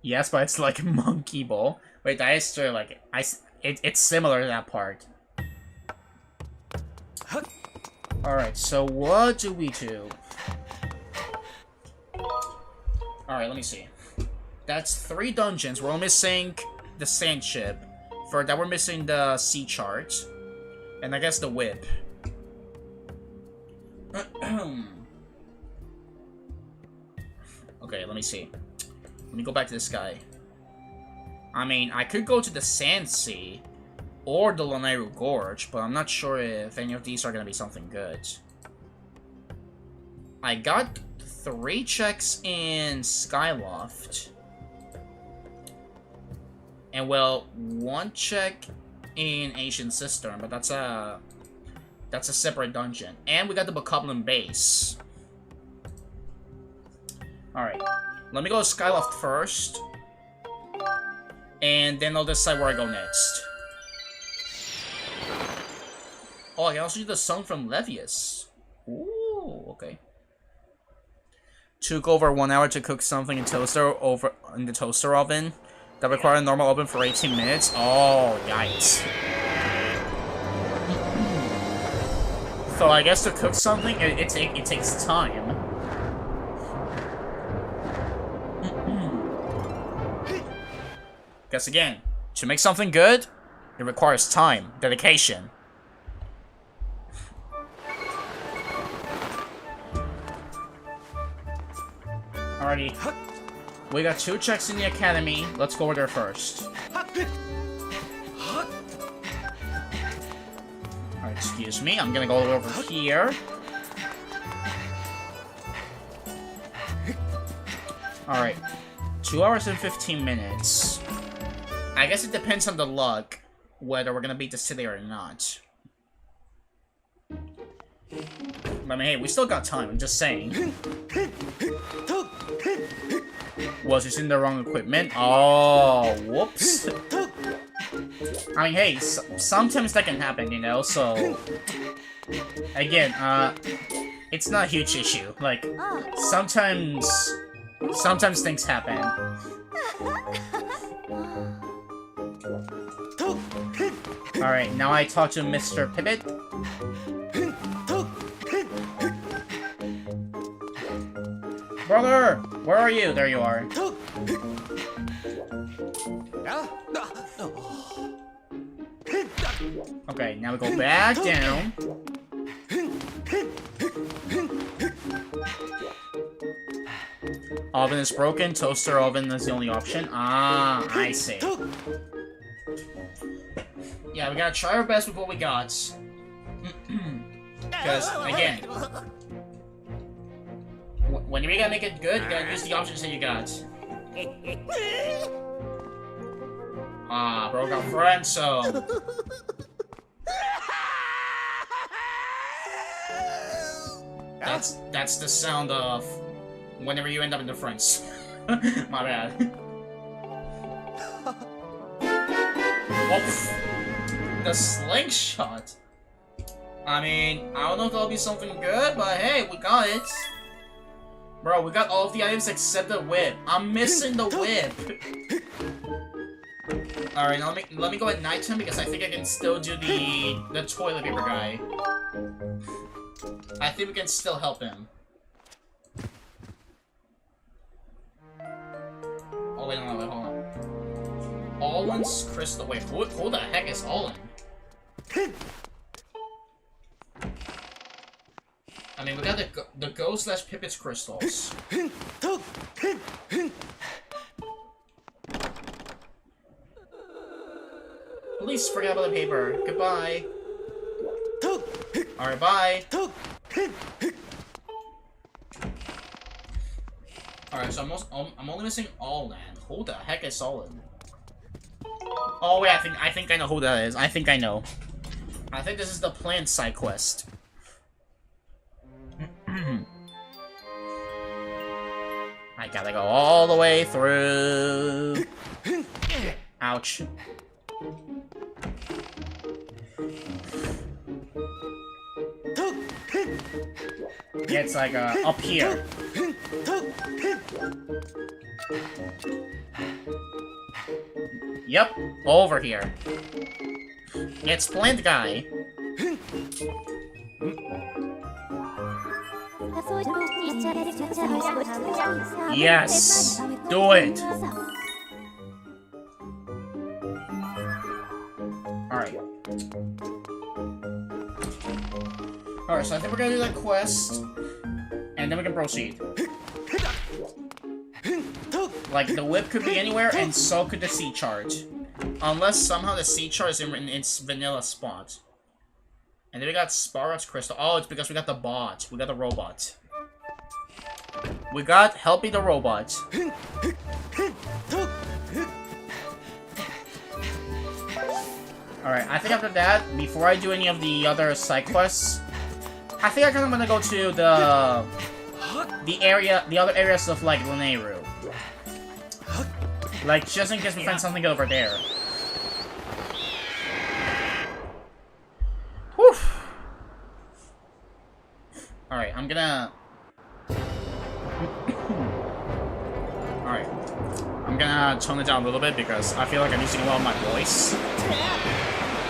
Yes, but it's like monkey ball. Wait, that is true. Like it's similar to that part. All right, so what do we do? Alright, let me see. That's 3 dungeons. We're missing the sand chip. For that, we're missing the sea chart. And I guess the whip. Okay, let me see. Let me go back to this guy. I mean, I could go to the Sand Sea or the Lanairu Gorge, but I'm not sure if any of these are going to be something good. I got 3 checks in Skyloft. And well, 1 check in Ancient Cistern, but that's a separate dungeon. And we got the Bokoblin base. Alright. Let me go to Skyloft first. And then I'll decide where I go next. Oh, I can also do the song from Levius. Ooh, okay. Took over 1 hour to cook something in the toaster oven. That required a normal oven for 18 minutes. Oh, yikes. So I guess to cook something, it takes time. Because again, to make something good, it requires time, dedication. Alrighty. We got 2 checks in the academy. Let's go over there first. Alright, excuse me. I'm gonna go over here. Alright. 2 hours and 15 minutes. I guess it depends on the luck whether we're gonna beat the city or not. I mean, hey, we still got time. I'm just saying. Was using the wrong equipment? Oh, whoops. I mean, hey, sometimes that can happen, you know, so... Again, it's not a huge issue. Like, sometimes things happen. Alright, now I talk to Mr. Pivot. Brother! Where are you? There you are. Okay, now we go back down. Oven is broken. Toaster oven is the only option. Ah, I see. Yeah, we gotta try our best with what we got. Because, again... when you gotta make it good, you gotta use the options that you got. Ah, broke our friend, so... That's the sound of whenever you end up in the fronts. My bad. Oof. The slingshot. I mean, I don't know if that'll be something good, but hey, we got it. Bro, we got all of the items except the whip. I'm missing the whip. Alright, now let me go at nighttime because I think I can still do the toilet paper guy. I think we can still help him. Oh wait, no, wait, hold on. Allen's crystal. Wait, who the heck is Allen? I mean, we got the Go/Pipit's crystals. Please forget about the paper. Goodbye. Alright, bye. Alright, so I'm only missing All Land. Who the heck is All Land? Oh wait, I think I know who that is. I think I know. I think this is the planned side quest. I gotta go all the way through. Ouch. Yeah, it's like up here. Yep, over here. It's Plant Guy. Yes, do it. Alright. Alright, so I think we're gonna do that quest, and then we can proceed. Like, the whip could be anywhere, and so could the sea charge. Unless somehow the sea charge is in its vanilla spot. And then we got Sparrows Crystal. Oh, it's because we got the bot. We got the robot. We got Helpy the robot. Alright, I think after that, before I do any of the other side quests, I think I'm gonna go to the other areas of, like, Lanayru. Like, just in case we find something over there. Whew. Alright, I'm gonna... Alright. I'm gonna tone it down a little bit because I feel like I'm using a lot of my voice.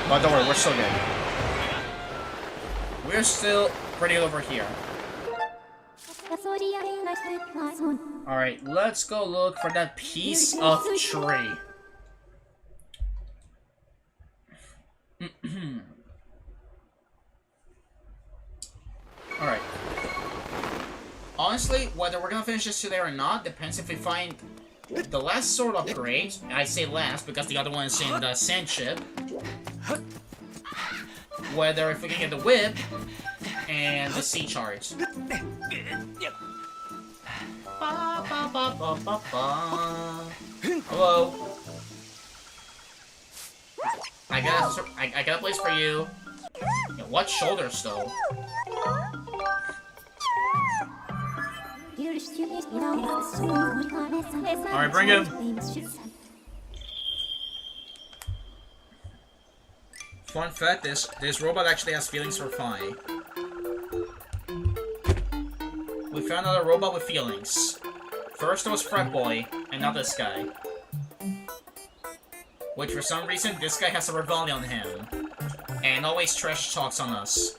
But don't worry, we're still good. We're still pretty over here. Alright, let's go look for that piece of tree. Alright. Honestly, whether we're gonna finish this today or not depends if we find the last sword upgrade. I say last because the other one is in the sand ship. Whether if we can get the whip and the sea charge. Hello. I got a place for you. Yeah, what shoulders though? Alright, bring him. Fun fact, this robot actually has feelings for Fi. We found another robot with feelings. First it was Frat Boy, and now this guy. Which for some reason, this guy has a rebellion on him. And always trash talks on us.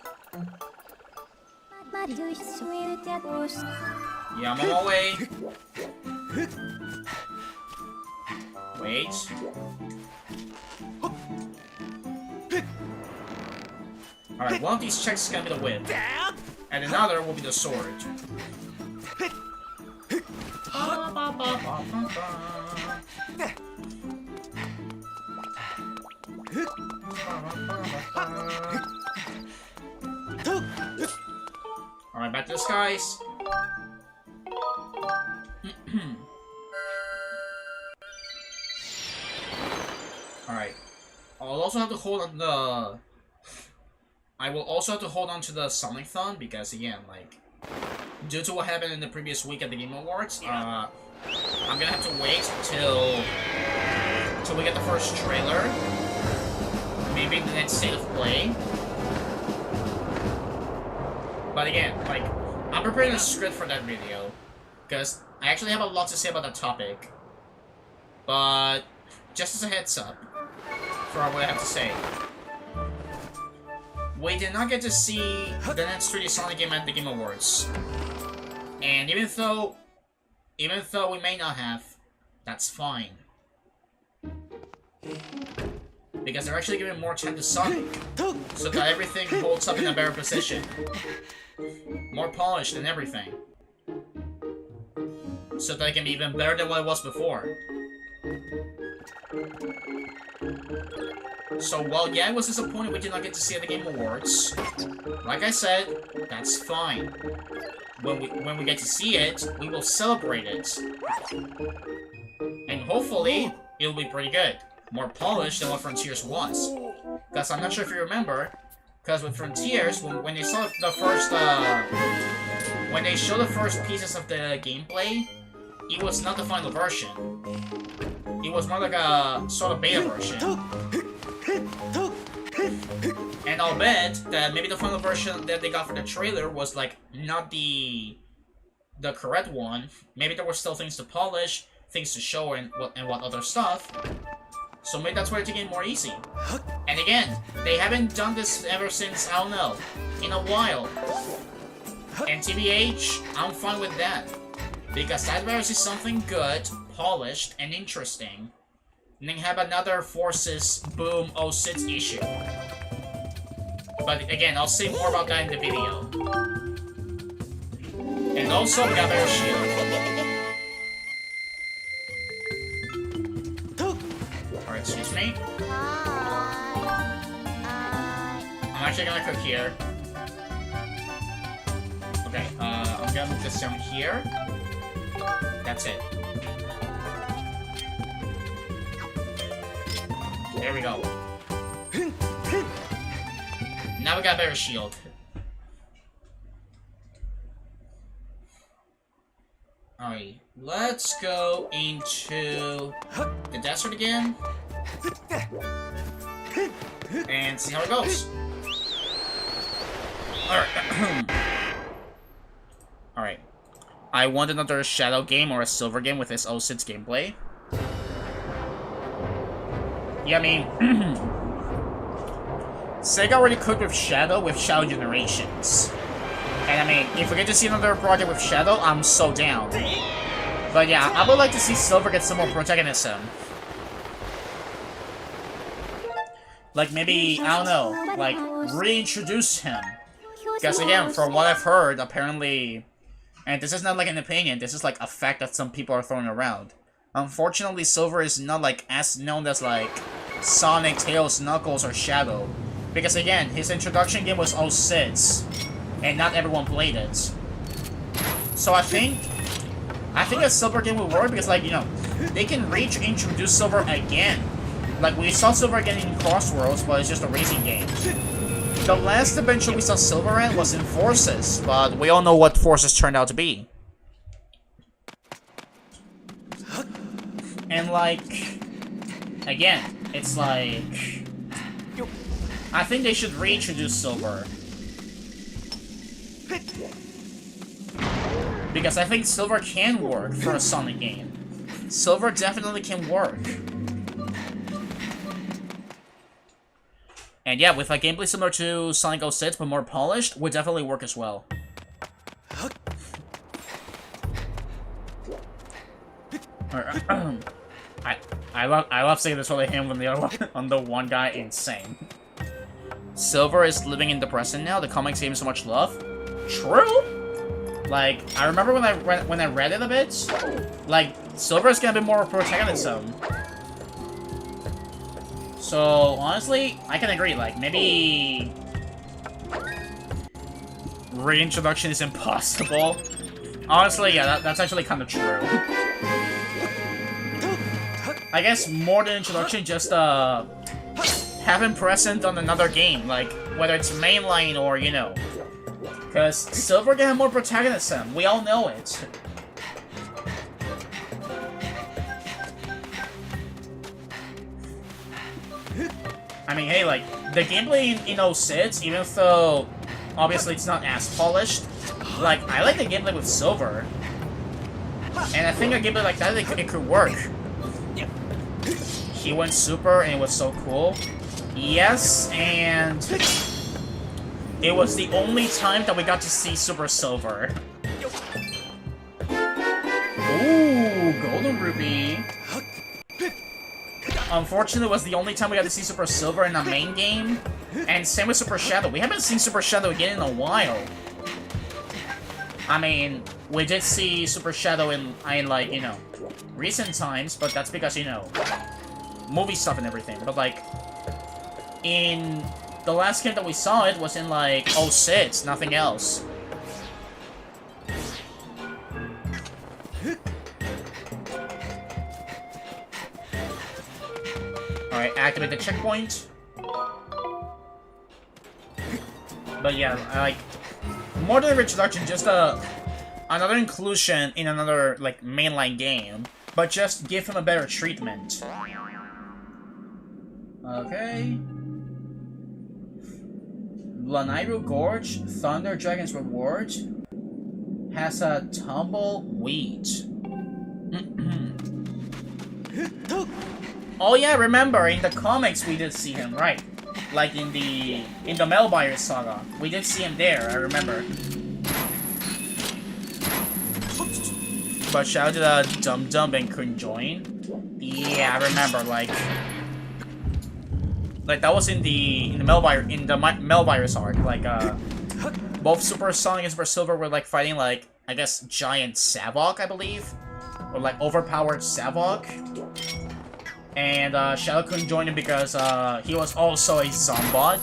Yeah, I'm on my way. Wait. Alright, one of these checks is gonna be the whip. And another will be the sword. Alright, back to the skies. Alright. I'll also have to hold on the... I will also have to hold on to the Sonic-thon because, again, like, due to what happened in the previous week at the Game Awards, I'm gonna have to wait till we get the first trailer. Maybe the next state of play. But again, like, I'm preparing a script for that video because I actually have a lot to say about that topic. But just as a heads up for what I have to say. We did not get to see the next 3D Sonic game at the Game Awards. And even though we may not have, that's fine. Because they're actually giving more time to Sonic, so that everything holds up in a better position. More polished and everything. So that it can be even better than what it was before. So while yeah, I was disappointed we did not get to see at the Game Awards, like I said, That's fine. When we get to see it, we will celebrate it. And hopefully, it'll be pretty good. More polished than what Frontiers was. Because I'm not sure if you remember, because with Frontiers, when they saw the first, when they showed the first pieces of the gameplay, it was not the final version. It was more like a sort of beta version. And I'll bet that maybe the final version that they got for the trailer was like not the correct one. Maybe there were still things to polish, things to show, and what other stuff. So maybe that's why they're taking it more easy. And again, they haven't done this ever since, I don't know, in a while. And TBH, I'm fine with that. Because I'd rather see something good, polished, and interesting than have another Forces Boom 06 issue. But again, I'll say more about that in the video. And also, we got better shield. Alright, excuse me. I'm actually gonna cook here. Okay, I'm gonna move this down here. That's it. There we go. Now we got a better shield. Alright, let's go into the desert again. And see how it goes. Alright. Alright. I want another Shadow game or a Silver game with this 06 gameplay. Yeah, I mean... Sega already cooked with Shadow Generations. And I mean, if we get to see another project with Shadow, I'm so down. But yeah, I would like to see Silver get some more protagonism. Like maybe, I don't know, like reintroduce him. Because again, from what I've heard, apparently... And this is not like an opinion, this is like a fact that some people are throwing around. Unfortunately, Silver is not like as known as like Sonic, Tails, Knuckles, or Shadow. Because again, his introduction game was 06, and not everyone played it. So I think a Silver game will work because, like, you know, they can reintroduce Silver again. Like, we saw Silver again in Crossworlds, but it's just a racing game. The last adventure we saw Silver in was in Forces, but we all know what Forces turned out to be. And, like, again, it's like... I think they should reintroduce Silver. Because I think Silver can work for a Sonic game. Silver definitely can work. And yeah, with a gameplay similar to Sonic 06 but more polished, would definitely work as well. I love seeing this whole him on the other one, on the one guy. Insane. Silver is living in the present now. The comics gave him so much love. True. Like, I remember when I read it a bit. Like, Silver is gonna be more protagonism. So honestly, I can agree. Like, maybe reintroduction is impossible. Honestly, yeah, that's actually kind of true. I guess more than introduction, just have him present on another game, like whether it's mainline or, you know, because Silver can have more protagonism. We all know it. I mean, hey, like the gameplay in 06, even though obviously it's not as polished, like I like the gameplay with Silver, and I think a gameplay like that it could work. He went super and it was so cool. Yes, and it was the only time that we got to see Super Silver. Ooh, Golden Ruby. Unfortunately, it was the only time we got to see Super Silver in the main game. And same with Super Shadow. We haven't seen Super Shadow again in a while. I mean, we did see Super Shadow in like, you know, recent times, but that's because, you know, movie stuff and everything. But like, in the last game that we saw it was in like 06, nothing else. Alright, activate the checkpoint. But yeah, like, more than a reintroduction, just another inclusion in another, like, mainline game. But just give him a better treatment. Okay. Lanairu Gorge, Thunder Dragon's Reward, has a tumbleweed. Oh yeah, remember, in the comics we did see him, right? Like in the Melbire saga. We did see him there, I remember. But shout out to the Dum Dum and couldn't join. Yeah, I remember, like that was in the Melbire arc. Like both Super Sonic and Super Silver were like fighting like, I guess, giant Savok, I believe, or like overpowered Savok. And Shadow couldn't join him because he was also a Zombot.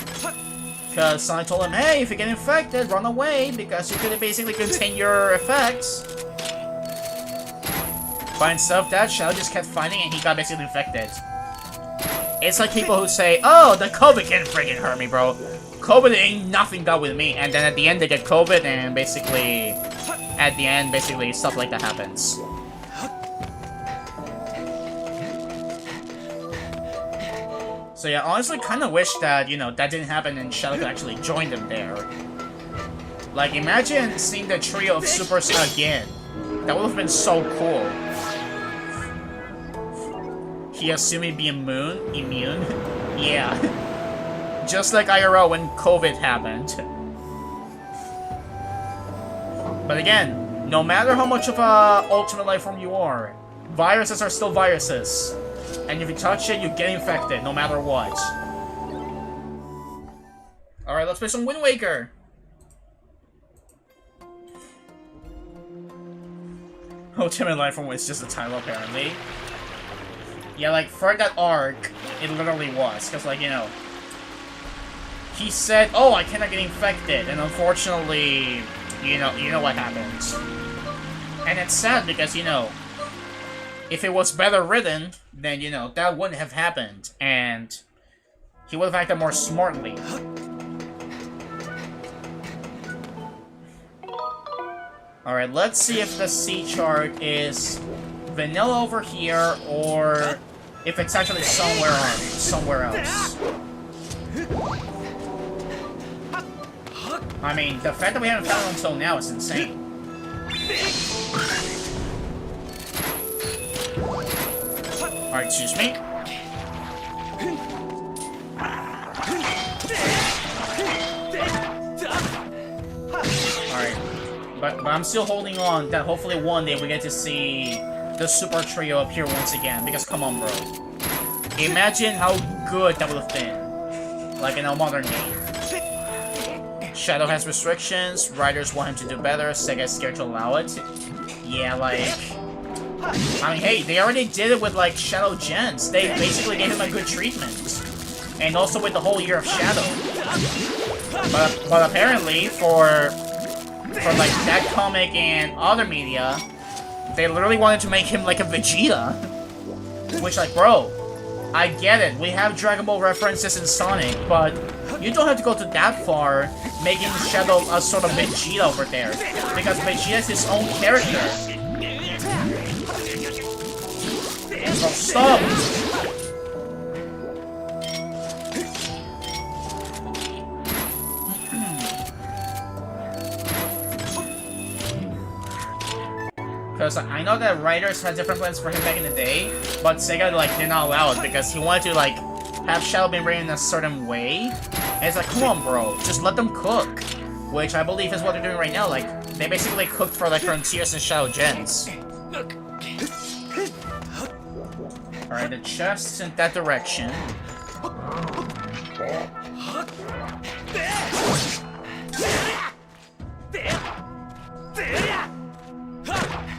Because Sonic told him, hey, if you get infected, run away, because you could basically contain your effects. But instead of that, Shadow just kept fighting and he got basically infected. It's like people who say, oh, the COVID can't freaking hurt me, bro. COVID ain't nothing done with me. And then at the end they get COVID and basically, at the end, basically stuff like that happens. So yeah, honestly, kind of wish that, you know, that didn't happen and Shadow could actually join them there. Like, imagine seeing the trio of Supers again. That would have been so cool. He assuming be immune? Yeah. Just like IRL when COVID happened. But again, no matter how much of a ultimate life form you are, viruses are still viruses. And if you touch it, you get infected, no matter what. Alright, let's play some Wind Waker. Ultimate life form was just a title, apparently. Yeah, like, for that arc, it literally was. Because, like, you know, he said, oh, I cannot get infected. And unfortunately, you know what happens. And it's sad because, you know, if it was better written, then, you know, that wouldn't have happened. And he would have acted more smartly. Alright, let's see if the C chart is vanilla over here, or if it's actually somewhere else. I mean, the fact that we haven't found it until now is insane. Alright, excuse me. Alright. But I'm still holding on that hopefully one day we get to see the Super Trio appear once again. Because come on, bro. Imagine how good that would have been. Like in a modern game. Shadow has restrictions. Writers want him to do better. Sega is scared to allow it. Yeah, like... I mean, hey, they already did it with, like, Shadow Gens. They basically gave him a good treatment. And also with the whole year of Shadow. But apparently, for like, that comic and other media, they literally wanted to make him like a Vegeta. Which, like, bro, I get it. We have Dragon Ball references in Sonic, but you don't have to go to that far making Shadow a sort of Vegeta over there. Because Vegeta is his own character. So stop! Because I know that writers had different plans for him back in the day, but Sega, like, did not allow it because he wanted to, like, have Shadow be written in a certain way. And it's like, come on, bro, just let them cook. Which I believe is what they're doing right now. Like, they basically cooked for, like, Frontiers and Shadow Gens. Alright, the chest's in that direction.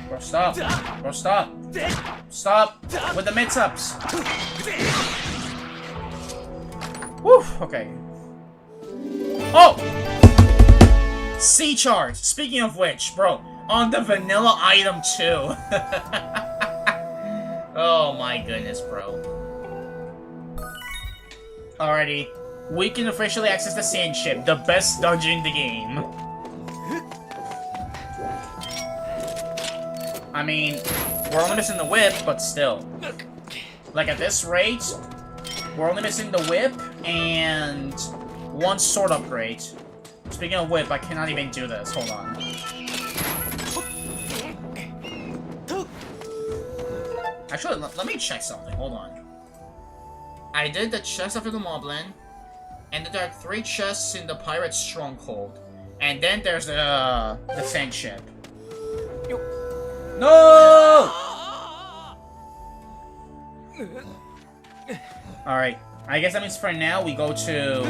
Bro, stop. Bro, stop. Stop with the mix-ups. Woo, okay. Oh! Sea chart. Speaking of which, bro, on the vanilla item too. Oh my goodness, bro. Alrighty. We can officially access the sand ship, the best dungeon in the game. I mean, we're only missing the whip, but still. Like, at this rate, we're only missing the whip and one sword upgrade. Speaking of whip, I cannot even do this. Hold on. Actually, let me check something. Hold on. I did the chest after the Moblin, and then there are 3 chests in the pirate stronghold, and then there's the sand ship. No! Alright, I guess that means for now we go to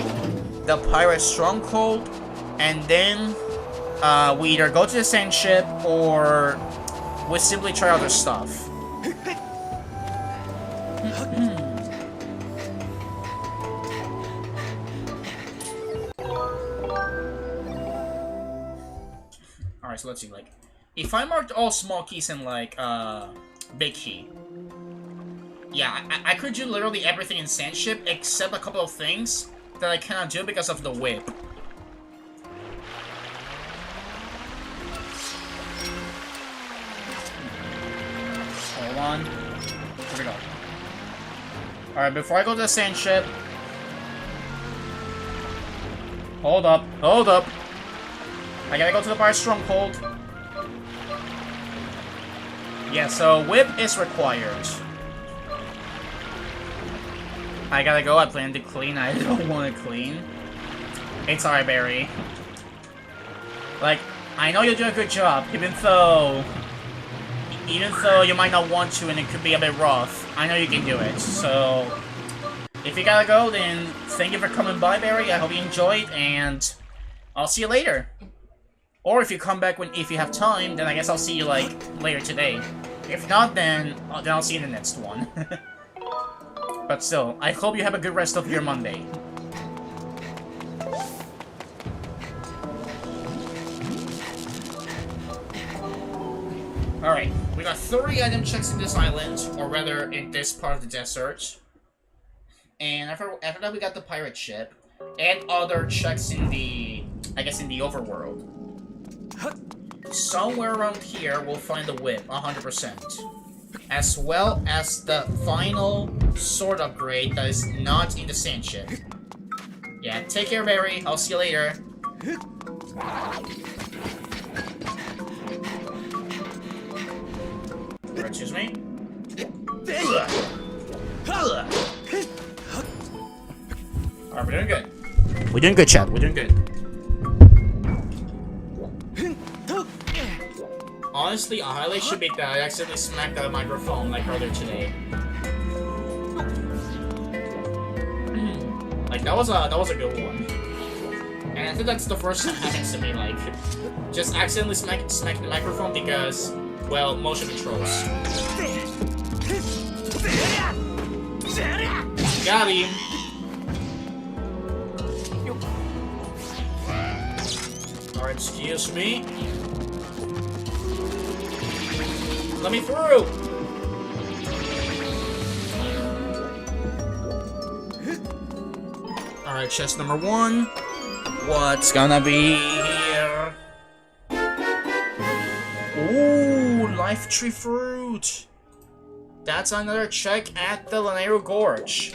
the pirate stronghold, and then we either go to the sand ship or we simply try other stuff. Alright, so let's see, like, if I marked all small keys and, like, big key, yeah, I could do literally everything in Sandship except a couple of things that I cannot do because of the whip. Hold on. Here we go. Alright, before I go to the Sandship... Hold up. Hold up. I gotta go to the Pirate Stronghold. Yeah, so whip is required. I gotta go, I plan to clean, I don't want to clean. It's alright, Barry. Like, I know you'll do a good job, even though you might not want to and it could be a bit rough. I know you can do it, so... If you gotta go, then thank you for coming by, Barry. I hope you enjoyed, and I'll see you later. Or if you come back if you have time, then I guess I'll see you, like, later today. If not, then I'll see you in the next one. But still, I hope you have a good rest of your Monday. Alright, we got 30 item checks in this island, or rather, in this part of the desert. And after that, we got the pirate ship, and other checks in the, I guess, in the overworld. Somewhere around here, we'll find the whip, 100%. As well as the final sword upgrade that is not in the sand ship. Yeah, take care, Barry. I'll see you later. Excuse me? Alright, we're doing good. We're doing good, chat. We're doing good. Honestly, a highlight should be that I accidentally smacked that microphone like earlier today. Like that was a good one. And I think that's the first time it happens to me, like just accidentally smack the microphone because, well, motion controls. Got him. Alright, excuse me. Let me through! Alright, chest number 1. What's gonna be here? Ooh, life tree fruit! That's another check at the Lanayru Gorge.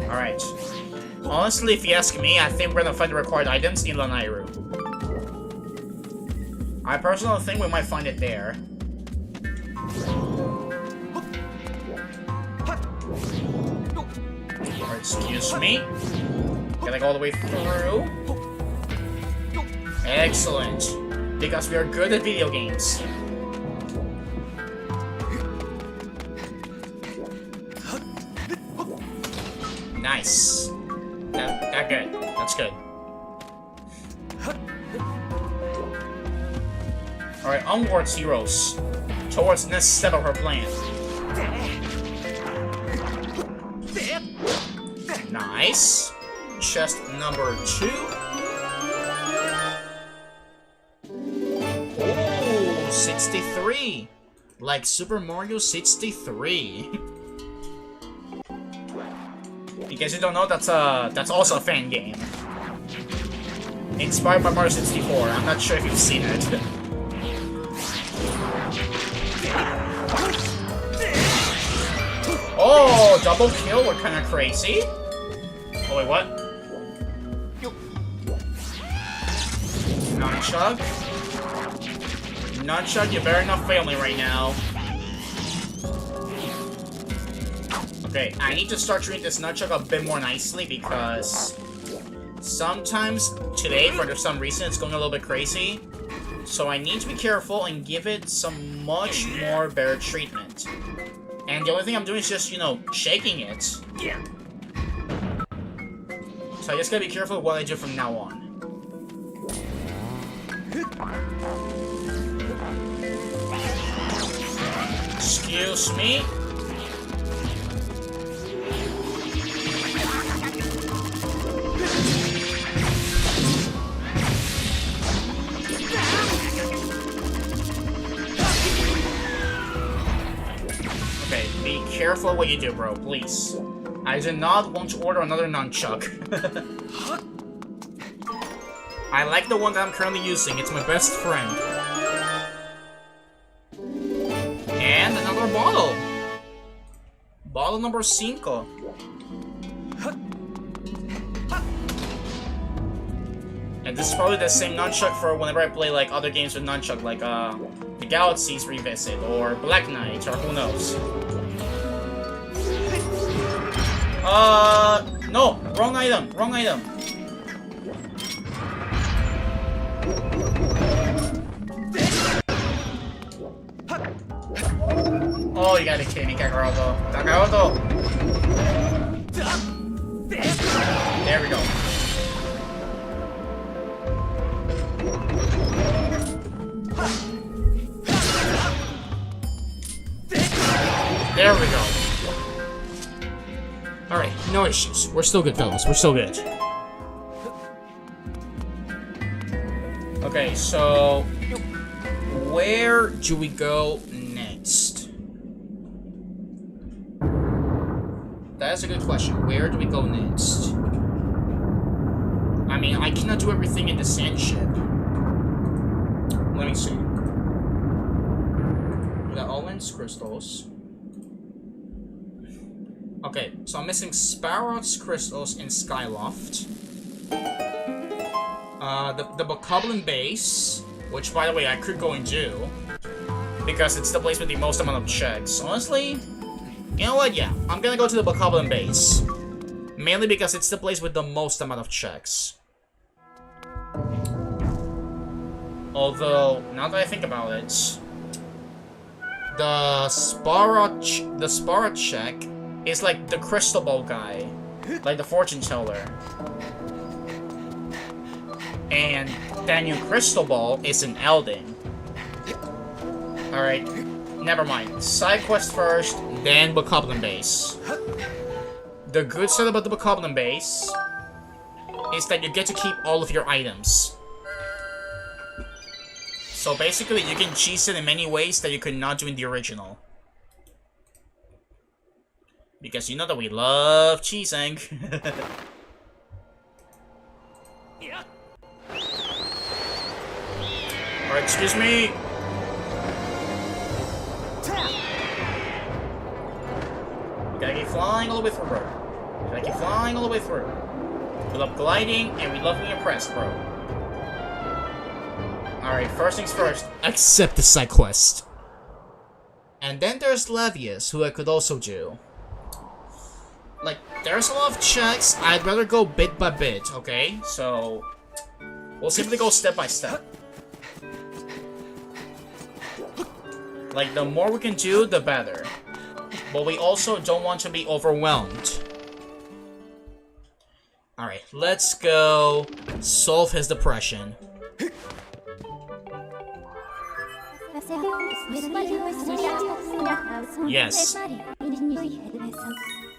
Alright. Honestly, if you ask me, I think we're gonna find the required items in Lanayru. I personally think we might find it there. Alright, excuse me. Gotta go all the way through. Excellent. Because we are good at video games. Nice. That good. That's good. Alright, onwards, heroes. Towards the next step of our plan. Nice. Chest number 2. Oh, 63. Like Super Mario 63. In case you don't know, that's also a fan game. Inspired by Mario 64. I'm not sure if you've seen it. Oh, double kill. We're kind of crazy. Oh wait, what? Nunchuck. Nunchuck, you better not fail me right now. Okay, I need to start treating this nunchuck a bit more nicely because sometimes today, for some reason, it's going a little bit crazy. So I need to be careful and give it some much more better treatment. And the only thing I'm doing is just, you know, shaking it. So I just gotta be careful with what I do from now on. Excuse me? Okay, be careful what you do, bro, please. I do not want to order another nunchuck. I like the one that I'm currently using. It's my best friend. And another bottle. Bottle number 5. And this is probably the same nunchuck for whenever I play like other games with nunchuck, like the Galaxies Revisit or Black Knight or who knows. No, wrong item, wrong item. Oh, you gotta be kidding me, Kakaroto. Kakaroto! There we go. There we go. Alright, no issues. We're still good, fellas. We're still good. Okay, so where do we go next? That's a good question. Where do we go next? I mean, I cannot do everything in the sand ship. Let me see. We got Owens crystals. Okay, so I'm missing Sparrow's crystals in Skyloft. The Bokoblin base, which by the way I could go and do, because it's the place with the most amount of checks. Honestly, you know what? Yeah, I'm gonna go to the Bokoblin base, mainly because it's the place with the most amount of checks. Although, now that I think about it, the Sparrow check is like the crystal ball guy, like the fortune teller. And that new crystal ball is an Elding. Alright, never mind. Side quest first, then Bokoblin base. The good side about the Bokoblin base is that you get to keep all of your items. So basically, you can cheese it in many ways that you could not do in the original. Because you know that we love cheesing. Alright, excuse me. We gotta keep flying all the way through, bro. We gotta keep flying all the way through. We love gliding, and we love being impressed, bro. Alright, first things first. Accept the side quest. And then there's Levius, who I could also do. Like, there's a lot of checks. I'd rather go bit by bit, okay? So, we'll simply go step by step. Like, the more we can do, the better. But we also don't want to be overwhelmed. Alright, let's go solve his depression. Yes.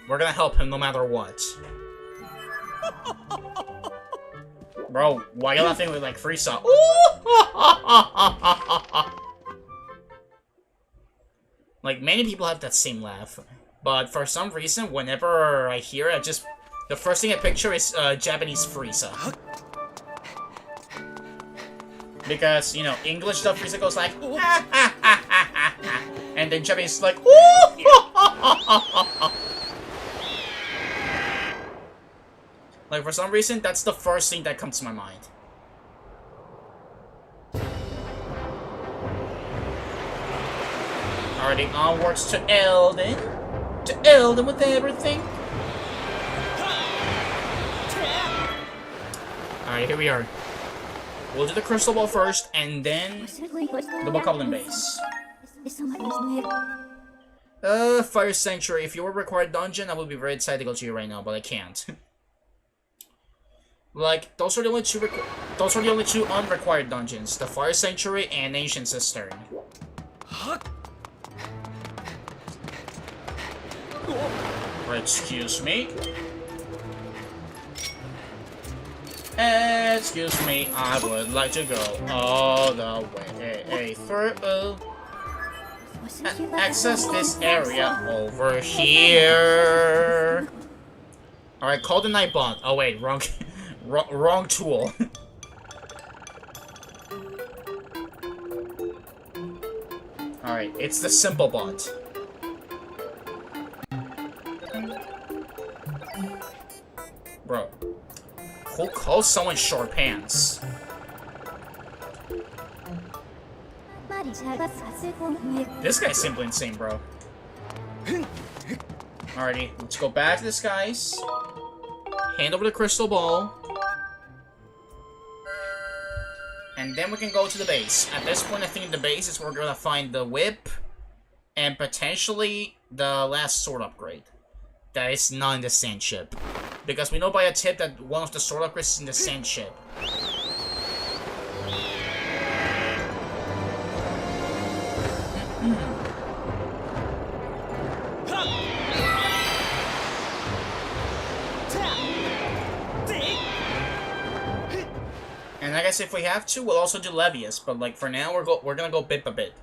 We're gonna help him no matter what. Bro, why are you laughing with like Frieza? Like, many people have that same laugh. But for some reason, whenever I hear it, the first thing I picture is Japanese Frieza. Because, you know, English stuff, Frieza goes like, and then Japanese is like, like, for some reason, that's the first thing that comes to my mind. Alrighty, onwards to Elden. To Elden with everything. Alright, here we are. We'll do the crystal ball first, and then the Bokoblin base. Fire Sanctuary. If you were required dungeon, I would be very excited to go to you right now, but I can't. Like, those are the only two unrequired dungeons: the Fire Sanctuary and Ancient Cistern. Excuse me. Excuse me, I would like to go all the way through. Access this area over here. Alright, call the Nightbot. Oh wait, wrong tool. Alright, it's the simple bot. Bro, who calls someone short pants? This guy's simply insane, bro. Alrighty, let's go back to the skies. Hand over the crystal ball. And then we can go to the base. At this point, I think the base is where we're gonna find the whip. And potentially the last sword upgrade. That is not in the sand ship. Because we know by a tip that one of the sword upgrades is in the sand ship. And I guess if we have to, we'll also do Levius. But like for now, we're gonna go bit by bit.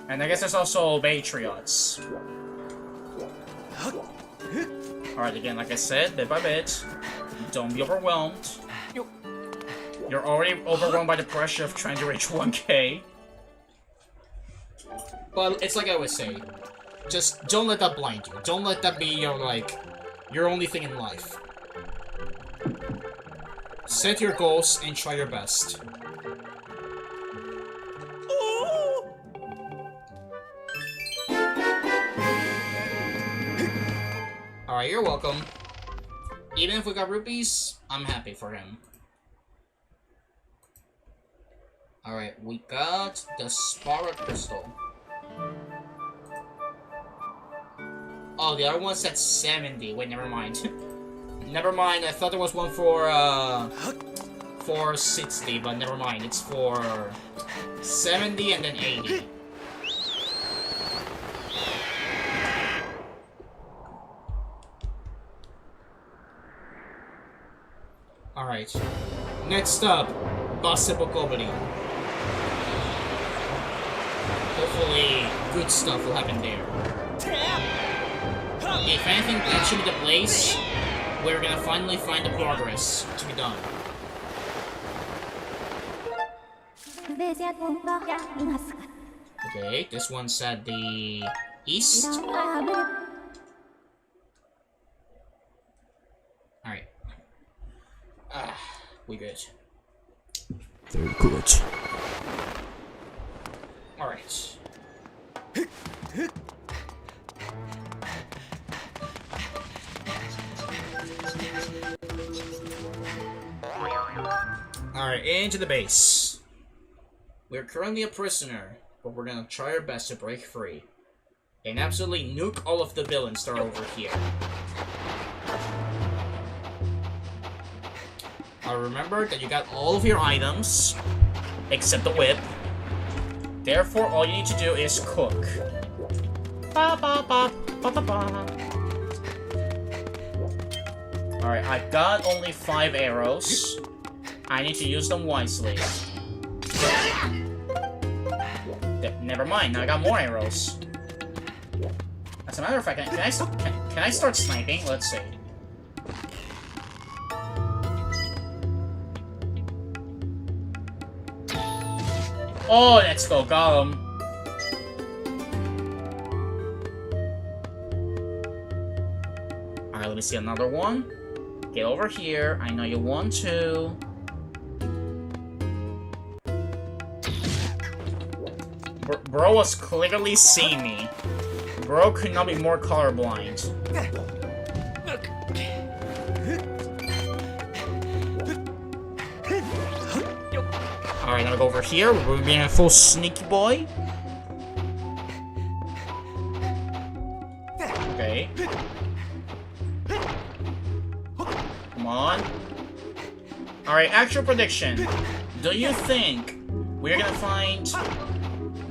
And I guess there's also Patriots. Alright, again, like I said, bit by bit. Don't be overwhelmed. You're already overwhelmed by the pressure of trying to reach 1K. But it's like I always say. Just don't let that blind you. Don't let that be your only thing in life. Set your goals and try your best. Alright, you're welcome. Even if we got rupees, I'm happy for him. Alright, we got the Spara Crystal. Oh, the other one's at 70. Wait, never mind. Never mind, I thought there was one for 60, but never mind. It's for 70 and then 80. Alright. Next up, Boss Bokoblin. Hopefully, good stuff will happen there. If anything, that should be the place where we're gonna finally find the progress to be done. Okay, this one's at the east. Alright. We good. Very good. Alright. Alright, into the base. We're currently a prisoner, but we're gonna try our best to break free. And absolutely nuke all of the villains that are over here. Remember that you got all of your items, except the whip. Therefore, all you need to do is cook. Ba, ba, ba, ba, ba, ba. Alright, I got only 5 arrows. I need to use them wisely. Never mind, now I got more arrows. As a matter of fact, can I start sniping? Let's see. Oh, let's go, got him. Alright, let me see another one. Get over here. I know you want to. Bro was clearly seeing me. Bro could not be more colorblind. Alright, now go over here. We're being a full sneaky boy. Okay. Come on. Alright, actual prediction. Do you think we're gonna find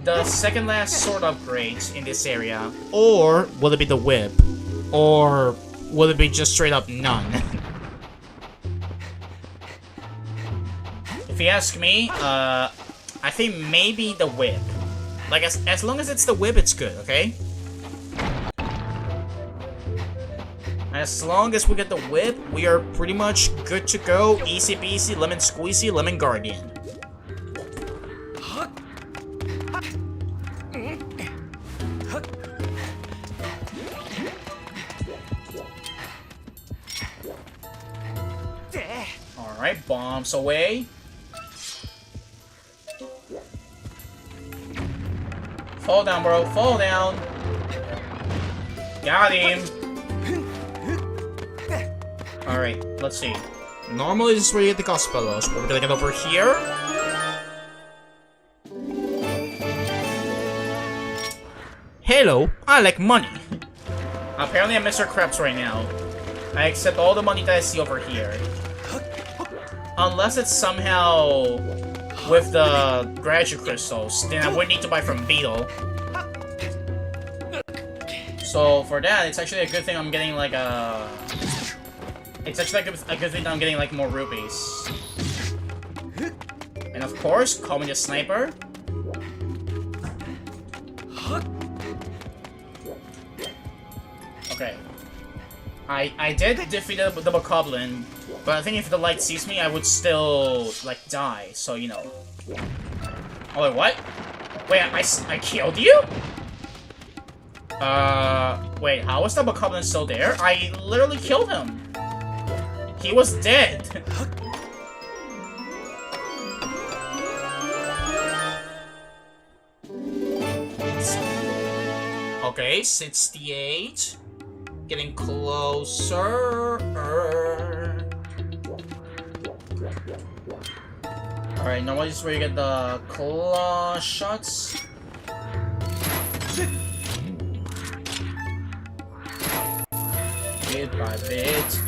the second last sword upgrades in this area? Or will it be the whip? Or will it be just straight up none? If you ask me, I think maybe the whip. Like, as long as it's the whip, it's good, okay? As long as we get the whip, we are pretty much good to go. Easy peasy, lemon squeezy, lemon guardian. Alright, bombs away. Fall down, bro. Fall down. Got him. Alright, let's see. Normally this is where you get the Gospelos, but we're gonna get over here. Hello, I like money. Apparently I'm Mr. Krabs right now. I accept all the money that I see over here. Unless it's somehow with the graduate crystals, then I would need to buy from Beetle. So for that, it's actually a good thing I'm getting like a... It's actually a good thing that I'm getting like more rupees. And of course, call me the sniper. Okay. I did defeat the Bokoblin, but I think if the light sees me, I would still, like, die, so, you know. Oh, wait, what? Wait, I killed you? Wait, how was the Bokoblin still there? I literally killed him. He was dead. Okay, 68. Getting closer. Alright, normally this is where you get the claw shots. Bit by bit.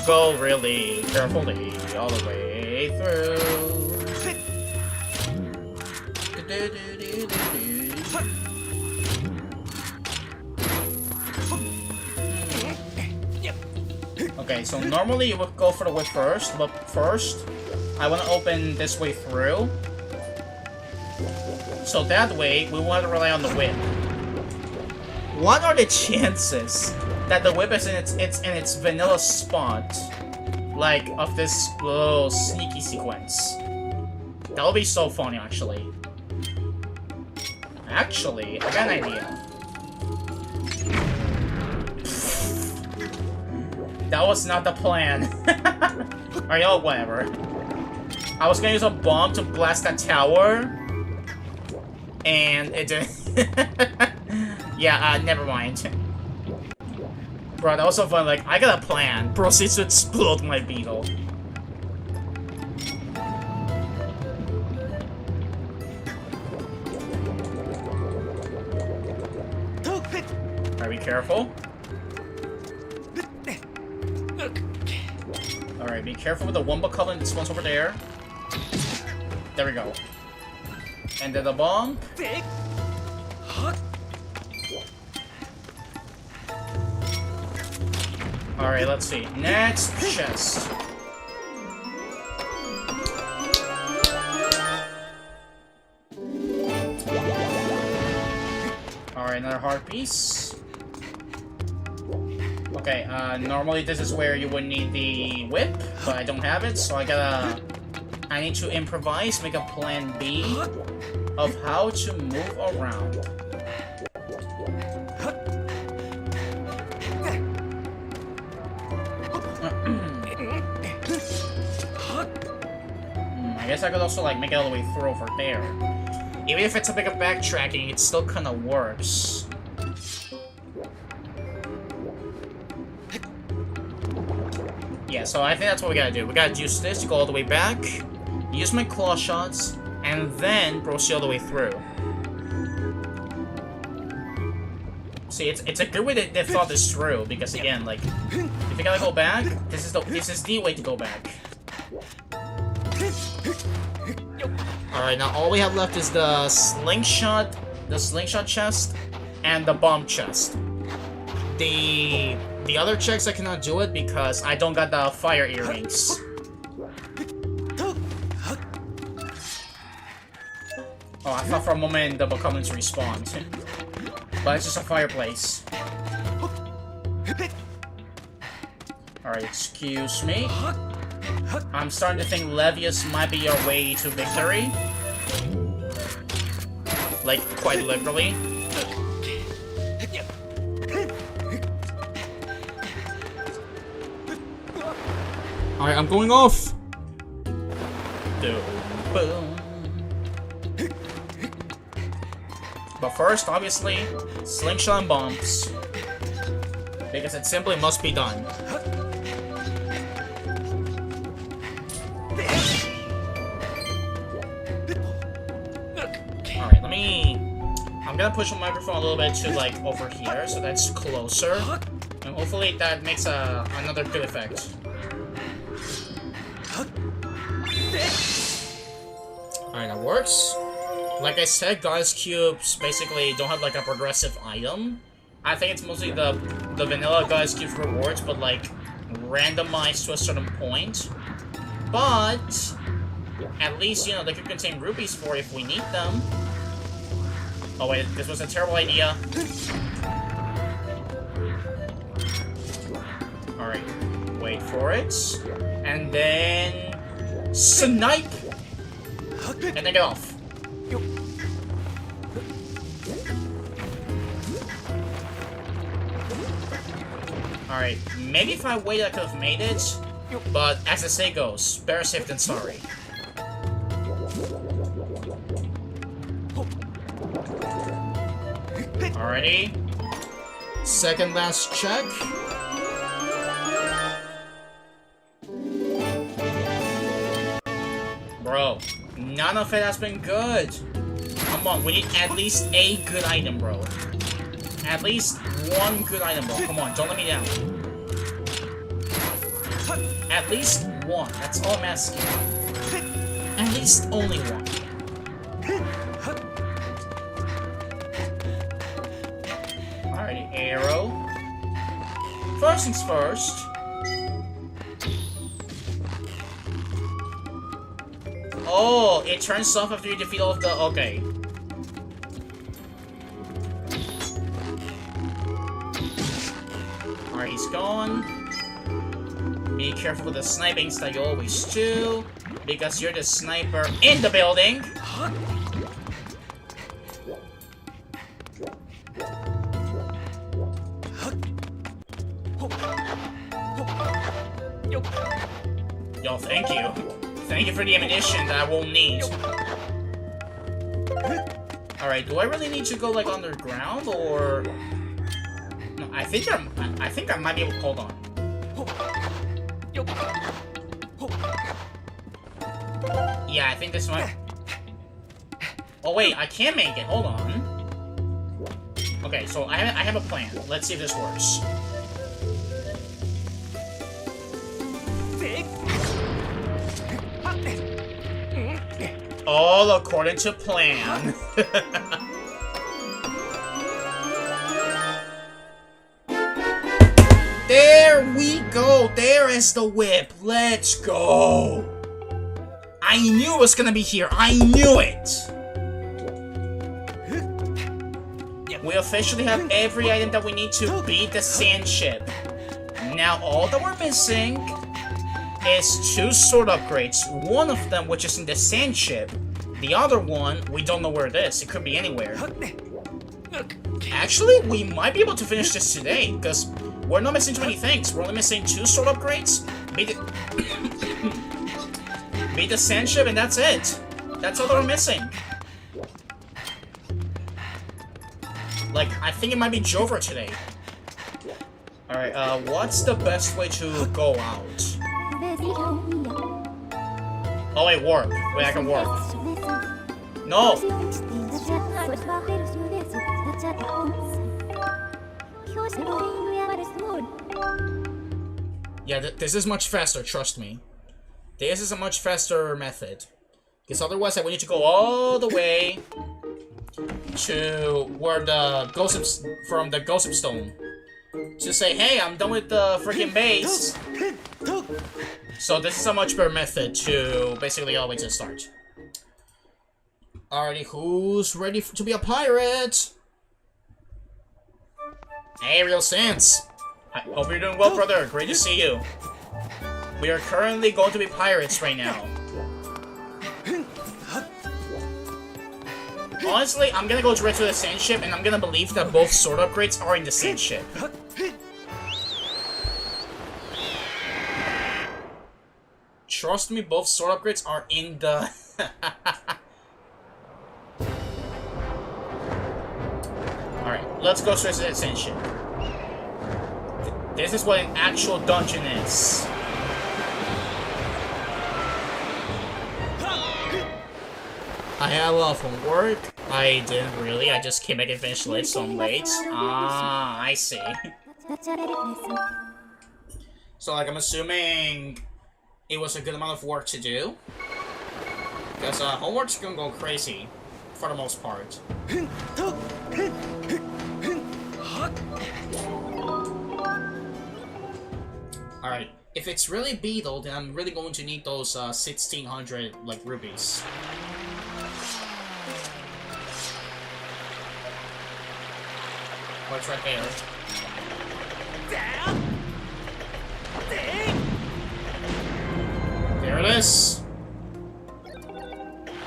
Go really carefully all the way through. Okay, so normally you would go for the whip first, but first, I want to open this way through. So that way, we want to rely on the whip. What are the chances that the whip is in its vanilla spot, like, of this little sneaky sequence? That would be so funny, actually. Actually, I got an idea. That was not the plan. Alright, oh, whatever. I was gonna use a bomb to blast that tower, and it didn't. Yeah, never mind. Bro, that was so fun. Like, I got a plan. Proceeds to explode my beetle. Alright, be careful. Alright, be careful with the one Bokoblin that spawns over there. There we go. And then the bomb. Alright, let's see. Next chest. Alright, another heart piece. Okay, normally this is where you would need the whip, but I don't have it, so I need to improvise, make a plan B of how to move around. I guess I could also like make it all the way through over there. Even if it's a bit of backtracking, it still kind of works. Yeah, so I think that's what we gotta do. We gotta use this to go all the way back, use my claw shots, and then proceed all the way through. See, it's a good way that they thought this through, because again, like, if you gotta go back, this is the way to go back. Alright, now all we have left is the slingshot chest, and the bomb chest. The other checks I cannot do it because I don't got the fire earrings. Oh, I thought for a moment the Bokoblins respawned. But it's just a fireplace. Alright, excuse me. I'm starting to think Levius might be our way to victory. Like, quite literally. Alright, I'm going off! Boom. But first, obviously, slingshot and bombs. Because it simply must be done. Alright, I'm gonna push the microphone a little bit to, like, over here, so that's closer. And hopefully that makes another good effect. Alright, that works. Like I said, Goddess Cubes basically don't have like a progressive item. I think it's mostly the vanilla Goddess Cubes rewards, but like randomized to a certain point. But at least, you know, they could contain rupees for if we need them. Oh wait, this was a terrible idea. Alright, wait for it. And then snipe! And then get off. Alright, maybe if I waited I could have made it, but as the say goes, better safe than sorry. Alrighty. Second last check. Bro, none of it has been good. Come on, we need at least a good item, bro. At least one good item, bro. Come on, don't let me down. At least one. That's all I'm asking. At least only one. Alrighty, arrow. First things first. Oh, it turns off after you defeat all of the... Okay. Alright, he's gone. Be careful with the snipings that you always do, because you're the sniper in the building. Yo, thank you. Thank you for the ammunition that I won't need. Alright, do I really need to go, like, underground, or... No, I think I might be able to hold on. Yeah, I think this might... Oh, wait, I can make it. Hold on. Okay, so I have a plan. Let's see if this works. all according to plan. There we go. There is the whip. Let's go. I knew it was gonna be here. I knew it. We officially have every item that we need to beat the sand ship. Now all that we're missing is 2 sword upgrades. One of them which is in the sand ship. The other one, we don't know where it is. It could be anywhere. Actually, we might be able to finish this today, because we're not missing too many things. We're only missing 2 sword upgrades. Beat the sand ship, and that's it. That's all that we're missing. Like, I think it might be Jover today. Alright, what's the best way to go out? Oh wait, warp. Wait, I can warp. No! Yeah, this is much faster, trust me. This is a much faster method. Because otherwise I would need to go all the way to where the Ghost from the Ghost Stone. To say, hey, I'm done with the freaking base. So this is a much better method to basically all the way to the start. Alrighty, who's ready to be a pirate? Hey, Real Sense. I hope you're doing well, brother. Great to see you. We are currently going to be pirates right now. Honestly, I'm gonna go direct to the sand ship, and I'm gonna believe that both sword upgrades are in the sand ship. Trust me, both sword upgrades are in the... Alright, let's go straight to the sand ship. This is what an actual dungeon is. I had a lot from work. I didn't really. I just came back and finished late, so I'm late. Ah, I see. So, like, I'm assuming it was a good amount of work to do. Because homework's gonna go crazy, for the most part. Alright, if it's really Beetle, then I'm really going to need those 1600, like, rubies. Oh, it's right there. There it is.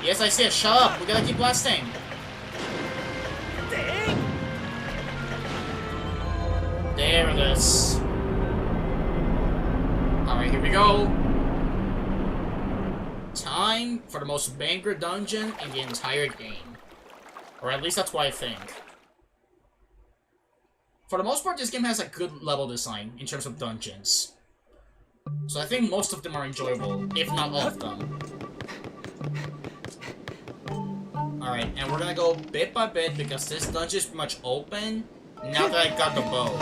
Yes, I see it. Shut up. We gotta keep blasting. There it is. Alright, here we go. Time for the most banger dungeon in the entire game. Or at least that's what I think. For the most part, this game has a good level design in terms of dungeons. So I think most of them are enjoyable, if not all of them. Alright, and we're gonna go bit by bit because this dungeon is pretty much open now that I got the bow.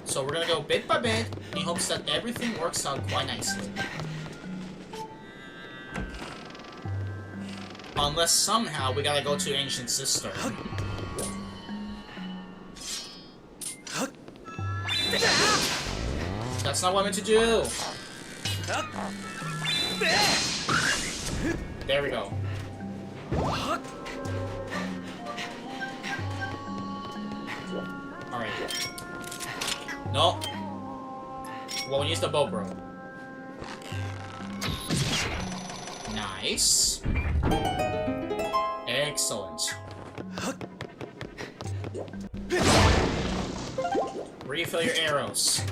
So we're gonna go bit by bit in hopes that everything works out quite nicely. Unless somehow we gotta go to Ancient Sister. That's not what I meant to do! There we go. Alright. No. Well, we use the bow, bro. Nice. Excellent. Refill your arrows.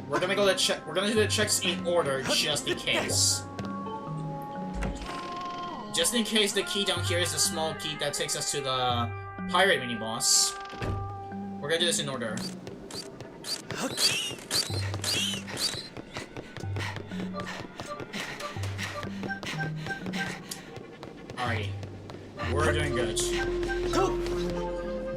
We're gonna go to check. We're gonna do the checks in order, just in case. Just in case the key down here is a small key that takes us to the pirate mini boss. We're gonna do this in order. Alright. We're doing good.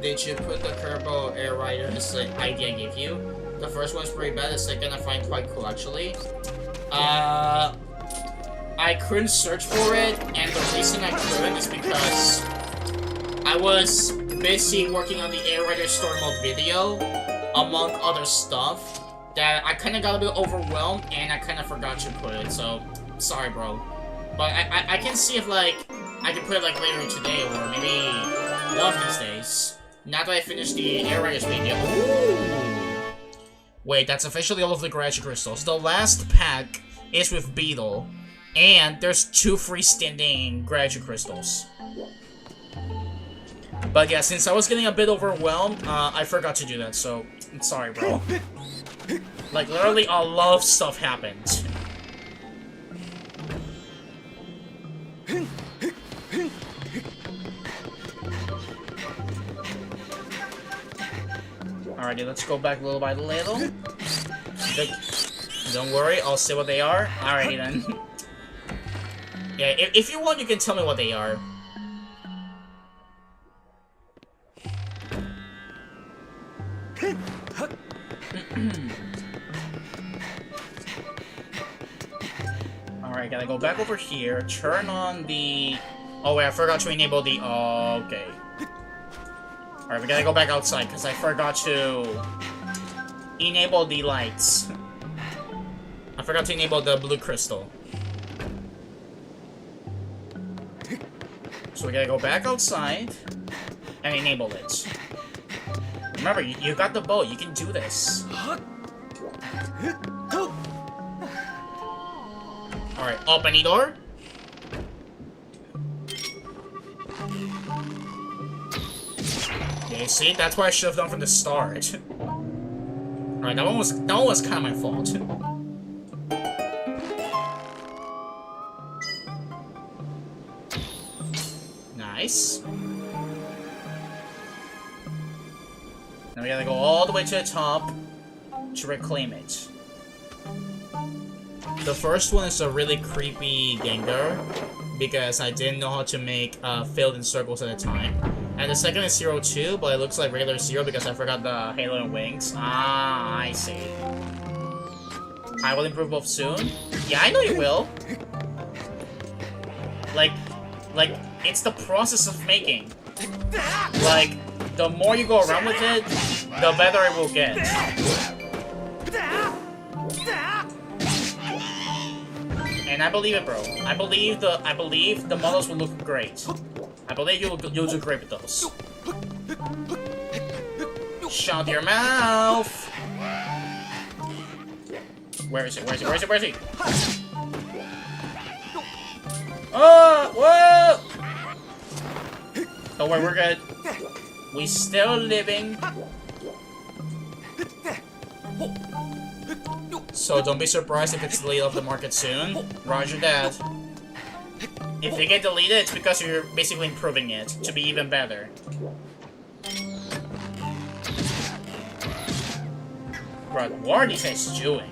Did you put the Kerbo Air Rider as the idea I gave you? The first one's pretty bad, the second I find quite cool actually. I couldn't search for it, and the reason I couldn't is because I was busy working on the Air Store mode video, among other stuff, that I kind of got a bit overwhelmed, and I kind of forgot to put it, so sorry, bro. But I can see if, like, I can put it, like, later today, or maybe one of these days. Now that I finished the Air video. Ooh. Wait, that's officially all of the Garage Crystals. The last pack is with Beetle, and there's 2 freestanding Garage Crystals. But yeah, since I was getting a bit overwhelmed, I forgot to do that, so I'm sorry, bro. Like, literally a lot of stuff happened. Alrighty, let's go back little by little. Don't worry, I'll say what they are. Alrighty then. Yeah, if you want, you can tell me what they are. Alright, gotta go back over here, turn on the... Oh wait, I forgot to enable the... Oh, okay. Alright, we gotta go back outside, because I forgot to enable the lights. I forgot to enable the blue crystal. So we gotta go back outside and enable it. Remember, you got the bow, you can do this. Alright, open the door. Yeah, see, that's what I should have done from the start. Alright, that one was kind of my fault. Nice. Now we gotta go all the way to the top to reclaim it. The first one is a really creepy Gengar, because I didn't know how to make filled in circles at a time. And the second is 02, but it looks like regular 0 because I forgot the halo and wings. Ah, I see. I will improve both soon. Yeah, I know you will. Like, it's the process of making. Like, the more you go around with it, the better it will get. And I believe it, bro. I believe the models will look great. I believe you'll do great with those. Shut your mouth! Where is it? Where is it? Where is it? Where is he? Oh! Whoa! Don't worry, we're good. We still living. So don't be surprised if it's deleted off the market soon. Roger that. If they get deleted, it's because you're basically improving it to be even better. Bro, what are these guys doing?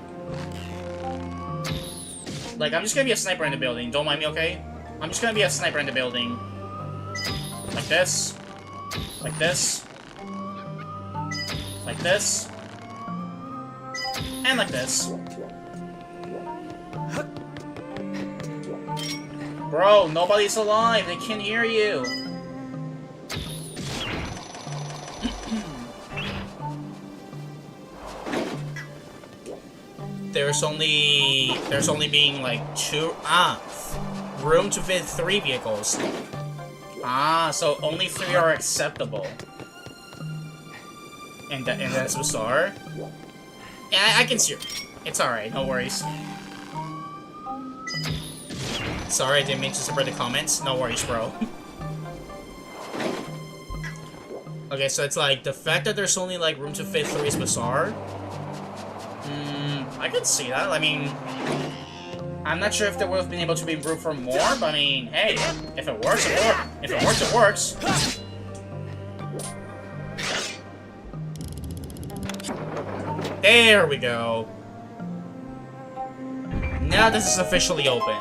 Like, I'm just gonna be a sniper in the building. Don't mind me, okay? I'm just gonna be a sniper in the building. Like this. Like this. Like this. And like this. Bro, nobody's alive. They can't hear you. There's only being like room to fit 3 vehicles. Ah, so only 3 are acceptable. And that's bizarre. Yeah, I can see it. It's alright, no worries. Sorry, I didn't mean to separate the comments. No worries, bro. Okay, so it's like, the fact that there's only like room to fit 3 is bizarre. I could see that. I mean, I'm not sure if they would have been able to be improved for more, but I mean, hey, if it works, it works. If it works, it works. There we go. Now this is officially open.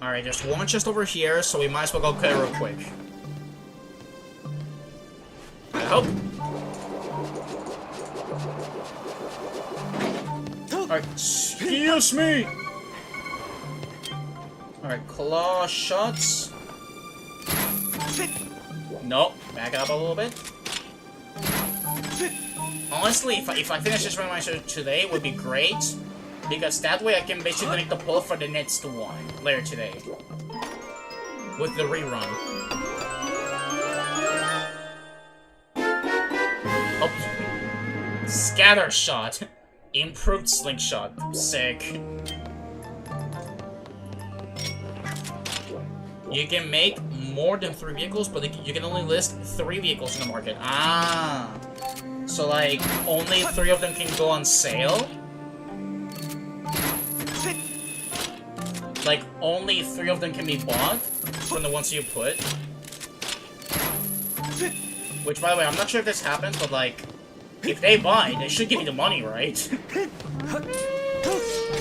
Alright, there's one just over here, so we might as well go cut it real quick. I hope. Alright, excuse me! Alright, claw shots. Nope, back it up a little bit. Honestly, if I finish this Randomizer today, it would be great. Because that way I can basically make the pull for the next one later today. With the rerun. Oh. Scatter shot. Improved slingshot. Sick. You can make more than 3 vehicles, but you can only list 3 vehicles in the market. Ah. So, like, only 3 of them can go on sale? Like, only 3 of them can be bought from the ones you put? Which, by the way, I'm not sure if this happens, but, like, if they buy, they should give me the money, right?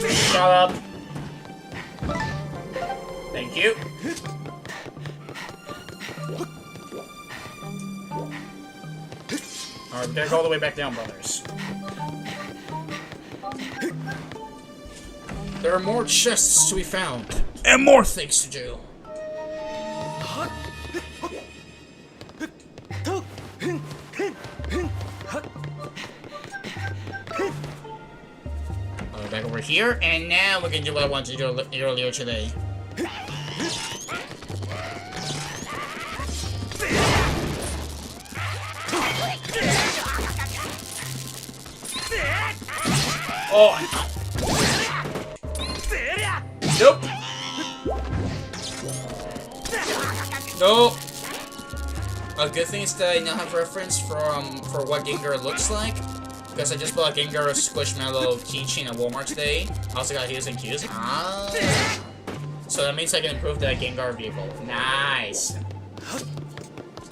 Shut up. Thank you. Alright, we gotta go all the way back down, brothers. There are more chests to be found, and more things to do. Back over here, and now we can do what I wanted to do earlier today. Oh! Nope! Nope! A good thing is that I now have reference for what Gengar looks like. Because I just bought a Gengar Squishmallow keychain at Walmart today. I also got his and Q's. Ah! So that means I can improve the Gengar vehicle. Nice!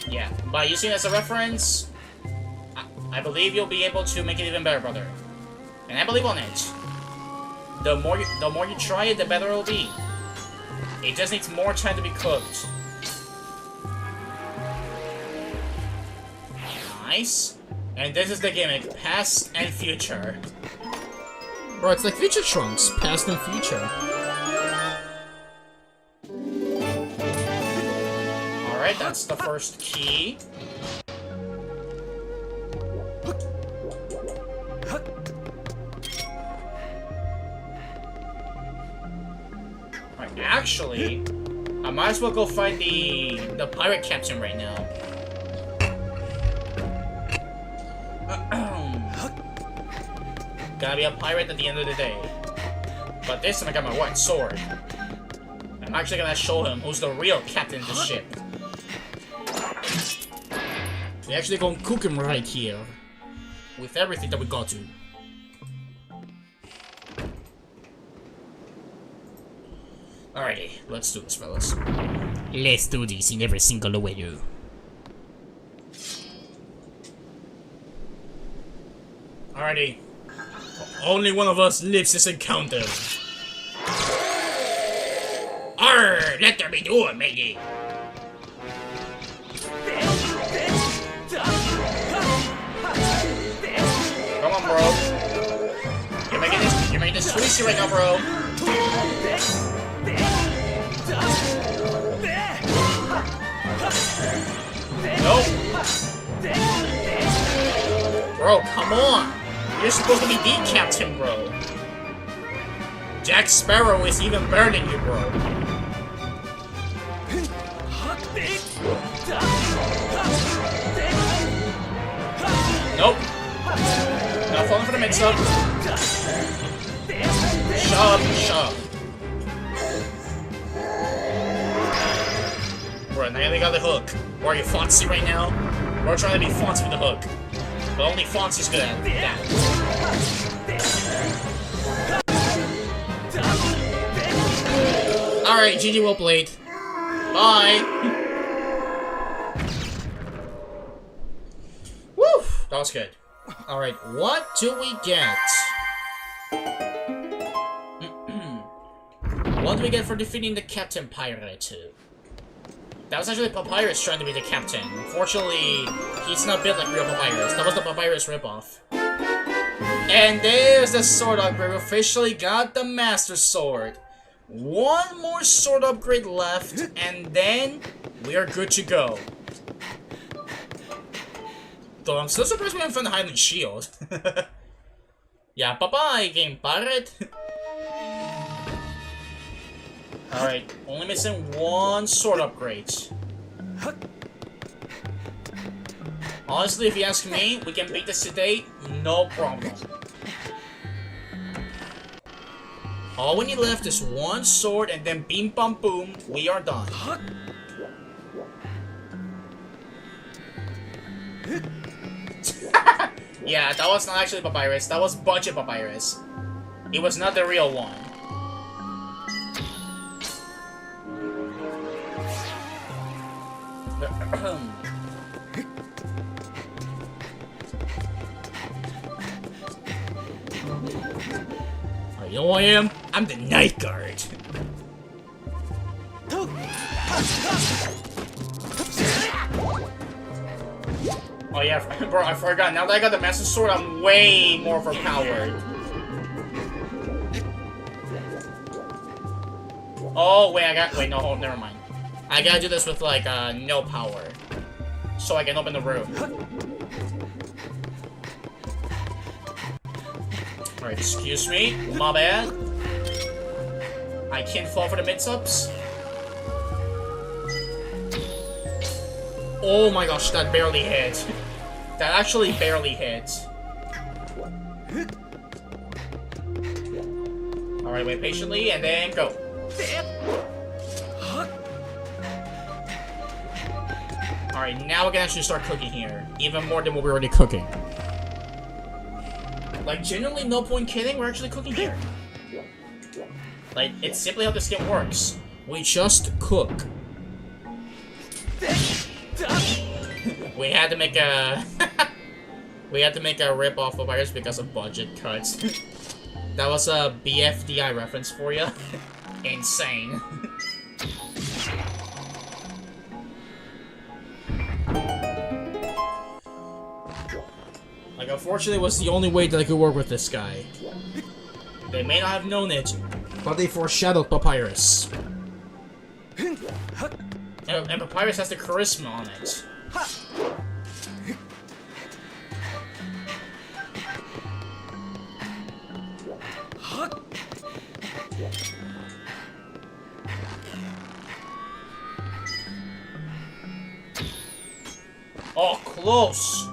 Yeah, by using it as a reference, I believe you'll be able to make it even better, brother. And I believe on it. The more you try it, the better it'll be. It just needs more time to be cooked. Nice. And this is the gimmick, past and future. Bro, it's like Future Trunks, past and future. Alright, that's the first key. Alright, actually, I might as well go find the pirate captain right now. Gotta be a pirate at the end of the day. But this time I got my white sword. I'm actually gonna show him who's the real captain of the ship. We actually gonna cook him right here. With everything that we got to. Alrighty, let's do this, fellas. Let's do this in every single way, you. Alrighty. Only one of us lives this encounter. Arr! Let there be do it, matey. Come on, bro. You're making this too easy right now, bro. Nope. Bro, come on. You're supposed to be the captain, bro. Jack Sparrow is even better than you, bro. Nope. Not falling for the mix-up. Shove. Bro, now they got the hook. Or are you Fonzie right now? We're trying to be Fonzie with the hook. But only Fonzie's good at that. Alright, GG, well played. Bye! Woo! That was good. Alright, what do we get? What do we get for defeating the Captain Pirate? That was actually Papyrus trying to be the captain. Unfortunately, he's not built like real Papyrus. That was the Papyrus ripoff. And there's the sword upgrade. We officially got the Master Sword. One more sword upgrade left, and then we are good to go. Though I'm still surprised we haven't found the Highland Shield. Yeah, bye-bye, game pirate. Alright, only missing one sword upgrade. Honestly, if you ask me, we can beat this today, no problem. All we need left is one sword, and then beam bum boom, we are done. Yeah, that was not actually Papyrus, that was budget Papyrus. It was not the real one. Oh, you know who I am? I'm the Night Guard. Oh yeah, bro, I forgot. Now that I got the Master Sword, I'm way more overpowered. Oh, wait, no, never mind. I gotta do this with, like, no power. So I can open the room. Alright, excuse me. My bad. I can't fall for the mid-subs. Oh my gosh, that barely hit. That actually barely hit. Alright, wait patiently, and then go. Alright, now we can actually start cooking here. Even more than what we're already cooking. Like, genuinely no point kidding, we're actually cooking here. Like, it's simply how this game works. We just cook. We had to make a... we had to make a rip-off of ours because of budget cuts. That was a BFDI reference for you. Insane. Like, unfortunately, it was the only way that I could work with this guy. They may not have known it, but they foreshadowed Papyrus. And Papyrus has the charisma on it. Oh, close!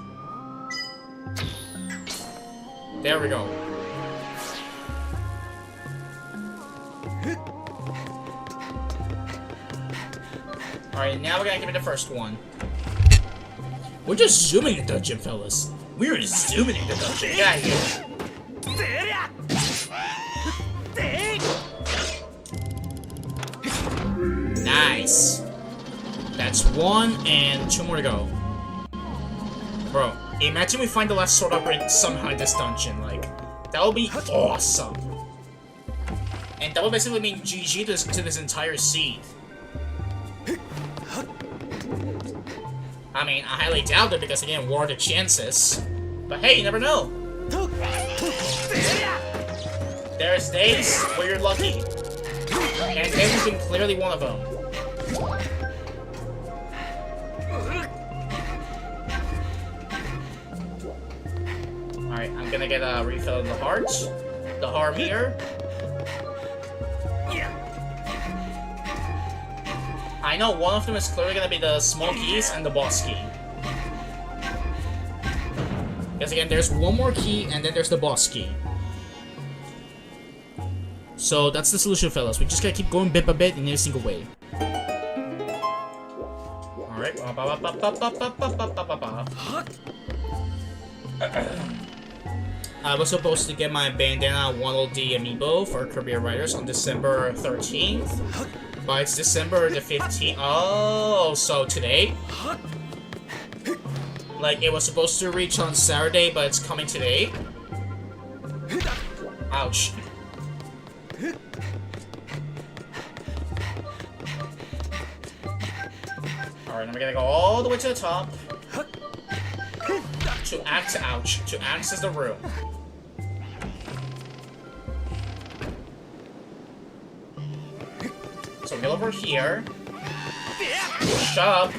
There we go. Alright, now we're gonna give it the first one. We're just zooming the dungeon, fellas. We're zooming the dungeon. Get out of here. Nice. That's one and two more to go. Bro, imagine we find the last sword upgrade somehow in this dungeon. Like, that would be awesome. And that would basically mean GG to this entire seed. I mean, I highly doubt it because, again, what are the chances? But hey, you never know. There's days where you're lucky. And this has been clearly one of them. Alright, I'm gonna get a refill of the hearts. The heart mirror. I know one of them is clearly gonna be the small keys and the boss key. Because again, there's one more key and then there's the boss key. So that's the solution, fellas. We just gotta keep going bit by bit in every single way. Alright. I was supposed to get my Bandana 1LD amiibo for Career Riders on December 13th. But it's December the 15th. Oh, so today? Like, it was supposed to reach on Saturday, but it's coming today? Ouch. Alright, now we're gonna go all the way to the top. To access the room. get over here. Shut up.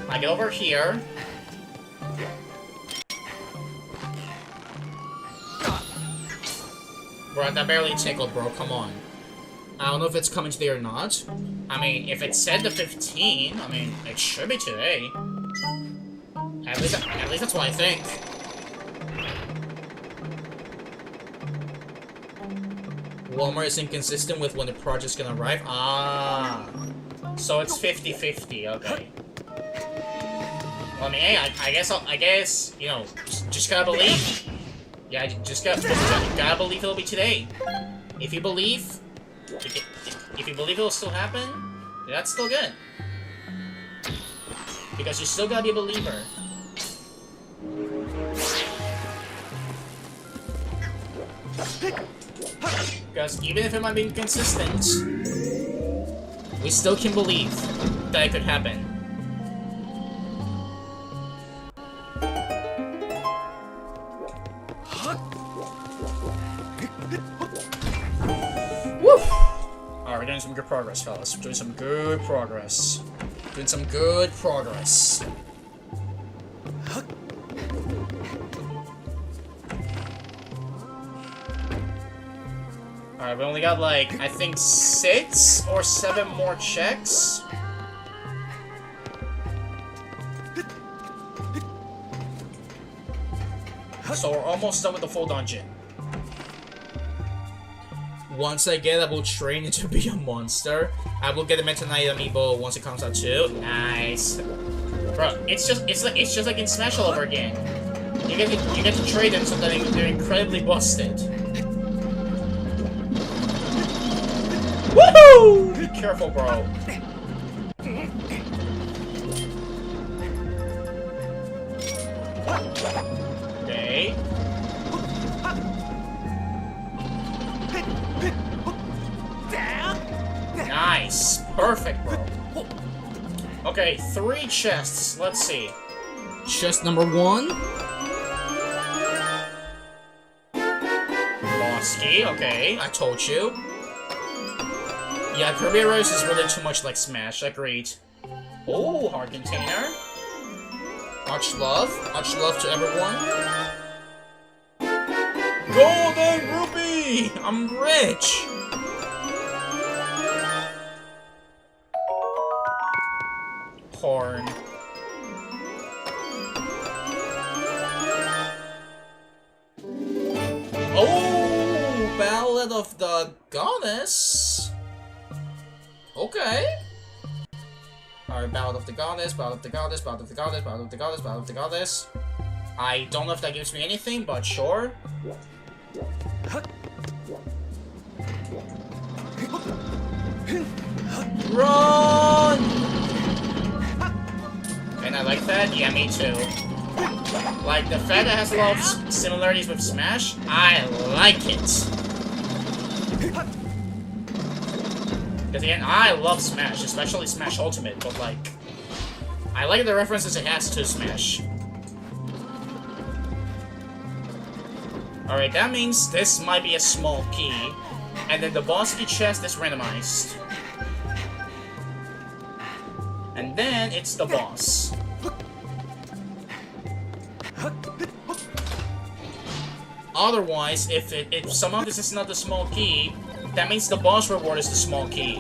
I get over here. Bro, that barely tickled, bro. Come on. I don't know if it's coming today or not. I mean, if it said the 15, I mean, it should be today. At least that's what I think. Walmart is inconsistent with when the project's gonna arrive. Ah. So it's 50-50, okay. Well, I mean, hey, I guess, you know, just gotta believe. Yeah, just gotta believe it'll be today. If you believe it'll still happen, that's still good. Because you still gotta be a believer. Because even if it might be inconsistent, we still can believe that it could happen. Woo! Alright, we're doing some good progress, fellas. We're doing some good progress. Doing some good progress. Alright, we only got like, I think 6 or 7 more checks. So we're almost done with the full dungeon. Once I get, I will train it to be a monster. I will get the Meta Knight amiibo once it comes out too. Nice. Bro, it's just like in Smash all over again. You get to trade them so that they're incredibly busted. Woohoo! Be careful, bro. Okay. Nice. Perfect, bro. Okay, 3 chests. Let's see. Chest number 1. Bosky. Okay, I told you. Yeah, Kirby Rose is really too much like Smash. Agreed. Oh, hard container. Much love to everyone. Golden Rupee! I'm rich! Horn. Oh, Ballad of the Goddess. Okay. Alright, Ballad of the Goddess, Ballad of the Goddess, Ballad of the Goddess, Ballad of the Goddess, Ballad of the Goddess. I don't know if that gives me anything, but sure. Run! And I like that? Yeah, me too. Like, the fact that it has a lot of similarities with Smash, I like it. Because again, I love Smash, especially Smash Ultimate, but like, I like the references it has to Smash. Alright, that means this might be a small key, and then the boss key chest is randomized. And then it's the boss. Otherwise, if somehow this is not the small key, that means the boss reward is the small key.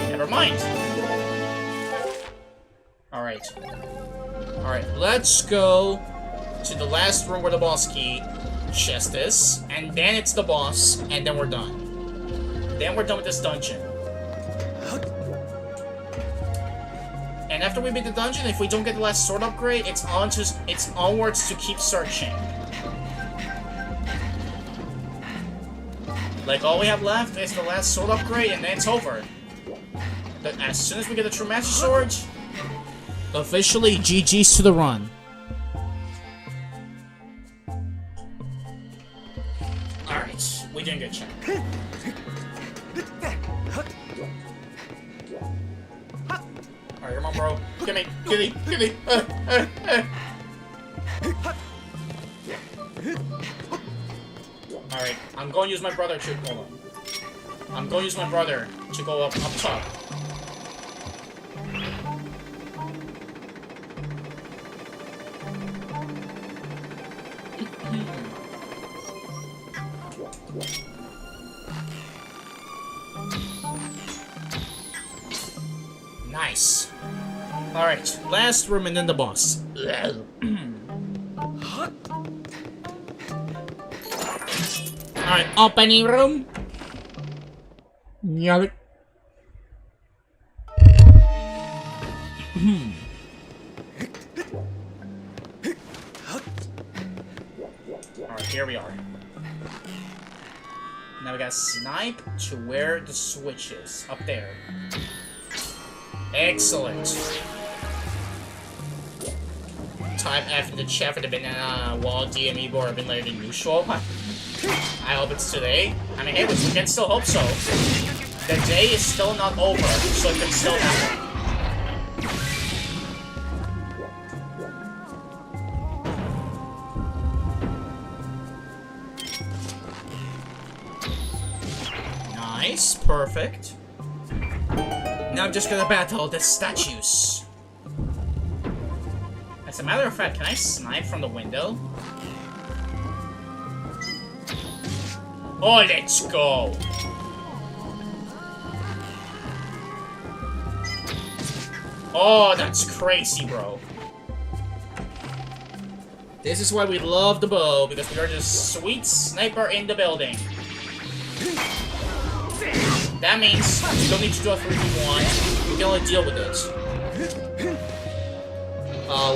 Never mind. Alright. Alright, let's go to the last room where the boss key chest is, and then it's the boss, and then we're done. Then we're done with this dungeon. And after we beat the dungeon, if we don't get the last sword upgrade, it's onwards to keep searching. Like, all we have left is the last sword upgrade, and then it's over. But as soon as we get the true Master Sword, officially GG's to the run. Alright, we doing good, chat. Alright, come on, bro. Give me. Alright, I'm going to use my brother to... Hold on. I'm going to use my brother to go up top. Nice. Alright, last room and then the boss. Alright, opening room. Alright, here we are. Now we gotta snipe to where the switch is. Up there. Excellent. Type F in the chat for the banana wall DME board have been later than usual. I hope it's today. I mean, hey, we can still hope so. The day is still not over, so it can still happen. Nice, perfect. Now I'm just gonna battle the statues. As a matter of fact, can I snipe from the window? Oh, let's go! Oh, that's crazy, bro. This is why we love the bow, because we are the sweet sniper in the building. That means you don't need to do a 3v1, you can only deal with it.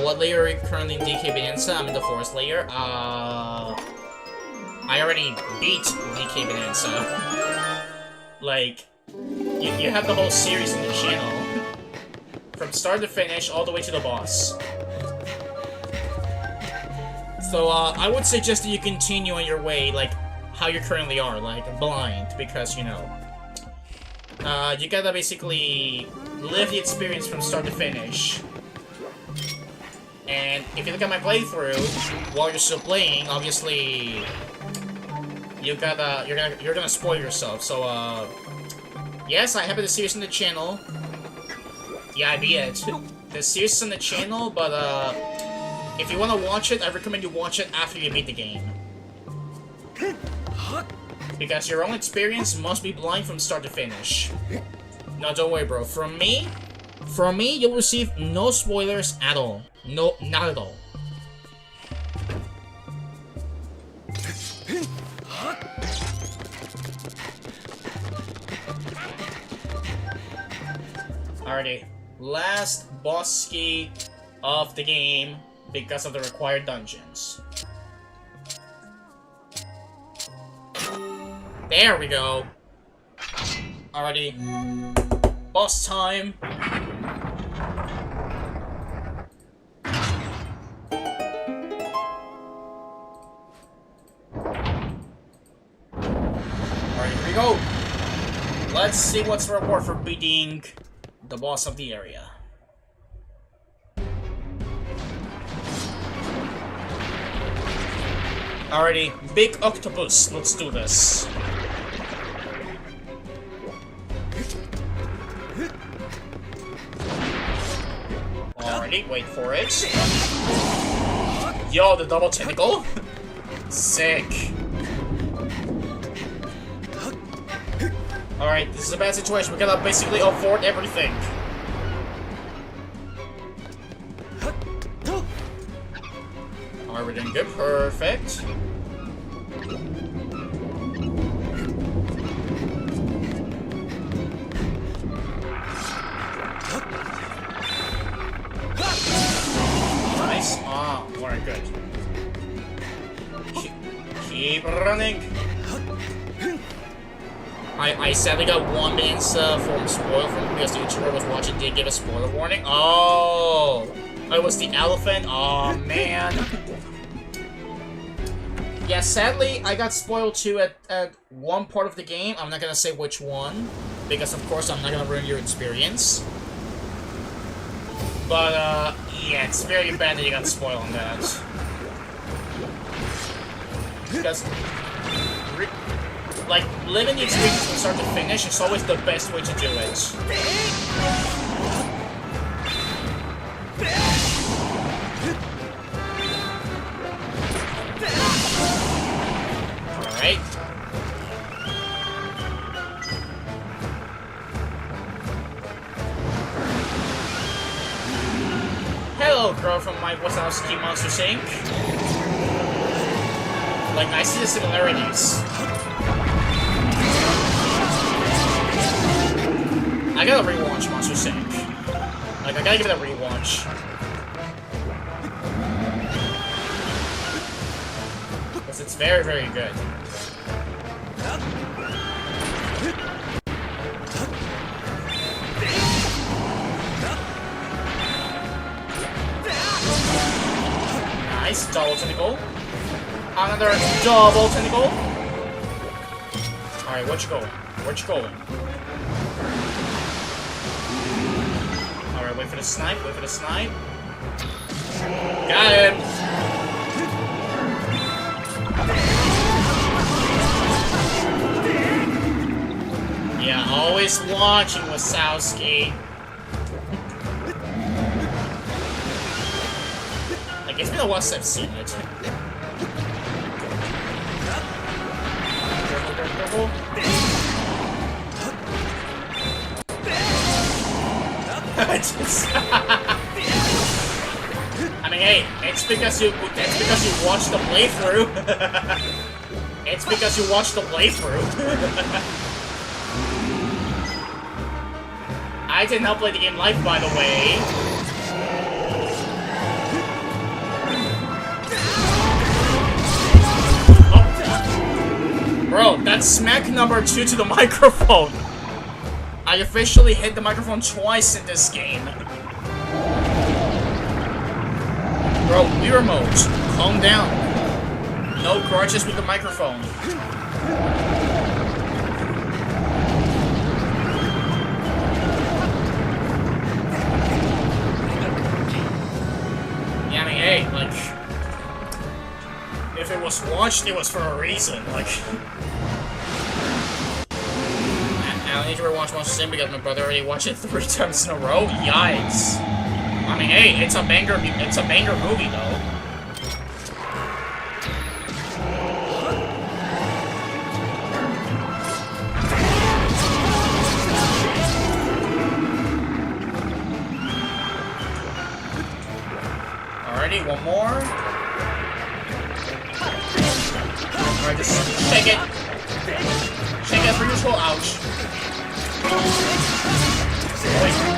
What layer are you currently in DK Bonanza? I'm in the forest layer. I already beat DK Bonanza. Like, you have the whole series in the channel. From start to finish, all the way to the boss. So, I would suggest that you continue on your way, like, how you currently are, like, blind, because, you know, you gotta basically live the experience from start to finish. And if you look at my playthrough, while you're still playing, obviously, you're gonna spoil yourself. So, yes, I have the series on the channel. Yeah, I beat it. The series is on the channel, but, if you want to watch it, I recommend you watch it after you beat the game. Because your own experience must be blind from start to finish. No, don't worry, bro. From me, you'll receive no spoilers at all. No, not at all. Alrighty. Last boss key of the game because of the required dungeons. There we go. Alrighty. Boss time. Alright, here we go. Let's see what's the reward for beating the boss of the area. Alrighty, big octopus, let's do this. Alrighty, wait for it. Yo, the double tentacle? Sick. Alright, this is a bad situation, we gotta basically avoid everything. Alright, we're doing good, perfect. Nice. Ah, alright, good. Keep running. I sadly got 1 minute from spoil from because the YouTuber was watching did give a spoiler warning. Oh, it was the elephant. Oh man. Yeah, sadly I got spoiled too at one part of the game. I'm not gonna say which one because of course I'm not gonna ruin your experience. But yeah, it's very bad that you got spoiled on that. Because like, living the experience from start to finish is always the best way to do it. Alright. Hello, girl from my Wazowski Monster Inc. Like, I see the similarities. I gotta rewatch Monster Inc. Like, I gotta give it a rewatch. Because it's very, very good. Nice, double tentacle. Another double tentacle. Alright, where you going? Where you going? Alright, wait for the snipe, wait for the snipe. Got him! Yeah, always watching Wazowski. Like, it's been a while since I've seen it. I mean, hey, it's because you watched the playthrough. It's because you watched the playthrough. I did not play the game live, by the way. Oh. Bro, that's smack number 2 to the microphone. I officially hit the microphone twice in this game. Bro, Wii Remote, calm down. No grudges with the microphone. Yeah, I mean, hey, like, if it was watched, it was for a reason, like. I need to rewatch Monster Inc. because my brother already watched it 3 times in a row. Yikes! I mean, hey, it's a banger movie, though. Alrighty, one more. Alright, just shake it. Shake it for useful. Ouch.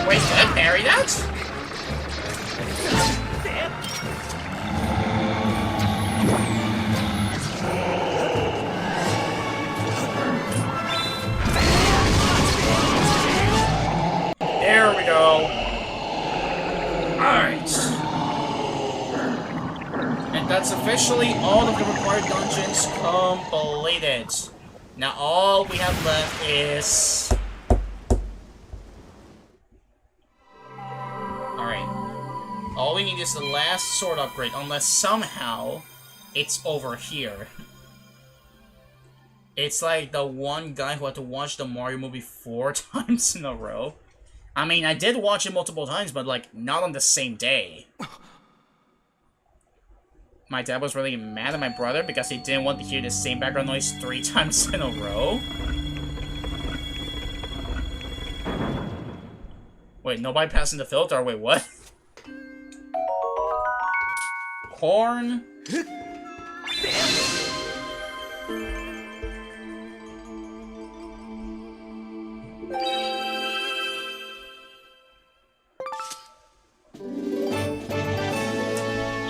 Wait, did I parry that? There we go. Alright. And that's officially all of the required dungeons completed. Now all we have left is... Alright. All we need is the last sword upgrade, unless somehow it's over here. It's like the one guy who had to watch the Mario movie 4 times in a row. I mean, I did watch it multiple times, but like, not on the same day. My dad was really mad at my brother because he didn't want to hear the same background noise 3 times in a row. Wait, nobody passing the filter? Wait, what? Corn?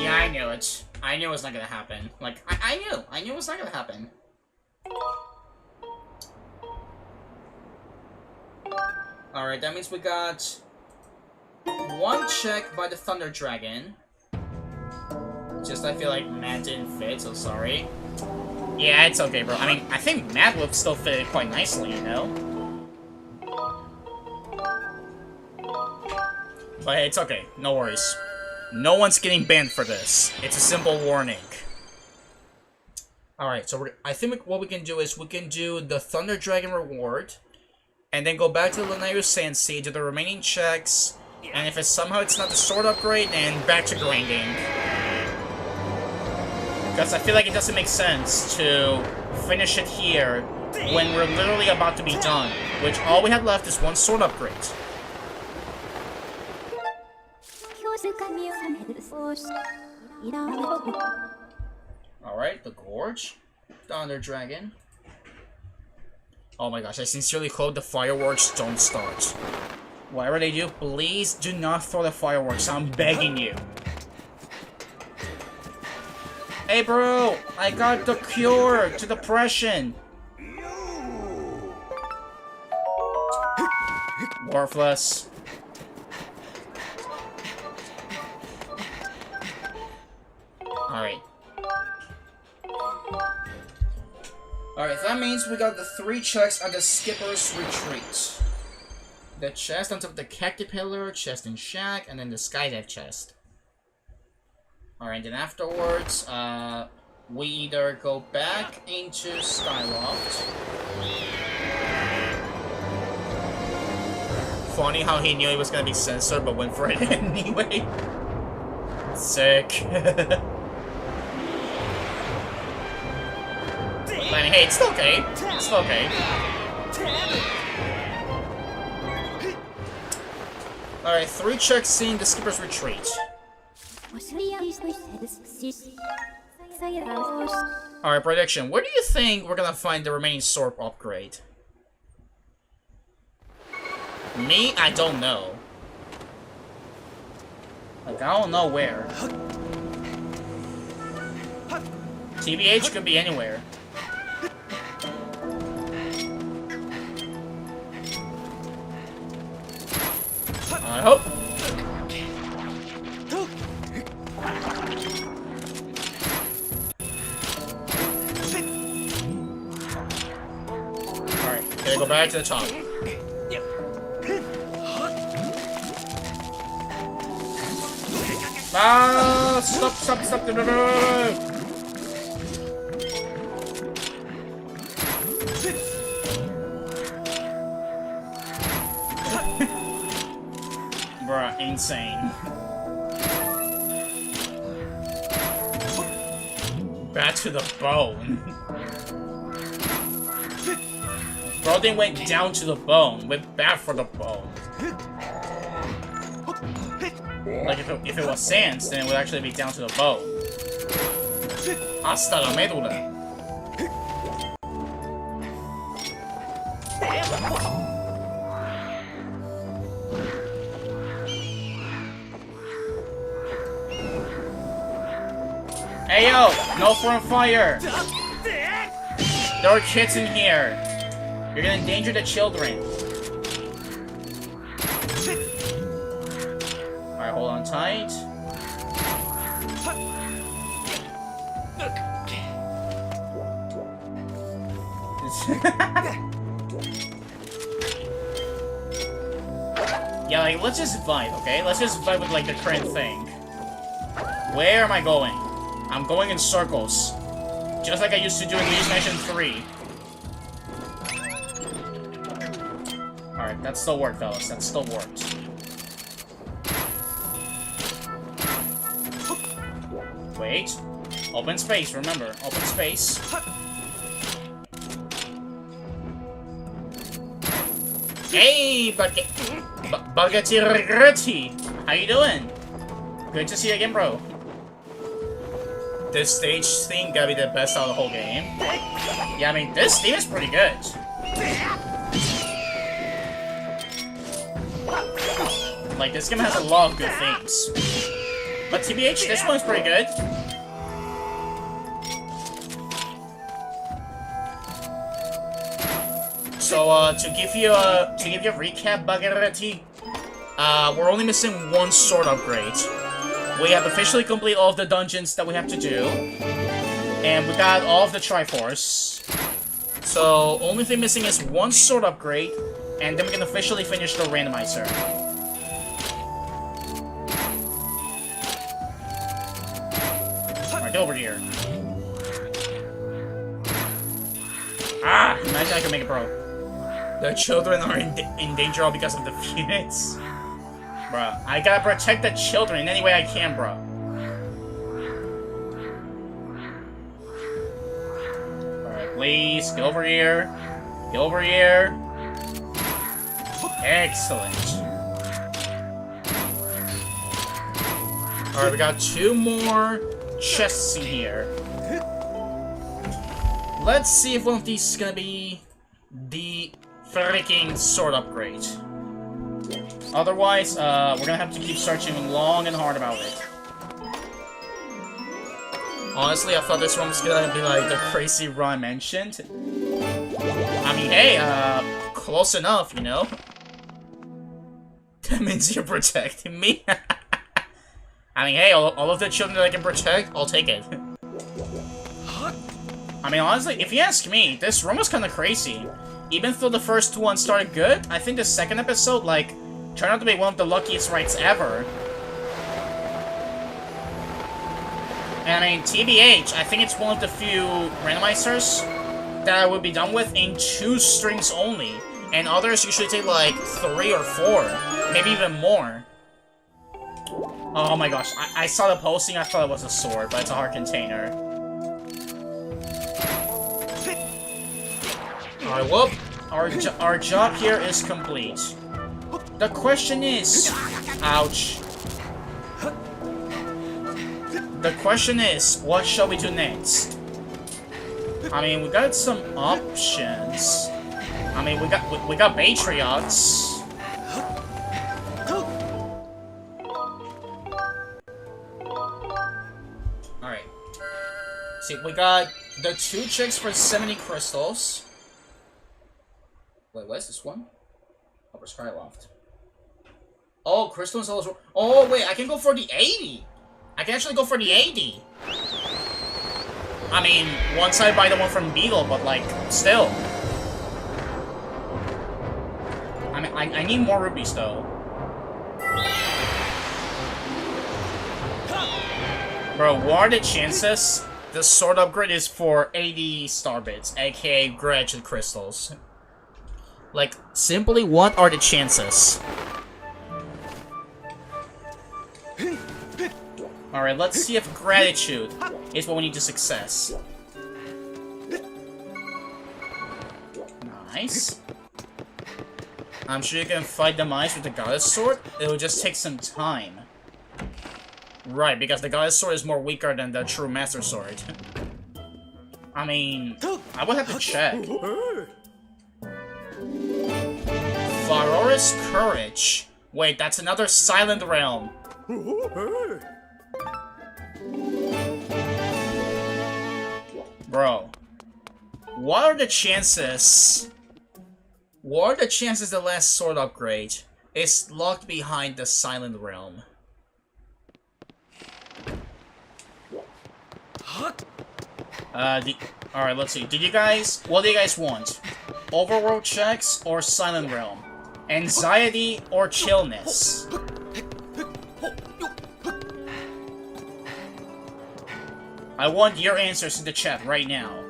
Yeah, I knew it. I knew it was not gonna happen. Like, I knew it was not gonna happen. Alright, that means we got 1 check by the Thunder Dragon. Just, I feel like Matt didn't fit, so sorry. Yeah, it's okay, bro. I mean, I think Matt would still fit it quite nicely, you know? But hey, it's okay. No worries. No one's getting banned for this. It's a simple warning. Alright, so I think what we can do is we can do the Thunder Dragon reward, and then go back to the Lanayru Sensei, do the remaining checks, and if somehow it's not the sword upgrade, then back to grinding. Because I feel like it doesn't make sense to finish it here when we're literally about to be done, which all we have left is one sword upgrade. Alright, the Gorge. Thunder Dragon. Oh my gosh, I sincerely hope the fireworks don't start. Whatever they do, please do not throw the fireworks, I'm begging you. Hey bro, I got the cure to depression. Worthless. Alright. Alright, that means we got the 3 checks at the Skipper's Retreat. The chest on top of the Cacti Pillar, chest in Shack, and then the Skydive chest. Alright, then afterwards, we either go back into Skyloft. Funny how he knew it was gonna be censored, but went for it anyway. Sick. But hey, it's still okay. It's still okay. Alright, 3 checks in the Skipper's Retreat. Alright, prediction. Where do you think we're gonna find the remaining sword upgrade? Me? I don't know. Like, I don't know where. TBH could be anywhere. I hope. Alright, gotta go back to the top. Ah! Stop! No. Bruh, insane. Back to the bone. Bro, they went down to the bone. Went back for the bone. Like, if it was Sans, then it would actually be down to the bone. Hasta la médula. Hey yo, no foreign fire! There are kids in here. You're gonna endanger the children. Alright, hold on tight. Yeah, like, let's just vibe, okay? Let's just vibe with, like, the current thing. Where am I going? I'm going in circles. Just like I used to do in Luigi's Mansion 3. Alright, that still worked, fellas. That still worked. Wait. Open space, remember. Open space. Hey, Bagati. How you doing? Good to see you again, bro. This stage theme gotta be the best out of the whole game. Yeah, I mean, this theme is pretty good. Like, this game has a lot of good themes. But TBH, this one's pretty good. So, to give you a recap, Bagarati, we're only missing one sword upgrade. We have officially completed all of the dungeons that we have to do. And we got all of the Triforce. So, only thing missing is one sword upgrade, and then we can officially finish the Randomizer. Alright, get over here. Ah! Imagine I can make it, bro. The children are in danger all because of the Phoenix. Bruh, I gotta protect the children in any way I can, bro. Alright, please, get over here. Get over here. Excellent. Alright, we got 2 more chests in here. Let's see if one of these is gonna be the freaking sword upgrade. Otherwise, we're gonna have to keep searching long and hard about it. Honestly, I thought this one was gonna be like the crazy run I mentioned. I mean, hey, close enough, you know? That means you're protecting me? I mean, hey, all of the children that I can protect, I'll take it. I mean, honestly, if you ask me, this run was kind of crazy. Even though the first one started good, I think the second episode, like, turned out to be one of the luckiest rides ever. And I mean, TBH, I think it's one of the few randomizers that I would be done with in 2 strings only. And others usually take like 3 or 4, maybe even more. Oh my gosh, I saw the posting, I thought it was a sword, but it's a heart container. Alright, whoop. Our job here is complete. The question is... Ouch. The question is, what shall we do next? I mean, we got some options. I mean, we got Patriots. Alright. See, we got the 2 chicks for 70 crystals. Wait, what's this one? Upper Skyloft. Oh, crystal and Zelda. Oh, wait, I can go for the 80. I can actually go for the 80. I mean, once I buy the one from Beetle, but like, still. I mean, I need more rupees though. Bro, what are the chances the sword upgrade is for 80 star bits, aka graduate crystals? Like, simply, what are the chances? Alright, let's see if gratitude is what we need to success. Nice. I'm sure you can fight the mice with the goddess sword. It will just take some time. Right, because the goddess sword is more weaker than the true master sword. I mean, I would have to check. Farora's Courage. Wait, that's another Silent Realm. Bro, what are the chances? What are the chances the last sword upgrade is locked behind the Silent Realm? Alright, let's see. What do you guys want? Overworld checks or Silent Realm? Anxiety or chillness? I want your answers in the chat right now.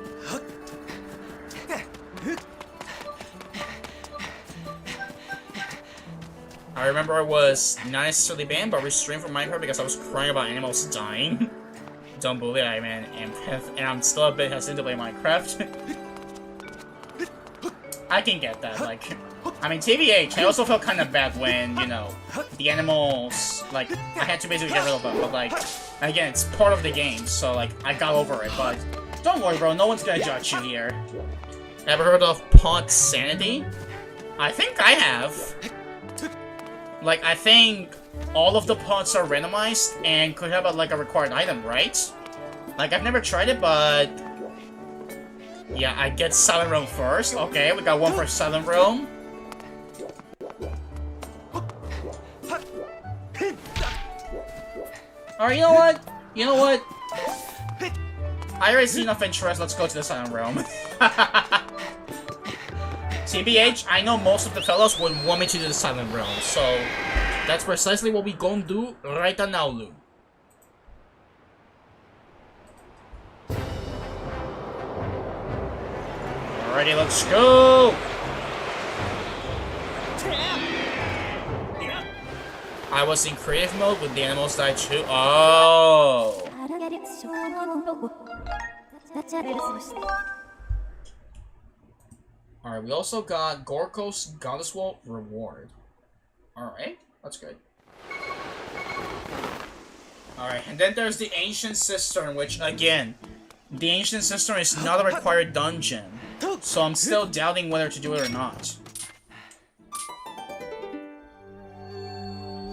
I remember I was not necessarily banned, but restrained from Minecraft because I was crying about animals dying. Don't believe I man, and I'm still a bit hesitant to play Minecraft. I can get that, like... I mean, TBH, I also felt kind of bad when, you know, the animals, like, I had to basically get rid of them, but, like, again, it's part of the game, so, like, I got over it, but don't worry, bro, no one's gonna judge you here. Ever heard of Pot Sanity? I think I have. Like, I think all of the pots are randomized and could have, like, a required item, right? Like, I've never tried it, but... yeah, I get Silent Realm first. Okay, we got one for Silent Realm. Alright, you know what? You know what? I already see enough interest, let's go to the Silent Realm. TBH, I know most of the fellows would want me to do the Silent Realm, so that's precisely what we gonna do right now, Lou. Alrighty Alrighty, let's go! I was in creative mode when the animals died too. Oh! Alright, we also got Gorko's Goddess Wall reward. Alright, that's good. Alright, and then there's the Ancient Cistern, which, again, the Ancient Cistern is not a required dungeon. So I'm still doubting whether to do it or not.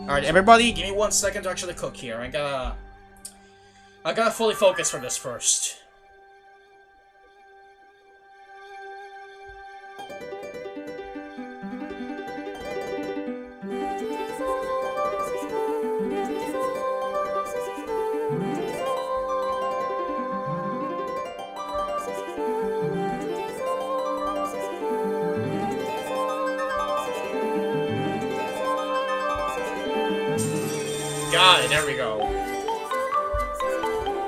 Alright, everybody, give me 1 second to actually cook here. I gotta fully focus for this first. Got it, there we go.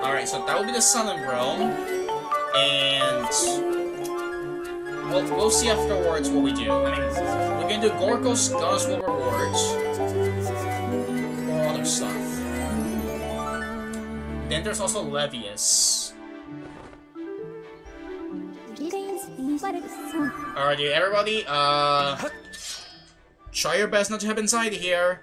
Alright, so that will be the Sun Realm. And we'll see afterwards what we do. I mean, we're gonna do Gorko's Goddess Wall rewards. Or other stuff. Then there's also Levius. Alrighty, everybody, try your best not to have anxiety here.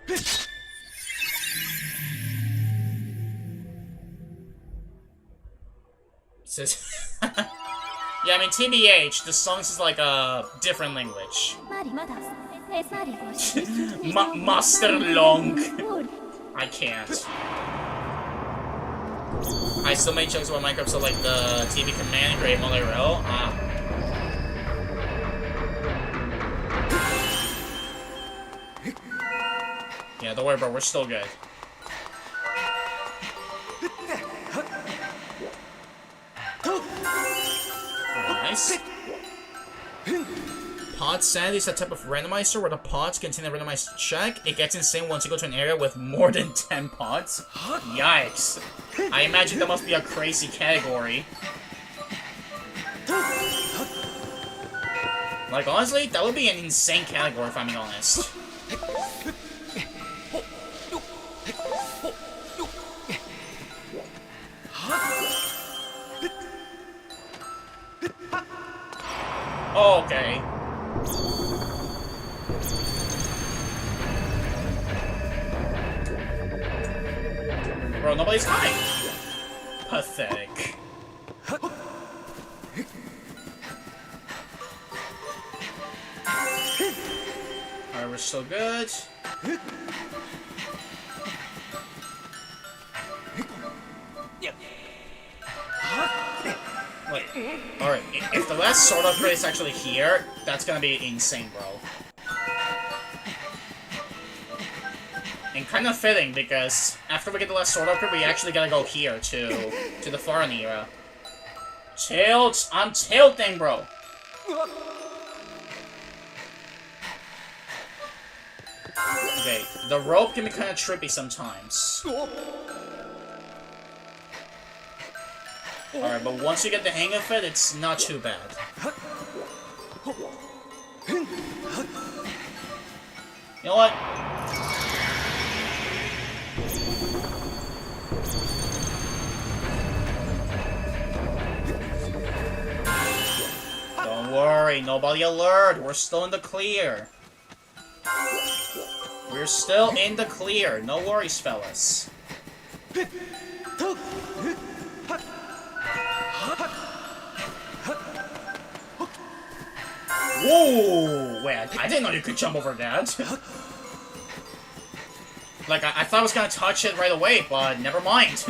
Says yeah, I mean, TBH, the songs is like a different language. Master Long. I can't. I still make jokes about Minecraft, so like the TV command create multi-rail. Yeah, don't worry, bro, we're still good. Nice. Pod Sand is a type of randomizer where the pods contain a randomized check. It gets insane once you go to an area with more than 10 pods. Yikes. I imagine that must be a crazy category. Like, honestly, that would be an insane category if I'm being honest. Oh, okay. Bro, nobody's coming. Pathetic. Alright, we're still good. Wait, alright, if the last sword upgrade is actually here, that's gonna be insane, bro. And kind of fitting, because after we get the last sword upgrade, we actually gotta go here, to the foreign era. Tilt! I'm tilting, bro! Okay, the rope can be kind of trippy sometimes. Alright, but once you get the hang of it, it's not too bad. You know what? Don't worry, nobody alert. We're still in the clear. We're still in the clear. No worries, fellas. Whoa! Wait, I didn't know you could jump over that. Like, I thought I was gonna touch it right away, but never mind.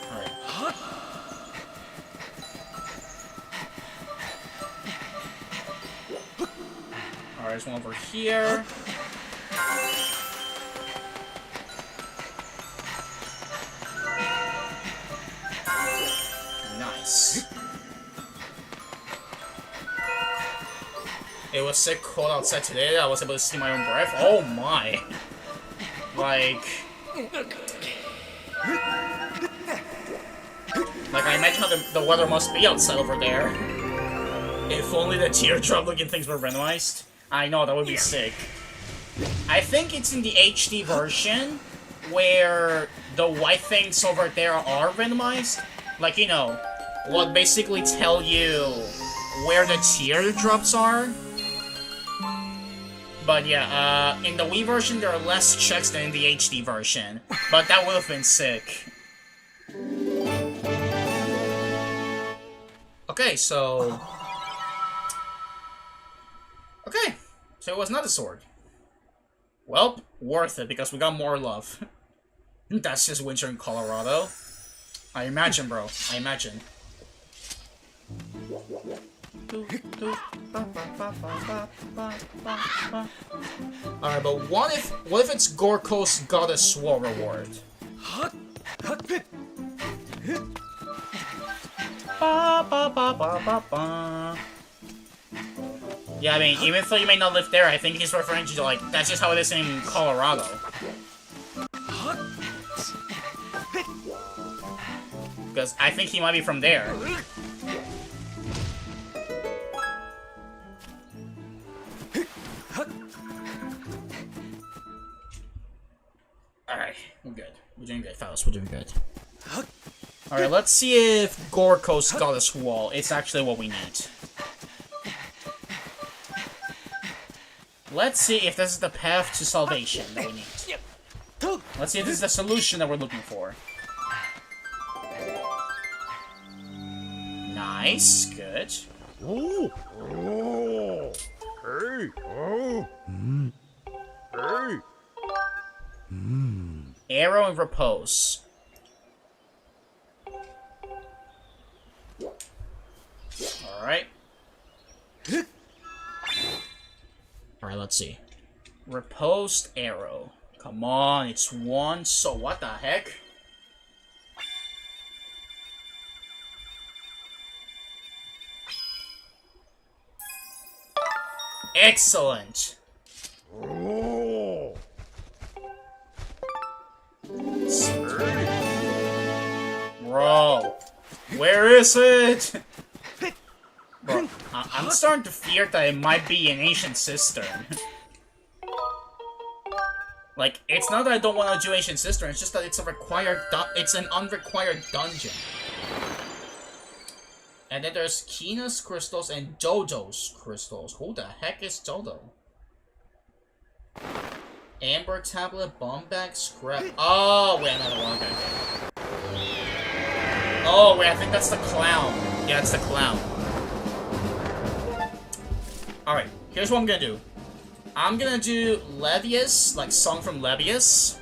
Alright. Alright, there's one over here. Nice. It was sick cold outside today. I was able to see my own breath. Oh my. Like... Like, I imagine how the weather must be outside over there. If only the teardrop-looking things were randomized. I know, that would be sick. I think it's in the HD version where the white things over there are randomized. Like, you know, what basically tell you where the teardrops are. But yeah, in the Wii version there are less checks than in the HD version. But that would have been sick. Okay, so... Okay, so it was not a sword. Well, worth it, because we got more love. That's just winter in Colorado. I imagine, bro. I imagine. Alright, but what if it's Gorko's Goddess Sword reward? Yeah, I mean, even though you may not live there, I think he's referring to, like, that's just how it is in Colorado. Because I think he might be from there. Alright, we're good. We're doing good, fellas. We're doing good. Alright, let's see if Gorko's Goddess Wall is actually what we need. Let's see if this is the path to salvation that we need. Let's see if this is the solution that we're looking for. Nice, good. Arrow and repose. Alright. Alright, let's see. Reposed arrow. Come on, it's one, so what the heck? Excellent! Bro, where is it? Bro, I'm starting to fear that it might be an ancient cistern. Like, it's not that I don't want to do ancient cistern, it's just that it's a required it's an unrequired dungeon. And then there's Kina's crystals and Dodo's crystals. Who the heck is Dodo? Amber tablet, bomb bag, scrap. Oh, wait, another one. Okay. Oh, wait, I think that's the clown. Yeah, it's the clown. Alright, here's what I'm gonna do. I'm gonna do Levius, like Song from Levius.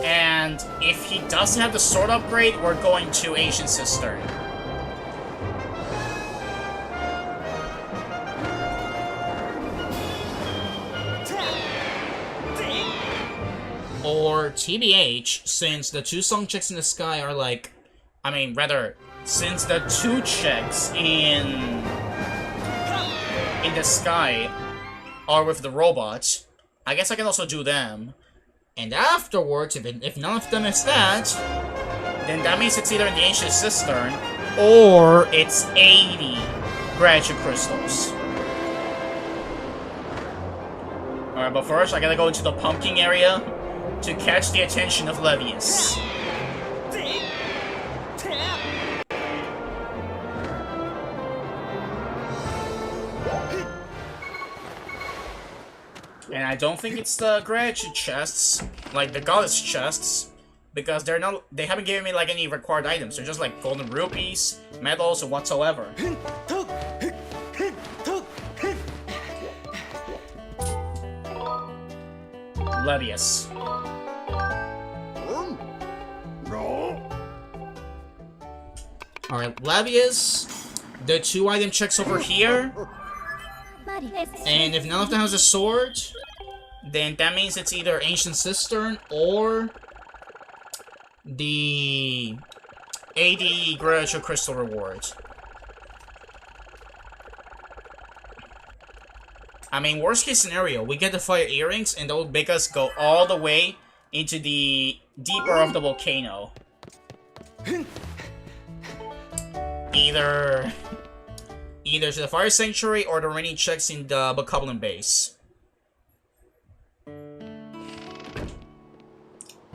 And if he doesn't have the sword upgrade, we're going to Ancient Cistern. Or TBH, since the two song checks in the sky are like... I mean, rather, since the two checks in the sky are with the robots, I guess I can also do them. And afterwards, if none of them is that, then that means it's either in the Ancient Cistern, or it's 80 Graduate Crystals. Alright, but first I gotta go into the pumpkin area to catch the attention of Levius. And I don't think it's the gratitude chests, like the goddess chests, because they haven't given me like any required items. They're just like golden rupees, medals, or whatsoever. Levius. Alright, Levius, the two item checks over here. And if none of them has a sword, then that means it's either Ancient Cistern or the 80 Gradual Crystal reward. I mean, worst case scenario, we get the fire earrings and that would make us go all the way into the deeper of the volcano. Either to the Fire Sanctuary or the remaining checks in the Bokoblin base.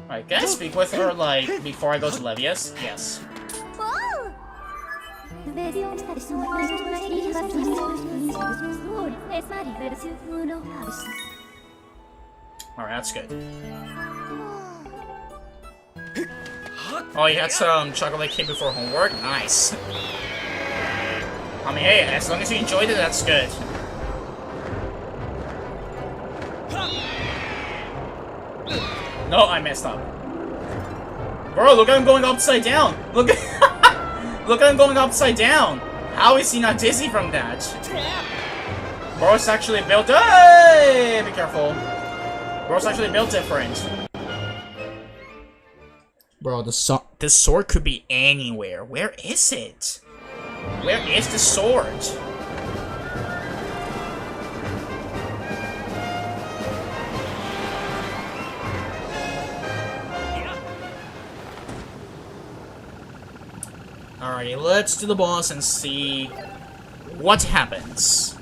Alright, can I speak with her, like, before I go to Levias? Yes. Alright, that's good. Oh, you had some chocolate cake before homework? Nice. I mean, hey, as long as you enjoyed it, that's good. No, I messed up. Bro, look at him going upside down. Look at look at him going upside down. How is he not dizzy from that? Bro's actually built. Hey, be careful. Bro's actually built different. Bro, this sword could be anywhere. Where is it? Where is the sword? Alrighty, let's do the boss and see what happens.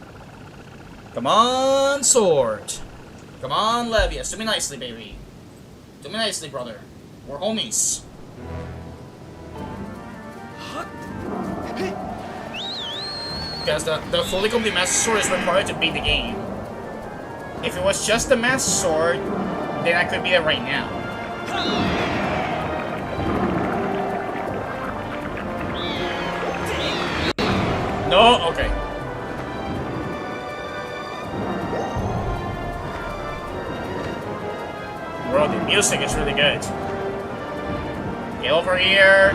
Come on, sword. Come on, Levias. Do me nicely, baby. Do me nicely, brother. We're homies. Because the fully complete Master Sword is required to beat the game. If it was just the Master Sword, then I could beat it right now. No? Okay. Bro, the music is really good. Get over here.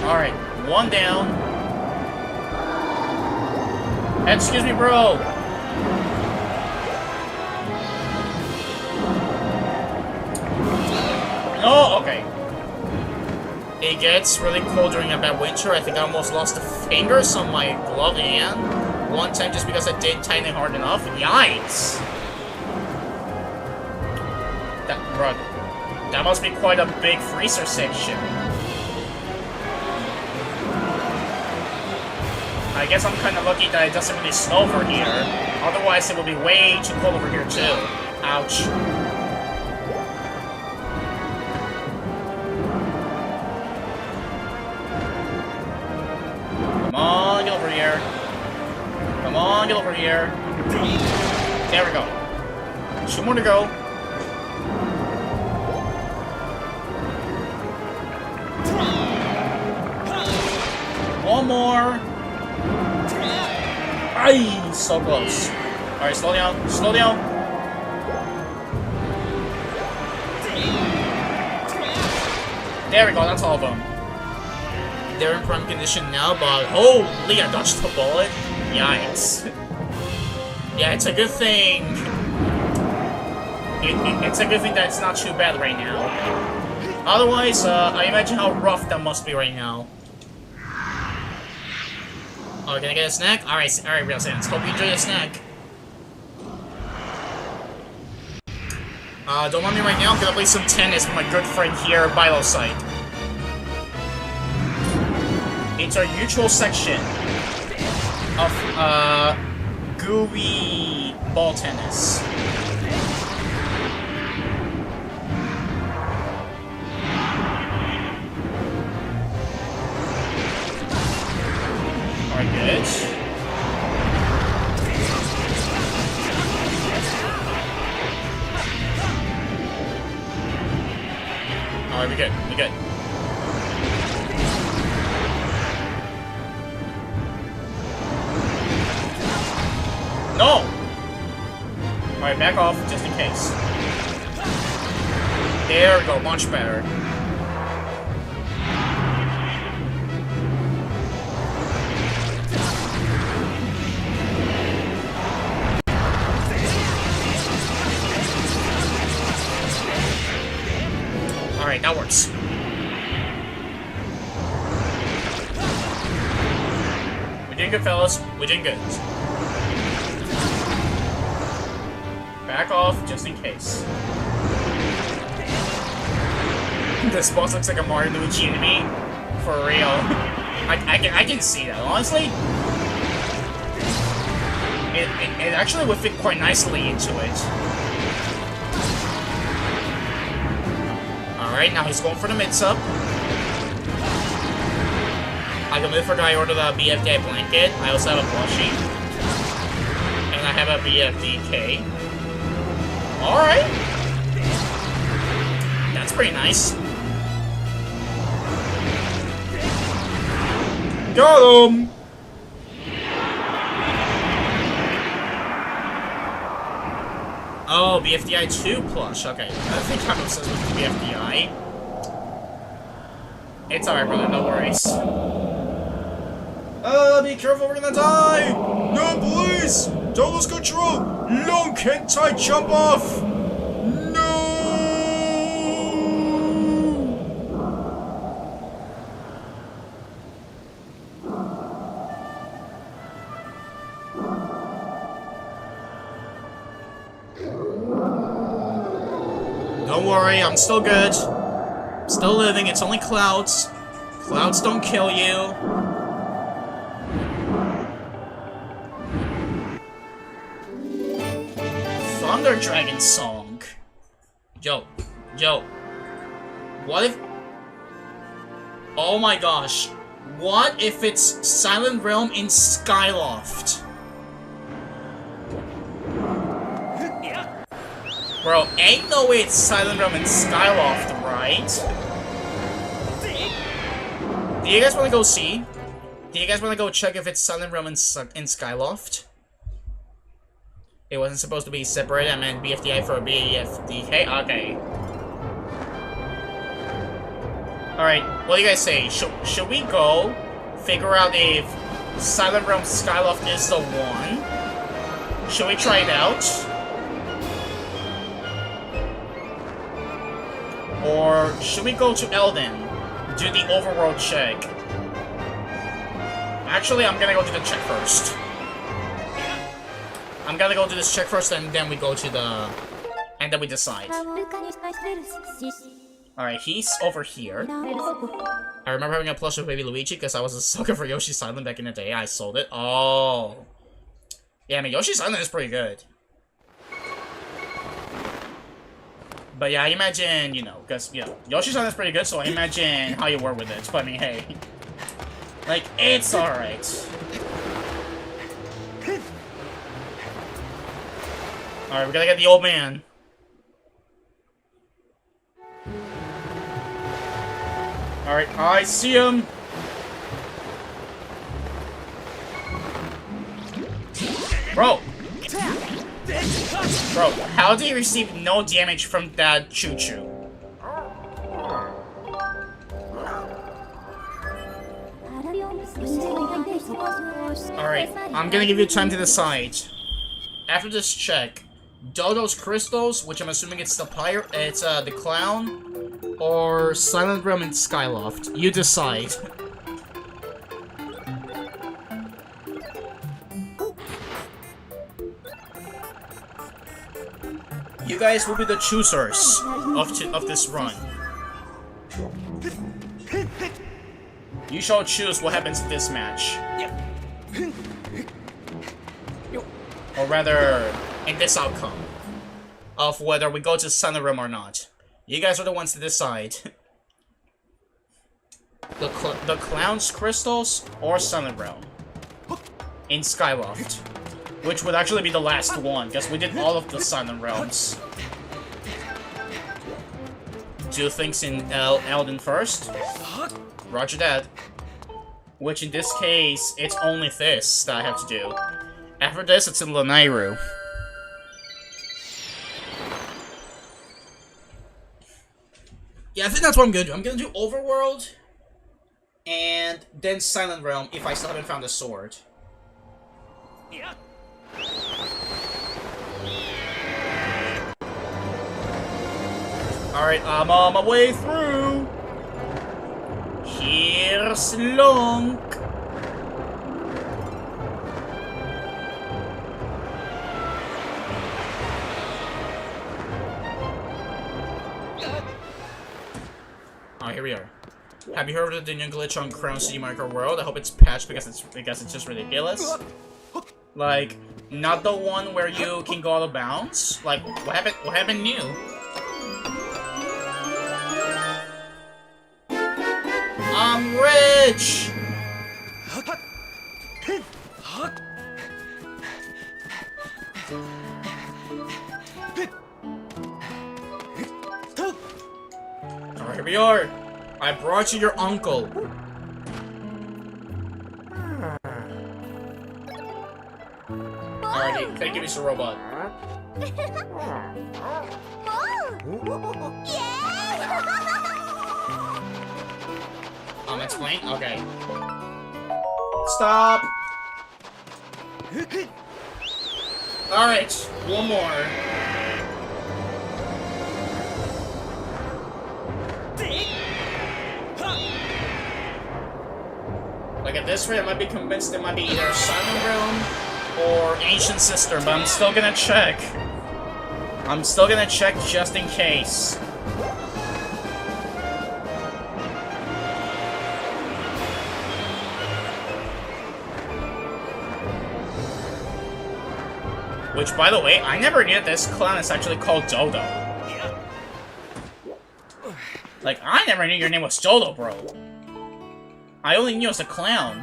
Alright, one down. Excuse me, bro. No, okay. It gets really cold during a bad winter. I think I almost lost the fingers on my glove hand one time just because I didn't tighten it hard enough. Yikes. That must be quite a big freezer section. I guess I'm kind of lucky that it doesn't really snow over here. Otherwise, it would be way too cold over here, too. Ouch. Come on, get over here. Come on, get over here. There we go. 2 more to go. One more. Aye, so close. Alright, slow down, slow down. There we go, that's all of them. They're in prime condition now, but holy, I dodged the bullet. Yikes. Yeah, it's a good thing. It's a good thing that it's not too bad right now. Otherwise, I imagine how rough that must be right now. Oh, can I get a snack? Alright, Real Sans. Hope you enjoy the snack. Don't mind me right now. I'm gonna play some tennis with my good friend here, Bilo site. It's our usual section of, gooey ball tennis. Alright, good. Alright, we're good. We're good. No! Alright, back off, just in case. There we go, much better. Alright, that works. We're doing good, fellas. We're doing good. Back off, just in case. This boss looks like a Mario Luigi enemy. For real. I can see that, honestly. It actually would fit quite nicely into it. Alright, now he's going for the mid-sub. I completely forgot I ordered a BFDI blanket. I also have a plushie. And I have a BFDK. Alright. That's pretty nice. Got him! Oh, BFDI 2 plush. Okay. I think I'm obsessed with BFDI. It's alright, brother. No worries. Be careful, we're gonna die! No, please! Don't lose control! Long hentai jump off! No! Don't worry, I'm still good. Still living, it's only clouds. Clouds don't kill you. Thunder Dragon song. Yo. What if... Oh my gosh. What if it's Silent Realm in Skyloft? Bro, ain't no way it's Silent Realm in Skyloft, right? Do you guys want to go see? Do you guys want to go check if it's Silent Realm in Skyloft? It wasn't supposed to be separate. I meant BFDI for BFDK. Okay. Alright, what do you guys say? Should we go figure out if Silent Realm Skyloft is the one? Should we try it out? Or should we go to Elden? Do the overworld check? Actually, I'm gonna go do the check first. I'm gonna go do this check first, and then we go to the... and then we decide. Alright, he's over here. I remember having a plush of Baby Luigi because I was a sucker for Yoshi's Island back in the day. I sold it. Oh. Yeah, I mean, Yoshi's Island is pretty good. But yeah, I imagine, you know, because, you know, Yoshi's Island is pretty good, so I imagine how you were with it. But I mean, hey. Like, it's alright. Alright, we gotta get the old man. Alright, I see him. Bro! Bro, how do you receive no damage from that choo-choo? Alright, I'm gonna give you time to decide. After this check, Dodo's Crystals, which I'm assuming it's the pirate, it's the clown, or Silent Realm in Skyloft. You decide. You guys will be the choosers of this run. You shall choose what happens in this match. Or rather, in this outcome. Of whether we go to Silent Realm or not. You guys are the ones to decide. The Clown's Crystals or Silent Realm. In Skyloft. Which would actually be the last one, because we did all of the Silent Realms. Do things in Elden first. Roger that. Which in this case, it's only this that I have to do. After this, it's in Lanayru. Yeah, I think that's what I'm gonna do. I'm gonna do Overworld, and then Silent Realm if I still haven't found the sword. Yeah. Alright, I'm on my way through. Here's Lunk. Oh, here we are. Have you heard of the new glitch on Crown City Micro World? I hope it's patched because it's just ridiculous. Like, not the one where you can go out of bounds. Like, what happened new? I'm rich! Alright, here we are. I brought you your uncle. Alrighty, thank you, Mr. Robot. Explain? Okay. Stop! Alright, one more. Like at this rate, I might be convinced it might be either Silent Realm or Ancient Sister, but I'm still gonna check. I'm still gonna check just in case. Which, by the way, I never knew this clown is actually called Dodo. Like, I never knew your name was Dodo, bro. I only knew it was a clown.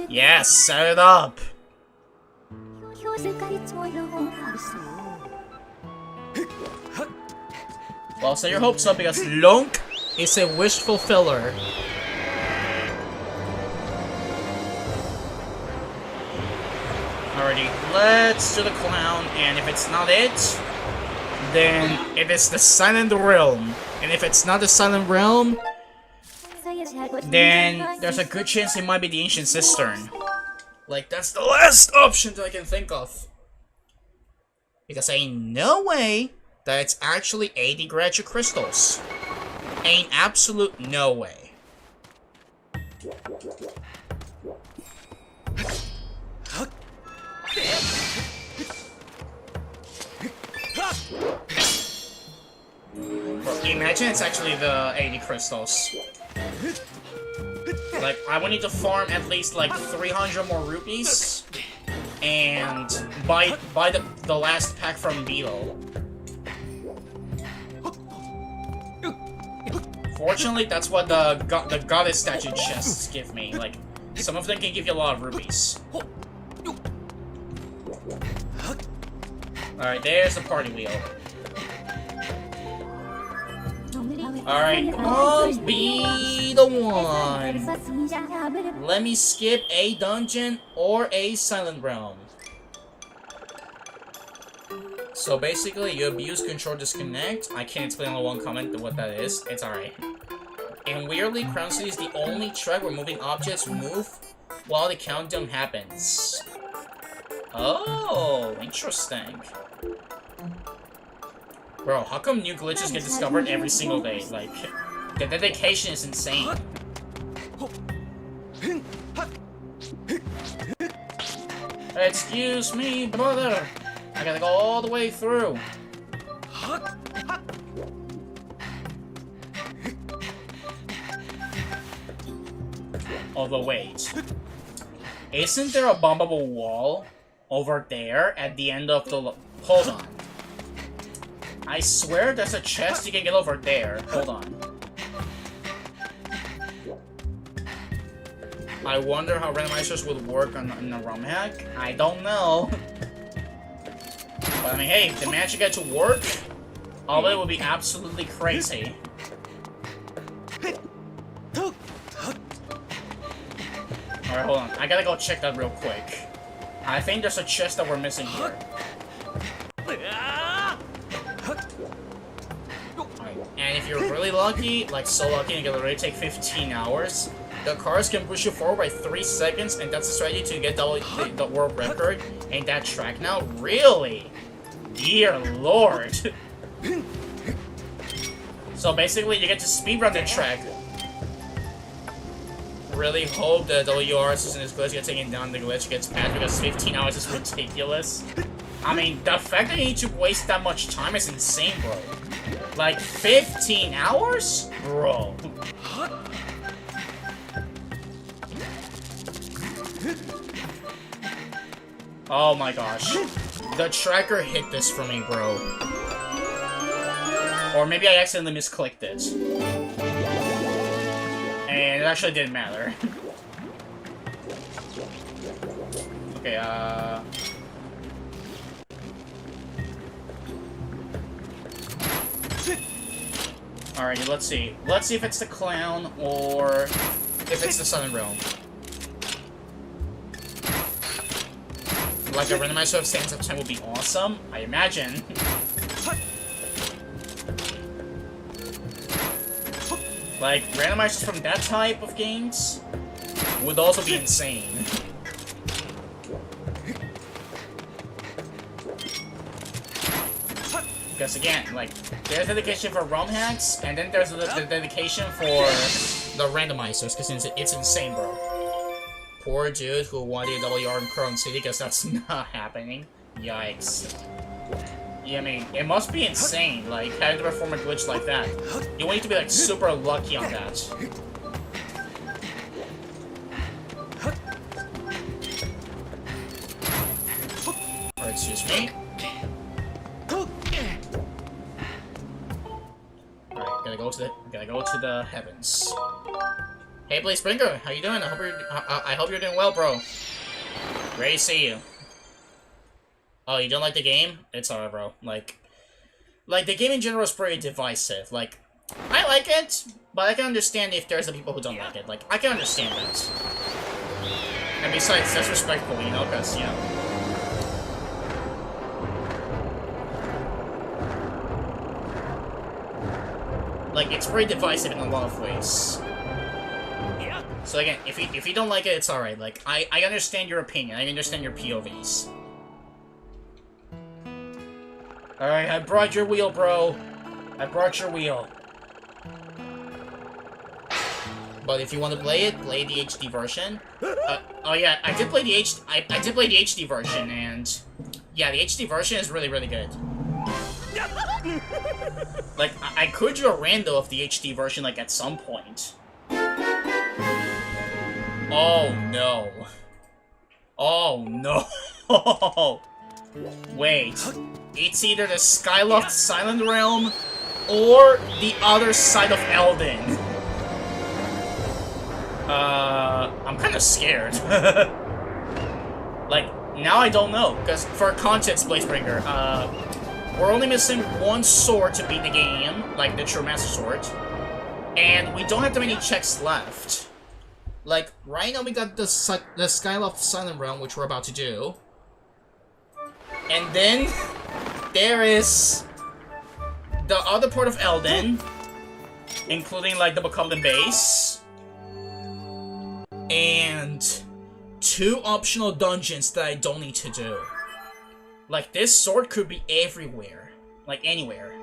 Yes, set it up. Well, set your hopes up because Lonk is a wish fulfiller. Alrighty, let's do the clown, and if it's not it, then it is the Silent Realm. And if it's not the Silent Realm, then there's a good chance it might be the Ancient Cistern. Like, that's the last option that I can think of. Because ain't no way that it's actually 80 Graduate Crystals. Ain't absolute no way. Imagine it's actually the 80 crystals. Like, I would need to farm at least like 300 more rupees and buy the last pack from Beetle. Fortunately, that's what the goddess statue chests give me. Like, some of them can give you a lot of rupees. Alright, there's the party wheel. Alright, I'll be the one. Let me skip a dungeon or a Silent Realm. So basically, you abuse control disconnect. I can't explain on one comment what that is. It's alright. And weirdly, Crown City is the only track where moving objects move while the countdown happens. Oh, interesting. Bro, how come new glitches get discovered every single day? Like, the dedication is insane. Excuse me, brother. I gotta go all the way through. Although, wait. Isn't there a bombable wall over there at the end of the... Hold on. I swear there's a chest you can get over there. Hold on. I wonder how randomizers would work on a ROM hack. I don't know. But I mean, hey, if they manage to get to work, all of it would be absolutely crazy. Alright, hold on. I gotta go check that real quick. I think there's a chest that we're missing here. And if you're really lucky, like so lucky, it can already take 15 hours, the cars can push you forward by 3 seconds, and that's a strategy to get the world record in that track now? Really? Dear lord. So basically, you get to speedrun the track. Really hope the WR system is glitch gets taken down, the glitch gets patched, because 15 hours is ridiculous. I mean, the fact that you need to waste that much time is insane, bro. Like, 15 hours? Bro. Oh my gosh. The tracker hit this for me, bro. Or maybe I accidentally misclicked it. And it actually didn't matter. Okay, Alrighty, let's see. Let's see if it's the clown or if it's the Southern Realm. Like a randomizer of stands up time would be awesome, I imagine. Like, randomizers from that type of games would also be insane. Because again, like, there's dedication for ROM hacks, and then there's the dedication for the randomizers, because it's insane, bro. Poor dude who wanted a WR in Crown City, because that's not happening. Yikes. Yeah, I mean, it must be insane, like, having to perform a glitch like that. You need to be, like, super lucky on that. Alright, excuse me. Alright, gotta go to the heavens. Hey, Blaze Springer, how you doing? I hope you're doing well, bro. Great to see you. Oh, you don't like the game? It's alright, bro. Like, the game in general is pretty divisive. Like, I like it, but I can understand if there's the people who don't like it. Like, I can understand that. And besides, that's respectful, you know, because, you know. Like, it's pretty divisive in a lot of ways. So again, if you don't like it, it's alright. Like, I understand your opinion. I understand your POVs. Alright, I brought your wheel, bro. I brought your wheel. But if you want to play it, play the HD version. Oh yeah, I did play the HD version, and yeah, the HD version is really, really good. Like, I could do a rando of the HD version, like, at some point. Oh no. Oh no. Wait. It's either the Skyloft Silent Realm or the other side of Elden. I'm kind of scared. Like, now I don't know, because for context, Blazebringer, we're only missing one sword to beat the game, like the True Master Sword, and we don't have that many checks left. Like, right now we got the Skyloft Silent Realm, which we're about to do. And then, there is the other part of Elden, including, like, the Buckholden base, and 2 optional dungeons that I don't need to do. Like, this sword could be everywhere. Like, anywhere.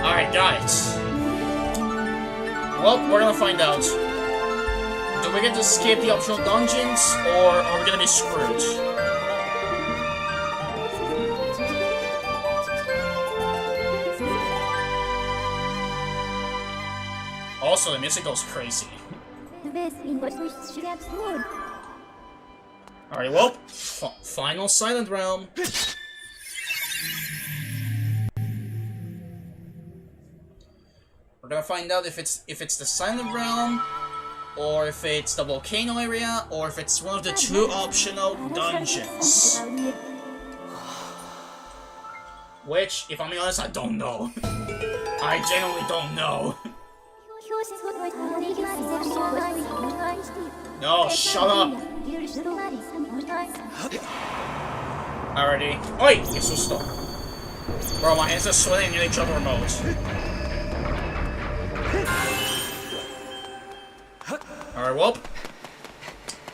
Alright, guys. Well, we're gonna find out. Do we get to skip the optional dungeons, or are we gonna be screwed? Also, the music goes crazy. Alright, well, final Silent Realm. We're gonna find out if it's the Silent Realm, or if it's the volcano area, or if it's one of the 2 optional dungeons. Which, if I'm being honest, I don't know. I genuinely don't know. No, shut up! Alrighty. Oi! Que susto. Bro, my hands are sweating and nearly dropped the remote. Alright, well.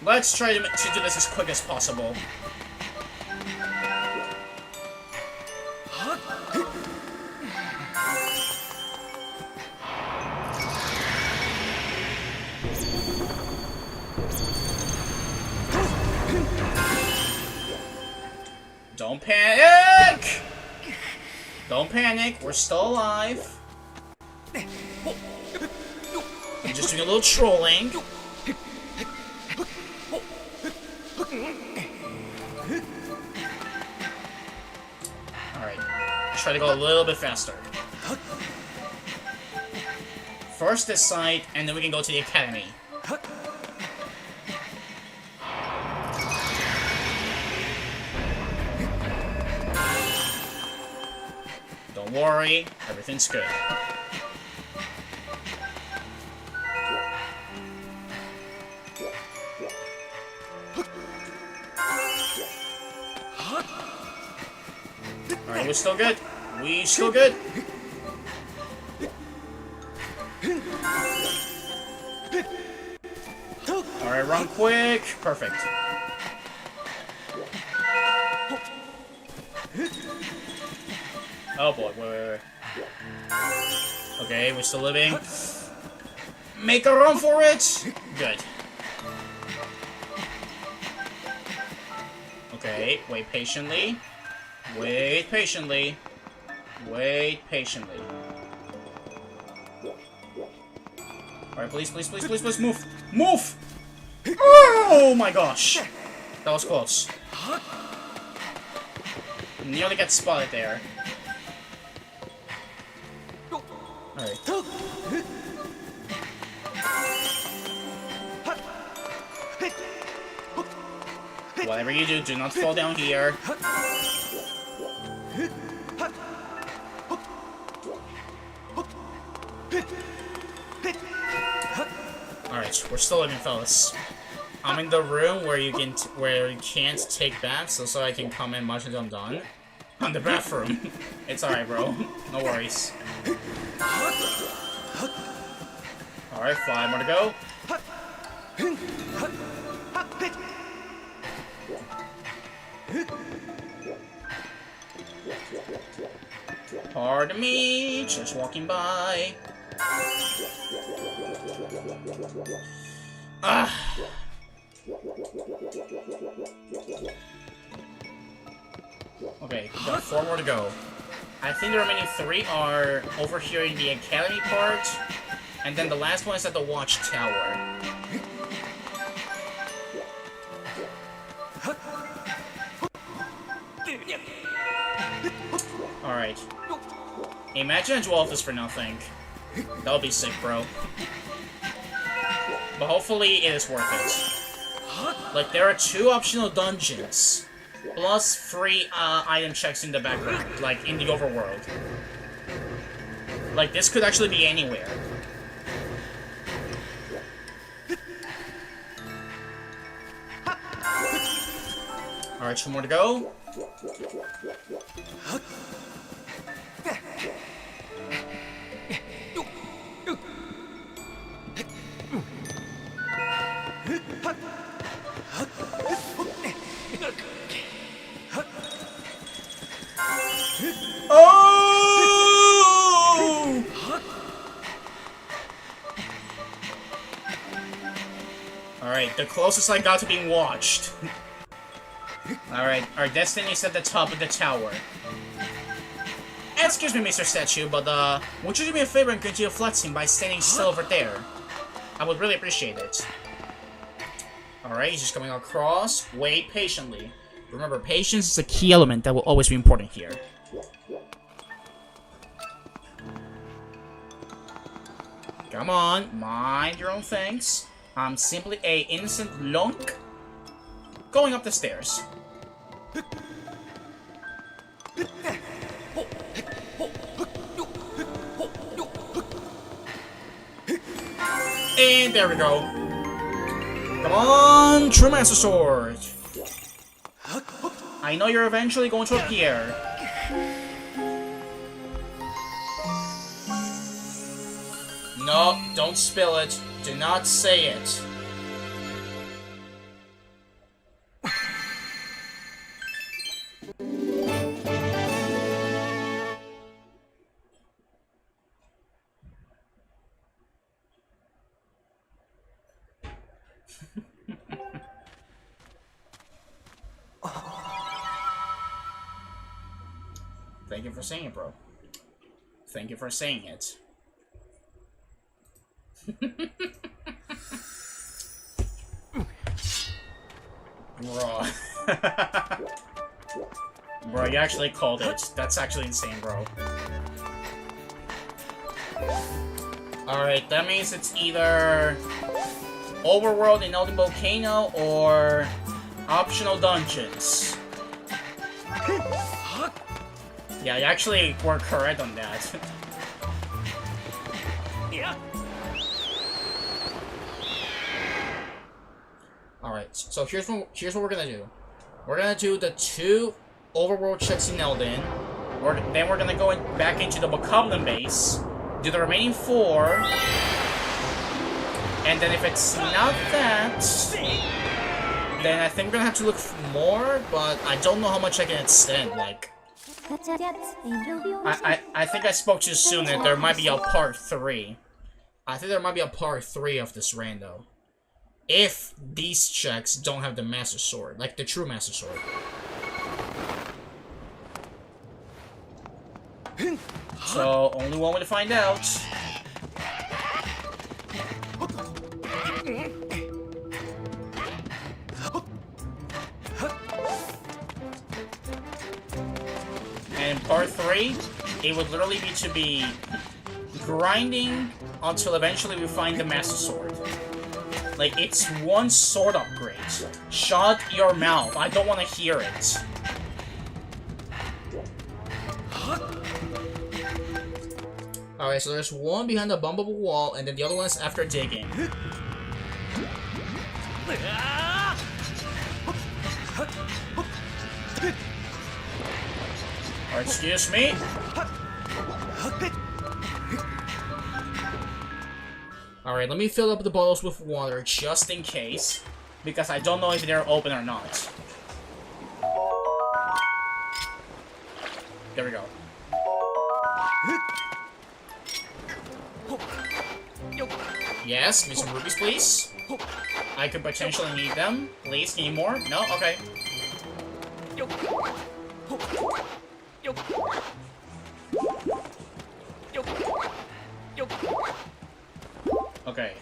Let's try to do this as quick as possible. Don't panic! Don't panic, we're still alive. I'm just doing a little trolling. Alright, try to go a little bit faster. First this side, and then we can go to the academy. Don't worry, everything's good. Alright, we're still good. We still good. Alright, run quick. Perfect. Oh boy, wait. Okay, we're still living. Make a run for it! Good. Okay, wait patiently. Wait patiently. Wait patiently. Alright, please, move! Move! Oh my gosh! That was close. Nearly got spotted there. Alright. Whatever you do not fall down here. Alright, we're still living, fellas. I'm in the room where you can't take baths, so I can come in much as I'm done. On the bathroom. It's alright, bro. No worries. Alright, 5 more to go. Pardon me, just walking by. Okay, we got 4 more to go. I think the remaining 3 are over here in the academy part, and then the last one is at the watchtower. Alright. Imagine I do all this for nothing. That would be sick, bro. But hopefully it is worth it. Like, there are 2 optional dungeons, plus 3 item checks in the background, like, in the overworld. Like, this could actually be anywhere. Alright, 2 more to go. Oh! Alright, the closest I got to being watched. Alright, our destiny is at the top of the tower. Excuse me, Mr. Statue, but, would you do me a favor and continue flexing by standing still over there? I would really appreciate it. Alright, he's just coming across. Wait patiently. Remember, patience is a key element that will always be important here. Come on, mind your own things. I'm simply a innocent lunk going up the stairs. And there we go. Come on, True Master Sword. I know you're eventually going to appear. No, don't spill it. Do not say it. Thank you for saying it, bro. Thank you for saying it. Bro. Bro, you actually called it. That's actually insane, bro. Alright, that means it's either Overworld in Elden Volcano or optional dungeons. Yeah, you actually were correct on that. Yeah. Alright, so here's what we're gonna do. We're gonna do the 2 overworld checks in Elden. Then we're gonna go back into the Bokoblin base, do the remaining 4, and then if it's not that, then I think we're gonna have to look for more, but I don't know how much I can extend, like... I think I spoke too soon that there might be a part 3. I think there might be a part 3 of this rando. If these checks don't have the Master Sword, like the true Master Sword. So, only one way to find out. And part 3, it would literally be to be grinding until eventually we find the Master Sword. Like, it's one sword upgrade. Shut your mouth. I don't want to hear it. Alright, so there's one behind the bumpable wall, and then the other one is after digging. Alright, excuse me. Alright, let me fill up the bottles with water just in case, because I don't know if they're open or not. There we go. Yes, give me some rubies, please. I could potentially need them. Please, need more? No? Okay. Okay.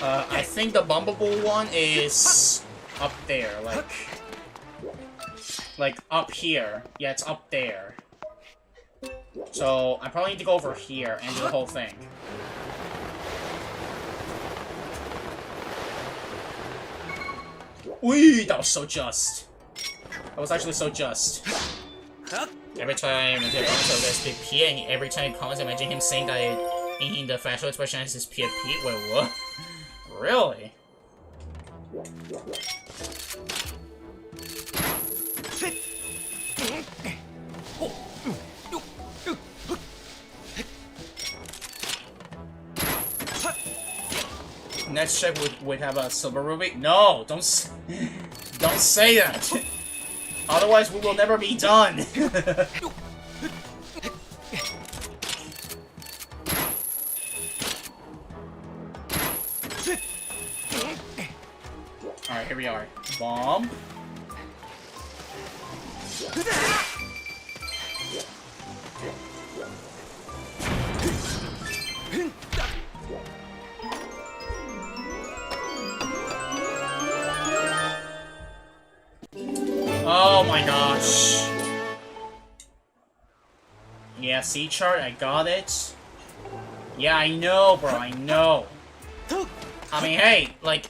I think the bumpable one is up there, like up here. Yeah, it's up there. So I probably need to go over here and do the whole thing. Wee! That was so just. That was actually so just. Every time I did SPP, and every time he comments, I imagine him saying that in the facial expression as his PFP. Wait, what? Really? Next check would have a silver ruby. No, don't say that. Otherwise, we will never be done. Alright, here we are. Bomb. Oh my gosh. Yeah, C-chart, I got it. Yeah, I know, bro, I know. I mean, hey, like...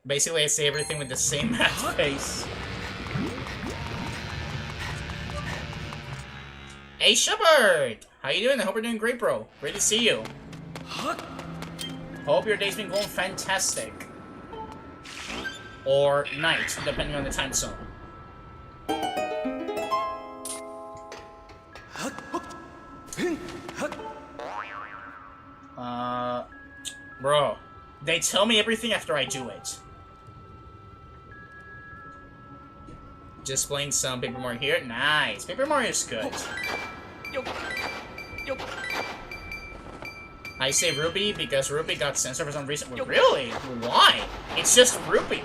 Basically, I say everything with the same math face. Hey, Shepard! How you doing? I hope you're doing great, bro. Great to see you. Hope your day's been going fantastic. Or night, depending on the time zone. Bro, they tell me everything after I do it. Just playing some Paper Mario here. Nice. Paper Mario's good. I say Ruby because Ruby got censored for some reason. Really? Why? It's just Ruby.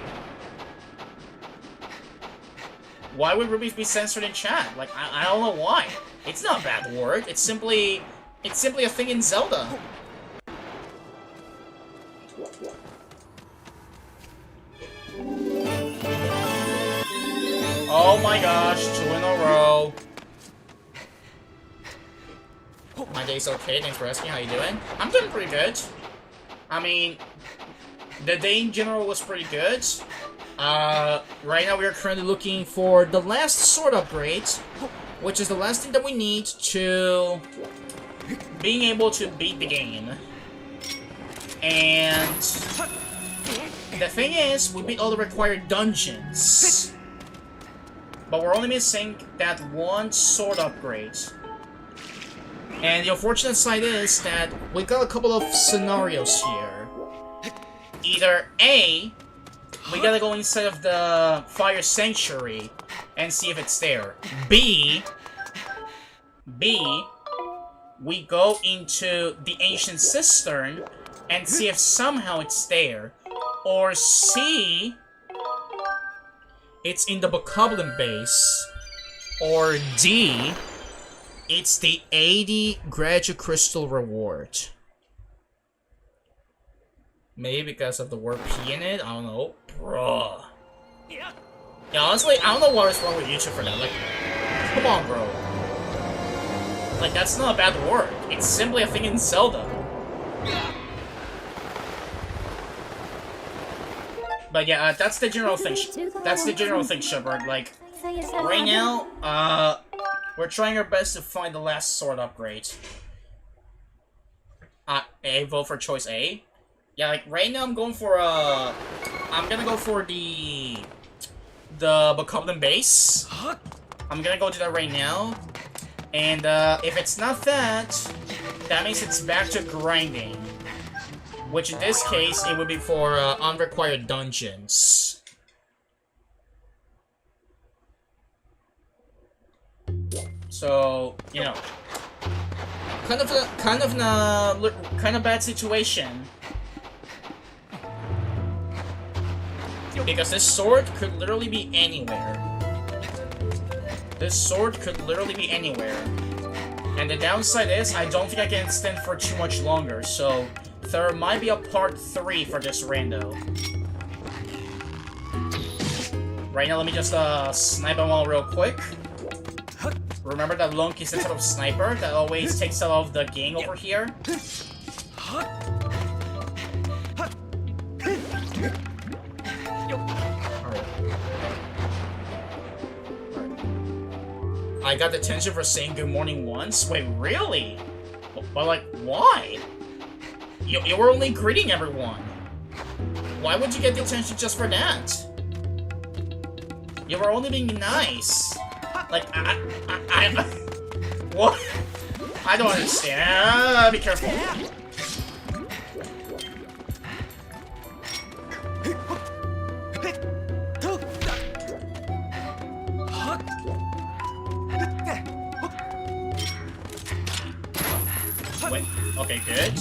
Why would Ruby be censored in chat? Like, I don't know why. It's not a bad word. It's simply a thing in Zelda. Oh my gosh, 2 in a row. My day's okay, thanks for asking. How you doing? I'm doing pretty good. I mean, the day in general was pretty good. Right now we are currently looking for the last sword upgrade, which is the last thing that we need to being able to beat the game. And the thing is, we beat all the required dungeons. But we're only missing that one sword upgrade. And the unfortunate side is that we got a couple of scenarios here. Either A, we gotta go inside of the Fire Sanctuary and see if it's there. B, we go into the Ancient Cistern and see if somehow it's there. Or C, it's in the Bokoblin base. Or D, it's the 80 Graduate Crystal reward. Maybe because of the word P in it? I don't know. Bruh. Yeah, honestly, I don't know what is wrong with YouTube for that. Like, come on, bro. Like, that's not a bad word. It's simply a thing in Zelda. But yeah, that's the general thing. That's the general thing, Shepard. Like, right now, we're trying our best to find the last sword upgrade. A, vote for choice A. Yeah, like, right now I'm going for, I'm gonna go for the Bokoblin base. I'm gonna go do that right now. And, if it's not that, that means it's back to grinding. Which in this case, it would be for, unrequired dungeons. So, you know, kind of bad situation. Because this sword could literally be anywhere. This sword could literally be anywhere. And the downside is, I don't think I can extend for too much longer, so there might be a part 3 for this rando. Right now, let me just snipe them all real quick. Remember that Lunk is the type of sniper that always takes out of the gang over here? I got detention for saying good morning once? Wait, really? But like, why? You were only greeting everyone. Why would you get detention just for that? You were only being nice. Like, what? I don't understand. Be careful. Wait, okay, good.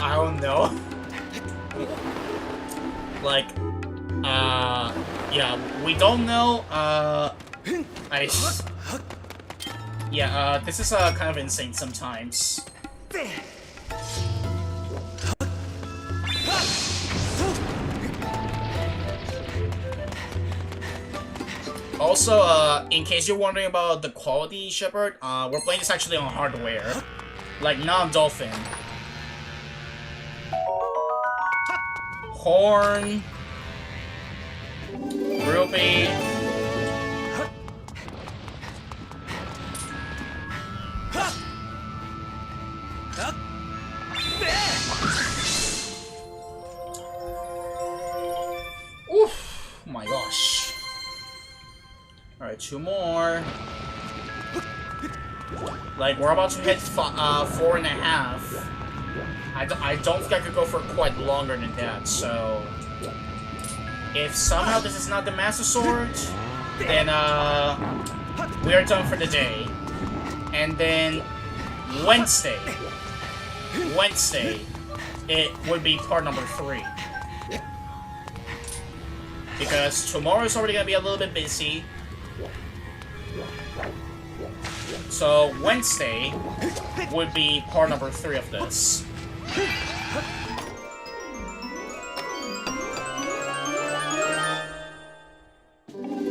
I don't know. Like, yeah, we don't know, yeah, this is, kind of insane sometimes. Also, in case you're wondering about the quality, Shepard, we're playing this actually on hardware. Like, non-Dolphin. Horn. Ruby. Oof, oh my gosh. Alright, 2 more. Like, we're about to hit 4.5. I don't think I could go for quite longer than that, so... If somehow this is not the Master Sword, then we are done for the day. And then Wednesday, it would be part number 3. Because tomorrow's already gonna be a little bit busy. So Wednesday would be part number 3 of this.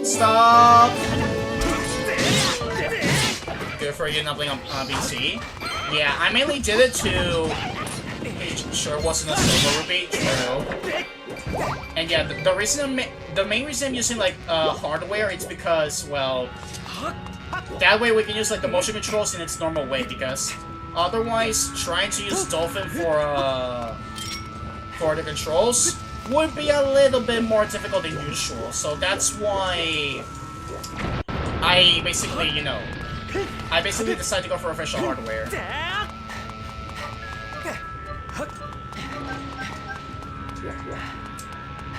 Stop! Good for you not playing on PC. Yeah, I mainly did it to... Sure, it wasn't a silver rupee. True. And yeah, the main reason I'm using like hardware, it's because, well, that way we can use like the motion controls in its normal way. Because otherwise, trying to use Dolphin for the controls would be a little bit more difficult than usual. So that's why I basically, you know, decided to go for official hardware.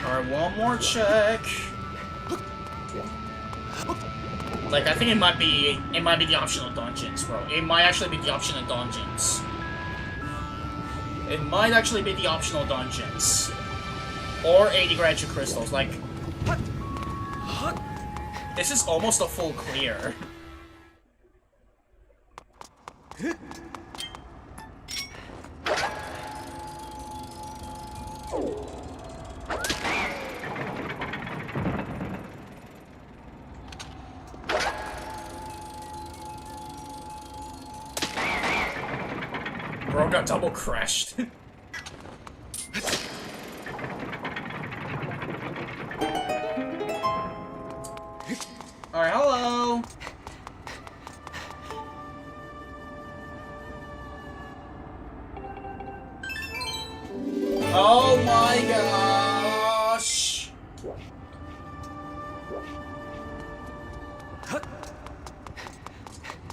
Alright, one more check. Like, I think it might be the optional dungeons, bro. It might actually be the optional dungeons. It might actually be the optional dungeons. Or 80 gratitude crystals, like... This is almost a full clear. Bro got double crashed. Alright, hello! Oh my gosh!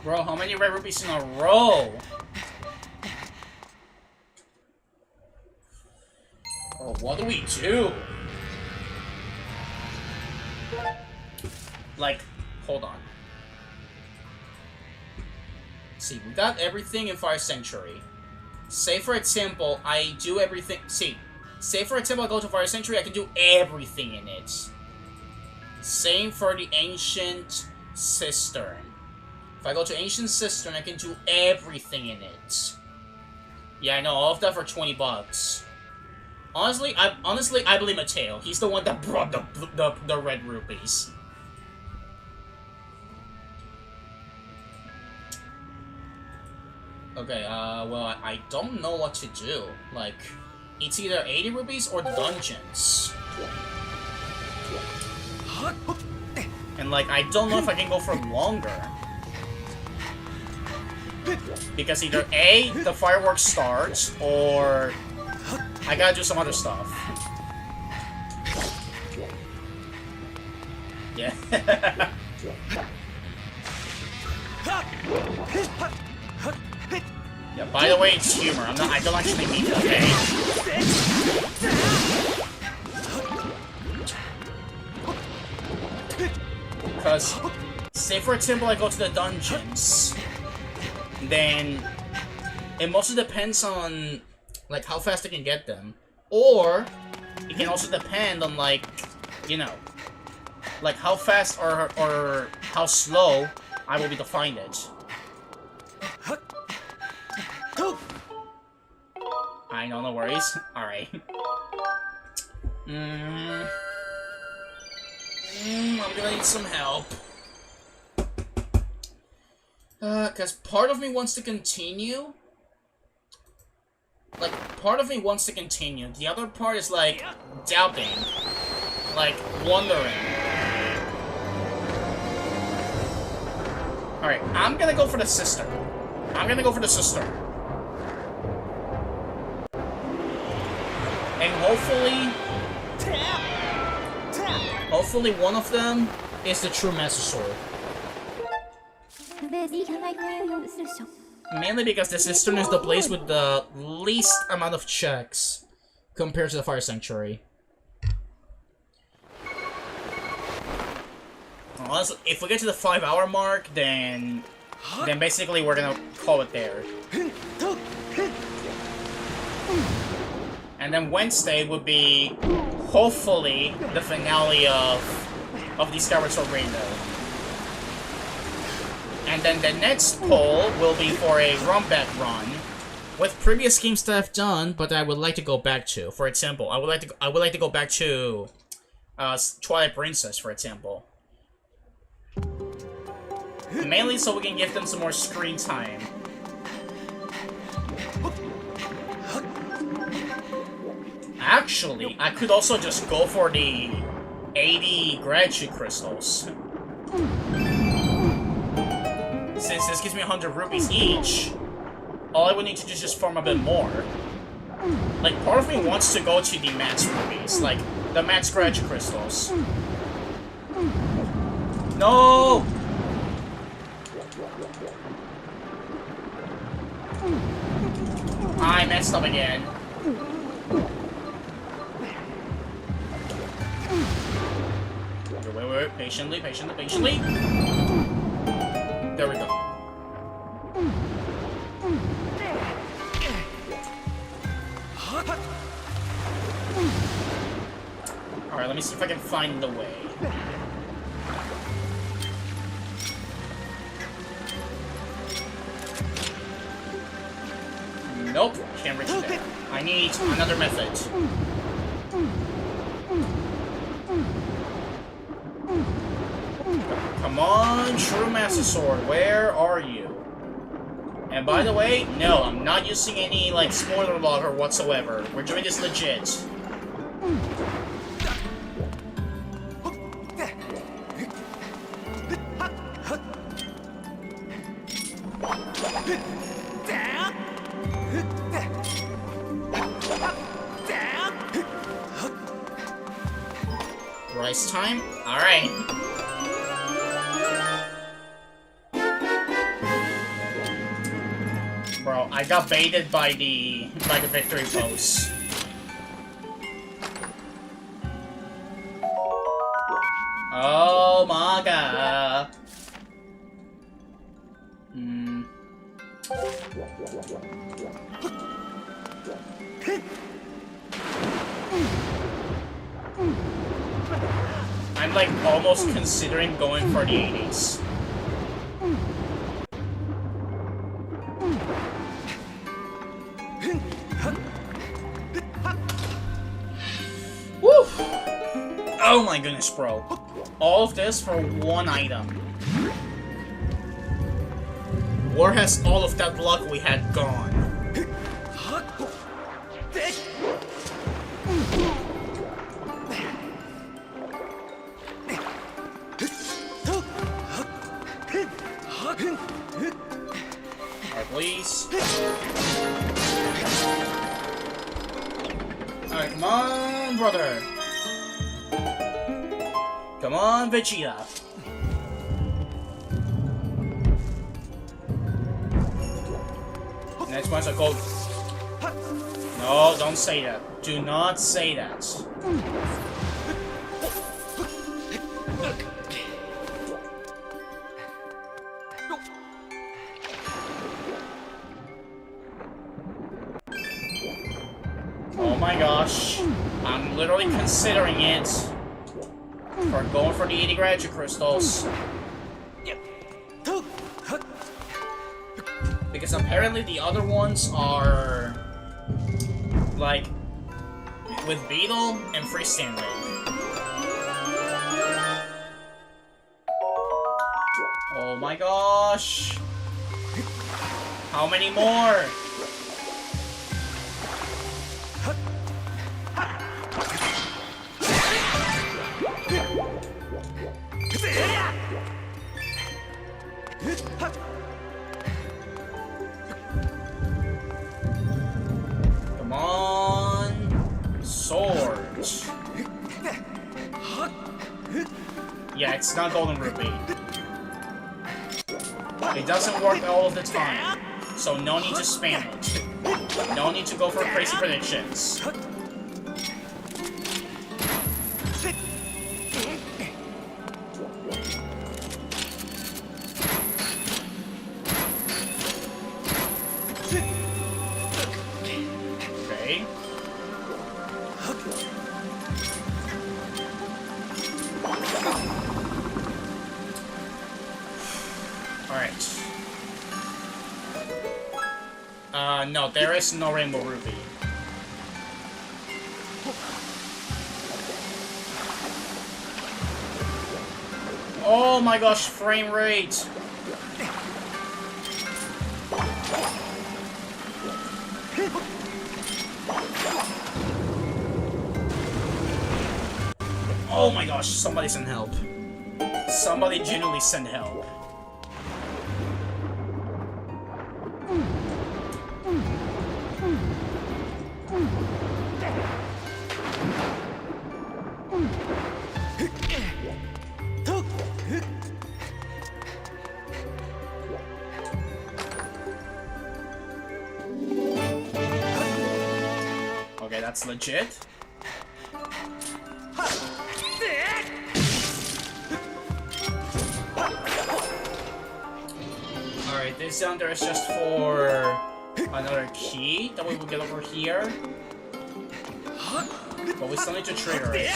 Bro, how many red rupees in a row? Oh, what do we do? Like, hold on. See, we got everything in Fire Sanctuary. Say for example, I do everything. See, say for example, I go to Fire Sanctuary, I can do everything in it. Same for the Ancient Cistern. If I go to Ancient Cistern, I can do everything in it. Yeah, I know, all of that for 20 bucks. Honestly, I believe Mateo. He's the one that brought the red rupees. Okay, well, I don't know what to do. Like, it's either 80 rupees or dungeons. And, like, I don't know if I can go for longer. Because either A, the fireworks starts, or I gotta do some other stuff. Yeah. Yeah, by the way, it's humor. I don't actually mean it, okay? Because, say for example I go to the dungeons, then it mostly depends on, like, how fast I can get them. Or, it can also depend on, like, you know, like, how fast or how slow I will be to find it. I know, no worries. Alright. I'm gonna need some help. Cause part of me wants to continue. Like, part of me wants to continue. The other part is, like, doubting. Like, wondering. Alright, I'm gonna go for the sister. And hopefully one of them is the true Master Sword. Mainly because the Cistern is the place with the least amount of checks compared to the Fire Sanctuary. Honestly, if we get to the 5-hour mark, then basically we're gonna call it there. And then Wednesday would be, hopefully, the finale of the Skyward Sword Rainbow. And then the next poll will be for a run-back run with previous games that I've done, but I would like to go back to. For example, I would like to go back to Twilight Princess, for example. Mainly so we can give them some more screen time. Actually, I could also just go for the 80 gratitude crystals. Since this gives me 100 rupees each, all I would need to do is just farm a bit more. Like, part of me wants to go to the max rupees, like, the max gratitude crystals. No! I messed up again. Wait, patiently. There we go. Alright, let me see if I can find the way. Nope, can't reach there. I need another method. Come on, True Master Sword, where are you? And by the way, no, I'm not using any, like, spoiler logger whatsoever. We're doing this legit. Rice time? Alright. Bro, I got baited by the victory pose. Oh my god. I'm like almost considering going for the 80s. Woo! Oh my goodness, bro. All of this for one item. Where has all of that luck we had gone? Alright, please. Alright, come on, brother. Come on, Vegeta. Next one's a gold. No, don't say that. Do not say that. Oh my gosh. I'm literally considering it for going for the 80 gratitude crystals. Because apparently the other ones are like with Beetle and Freestanding. Oh my gosh. How many more? Come on, swords. Yeah, it's not Golden Rupee. It doesn't work all of the time, so no need to spam it. No need to go for crazy predictions. Okay. Alright. No, there is no Rainbow Ruby. Oh my gosh, frame rate! Oh my gosh, somebody send help. Somebody genuinely send help. Okay, that's legit. Alright, this down there is just for another key that we will get over here. But we still need to trigger it.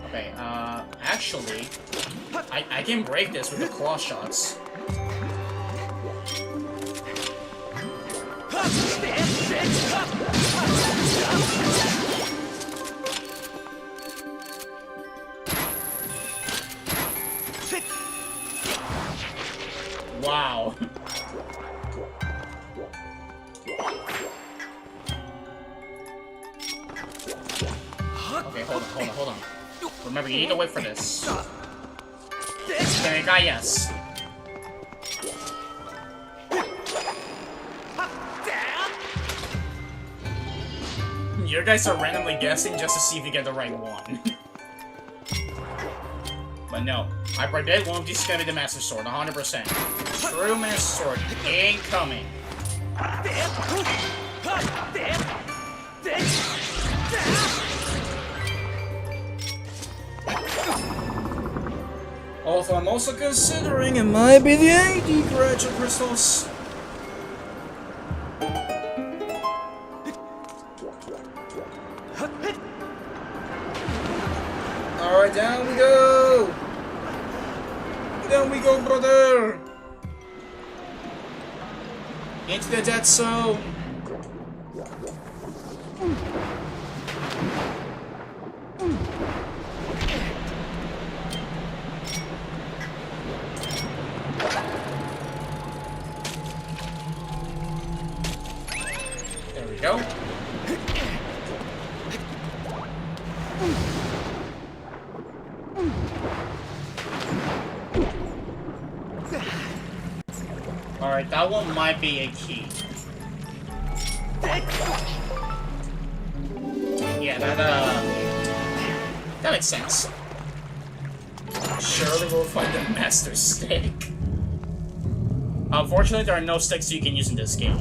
Okay, actually, I can break this with the claw shots. Wow. Okay, hold on. Remember, you need to wait for this. There you go, yes. You guys are randomly guessing just to see if you get the right one. But no, I predict one of these is gonna be the Master Sword, 100%. True Master Sword incoming. Although I'm also considering it might be the 80 gradual crystals. Alright, down we go! Down we go, brother! Into the dead zone! There we go. Alright, that one might be a key. Yeah, that makes sense. Surely we'll find the Master Stick. Unfortunately, there are no sticks you can use in this game.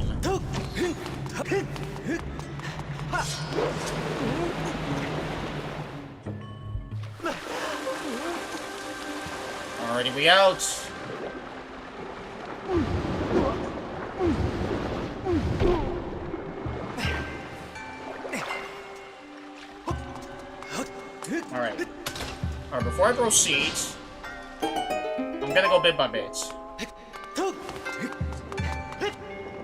Alrighty, we out. Alright. Alright, before I proceed, I'm gonna go bit by bit.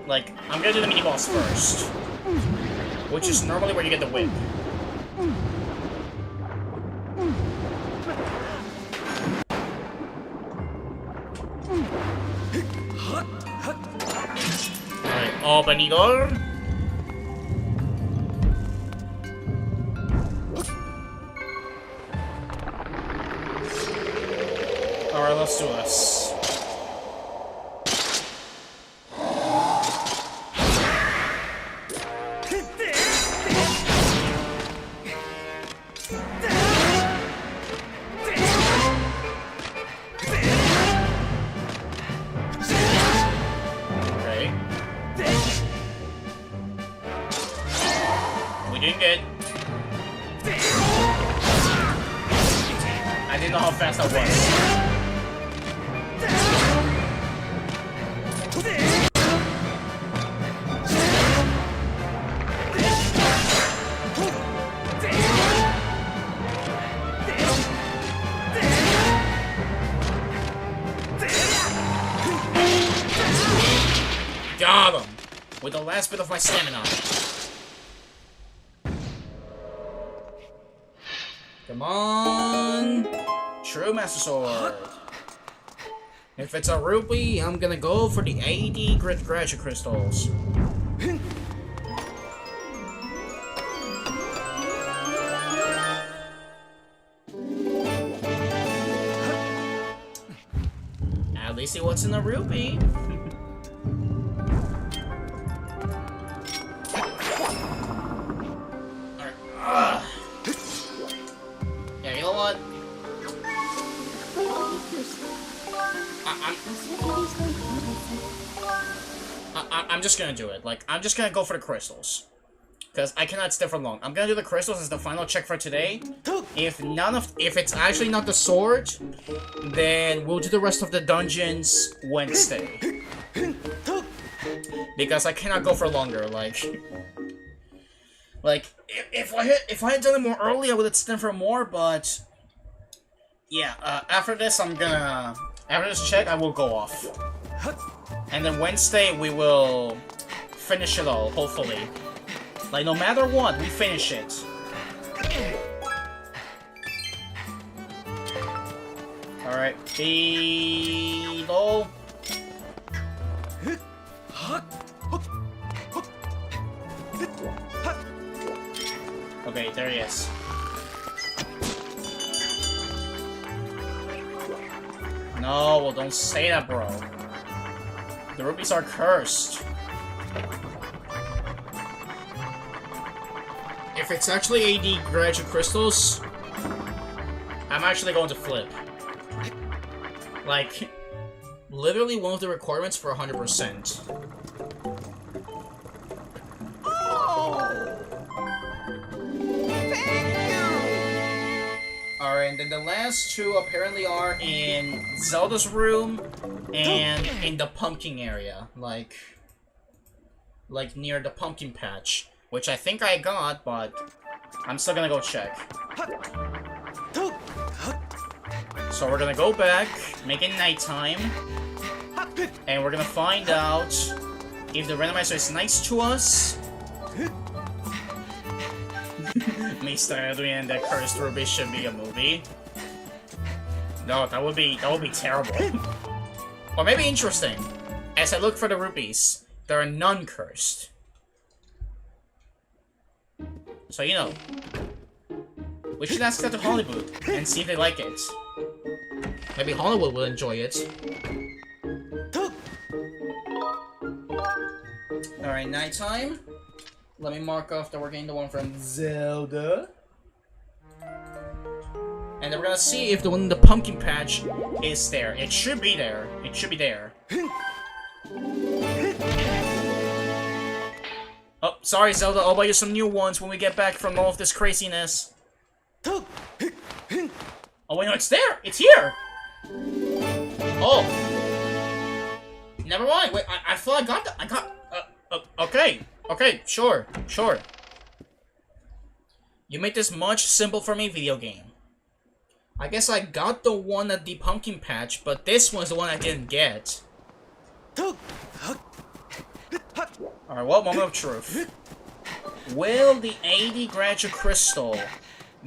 Like, I'm gonna do the mini-boss first. Which is normally where you get the whip. Alright, open the door. Alright, let's do this. Doing good. I didn't know how fast I was. Got him! With the last bit of my stamina. Come on! True Master Sword. If it's a rupee, I'm gonna go for the 80 graduate crystals. At least see what's in the rupee. Alright. Yeah, you know what? I'm just gonna do it. Like, I'm just gonna go for the crystals. Because I cannot stay for long. I'm gonna do the crystals as the final check for today. If it's actually not the sword, then we'll do the rest of the dungeons Wednesday. Because I cannot go for longer, like if I had done it more early, I would have done for more, but yeah, after this after this check, I will go off. And then Wednesday, we will finish it all, hopefully. Like, no matter what, we finish it. Alright, below. Okay, there he is. No, well, don't say that, bro. The rupees are cursed. If it's actually 80 graduate crystals, I'm actually going to flip. Like, literally one of the requirements for 100%. Alright, and then the last two apparently are in Zelda's room and in the pumpkin area, like near the pumpkin patch, which I think I got, but I'm still gonna go check. So we're gonna go back, make it nighttime, and we're gonna find out if the randomizer is nice to us. Mr. Edwin and the Cursed Ruby should be a movie. No, that would be terrible. Or maybe interesting. As I look for the rupees, there are none cursed. So, you know, we should ask that to Hollywood and see if they like it. Maybe Hollywood will enjoy it. Alright, nighttime. Let me mark off that we're getting the one from Zelda. And then we're gonna see if the one in the pumpkin patch is there. It should be there. It should be there. Oh, sorry, Zelda. I'll buy you some new ones when we get back from all of this craziness. Oh, wait, no, it's there! It's here! Oh. Never mind. Wait, I thought I got that. Okay. Okay, sure. You made this much simple for me, video game. I guess I got the one at the pumpkin patch, but this one's the one I didn't get. Alright, well, moment of truth. Will the 80 graduate crystal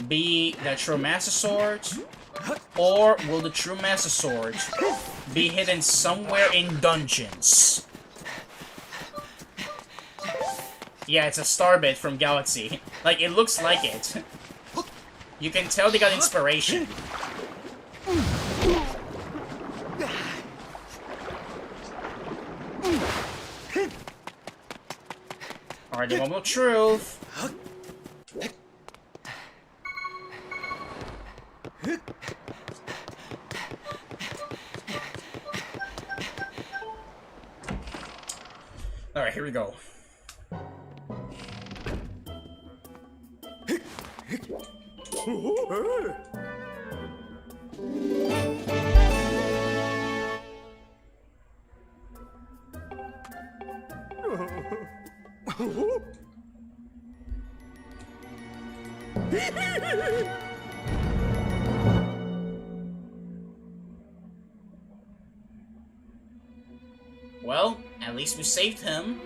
be the true Master Sword? Or will the true Master Sword be hidden somewhere in dungeons? Yeah, it's a starbit from Galaxy. Like, it looks like it. You can tell they got inspiration. Alright, the moment of truth. Alright, here we go. Well, At least we saved him.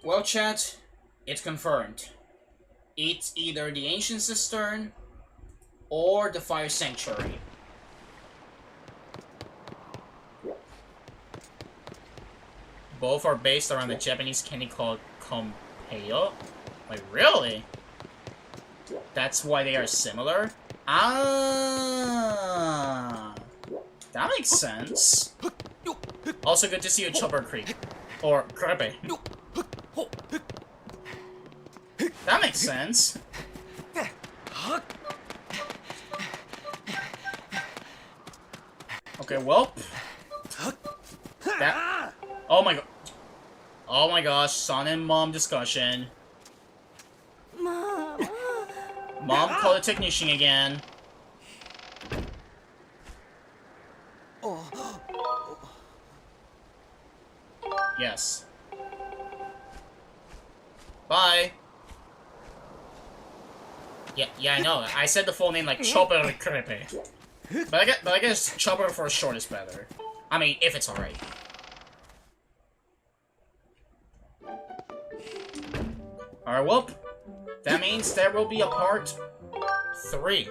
Well, chat, it's confirmed. It's either the Ancient Cistern or the Fire Sanctuary. Both are based around the Japanese candy called Kompeyo. Like, really? That's why they are similar? Ah, that makes sense. Also, good to see you, Chopper Creek. Or Crepe. That makes sense. Okay, well. That. Oh my god. Oh my gosh, son and mom discussion. Mom called a technician again. Yes. Bye. Yeah, I know. I said the full name like Chopper Crepe. But I guess Chopper for short is better. I mean, if it's alright. Alright, well, that means there will be a part 3.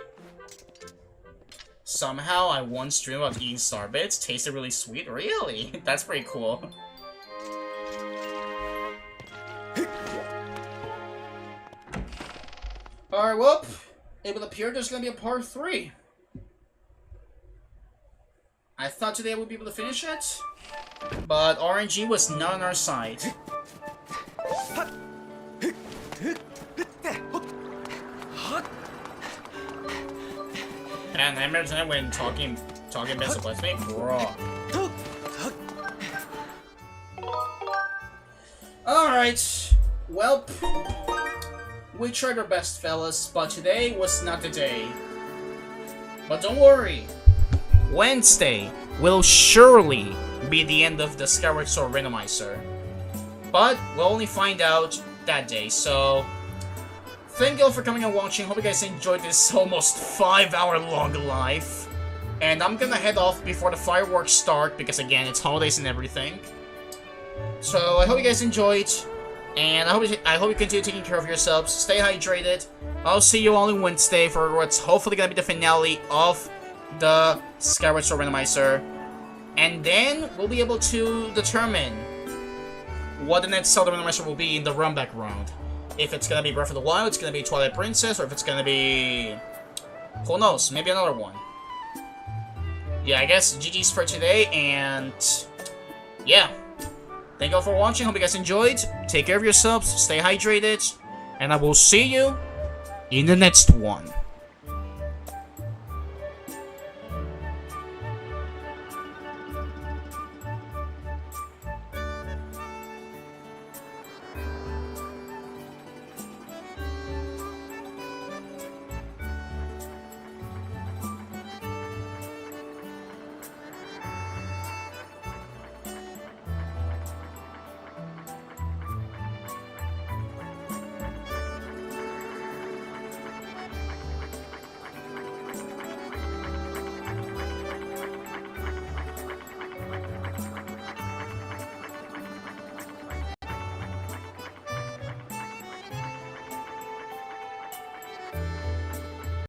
Somehow I once dreamed about eating Starbits. Tasted really sweet. Really? That's pretty cool. Alright, well, it will appear there's gonna be a part 3. I thought today I would be able to finish it, but RNG was not on our side. And I remember tonight when talking basic Let's Make, bro. Alright, well, we tried our best, fellas, but today was not the day. But don't worry, Wednesday will surely be the end of the Skyward Sword Randomizer. But we'll only find out that day, so thank you all for coming and watching. Hope you guys enjoyed this almost 5-hour long live. And I'm gonna head off before the fireworks start, because again, it's holidays and everything. So I hope you guys enjoyed, and I hope you continue taking care of yourselves. Stay hydrated. I'll see you all on Wednesday for what's hopefully gonna be the finale of the Skyward Sword Randomizer. And then we'll be able to determine what the next Zelda Randomizer will be in the run-back round. If it's gonna be Breath of the Wild, it's gonna be Twilight Princess, or if it's gonna be... who knows, maybe another one. Yeah, I guess GG's for today, and... yeah. Thank you all for watching, hope you guys enjoyed. Take care of yourselves, stay hydrated, and I will see you in the next one.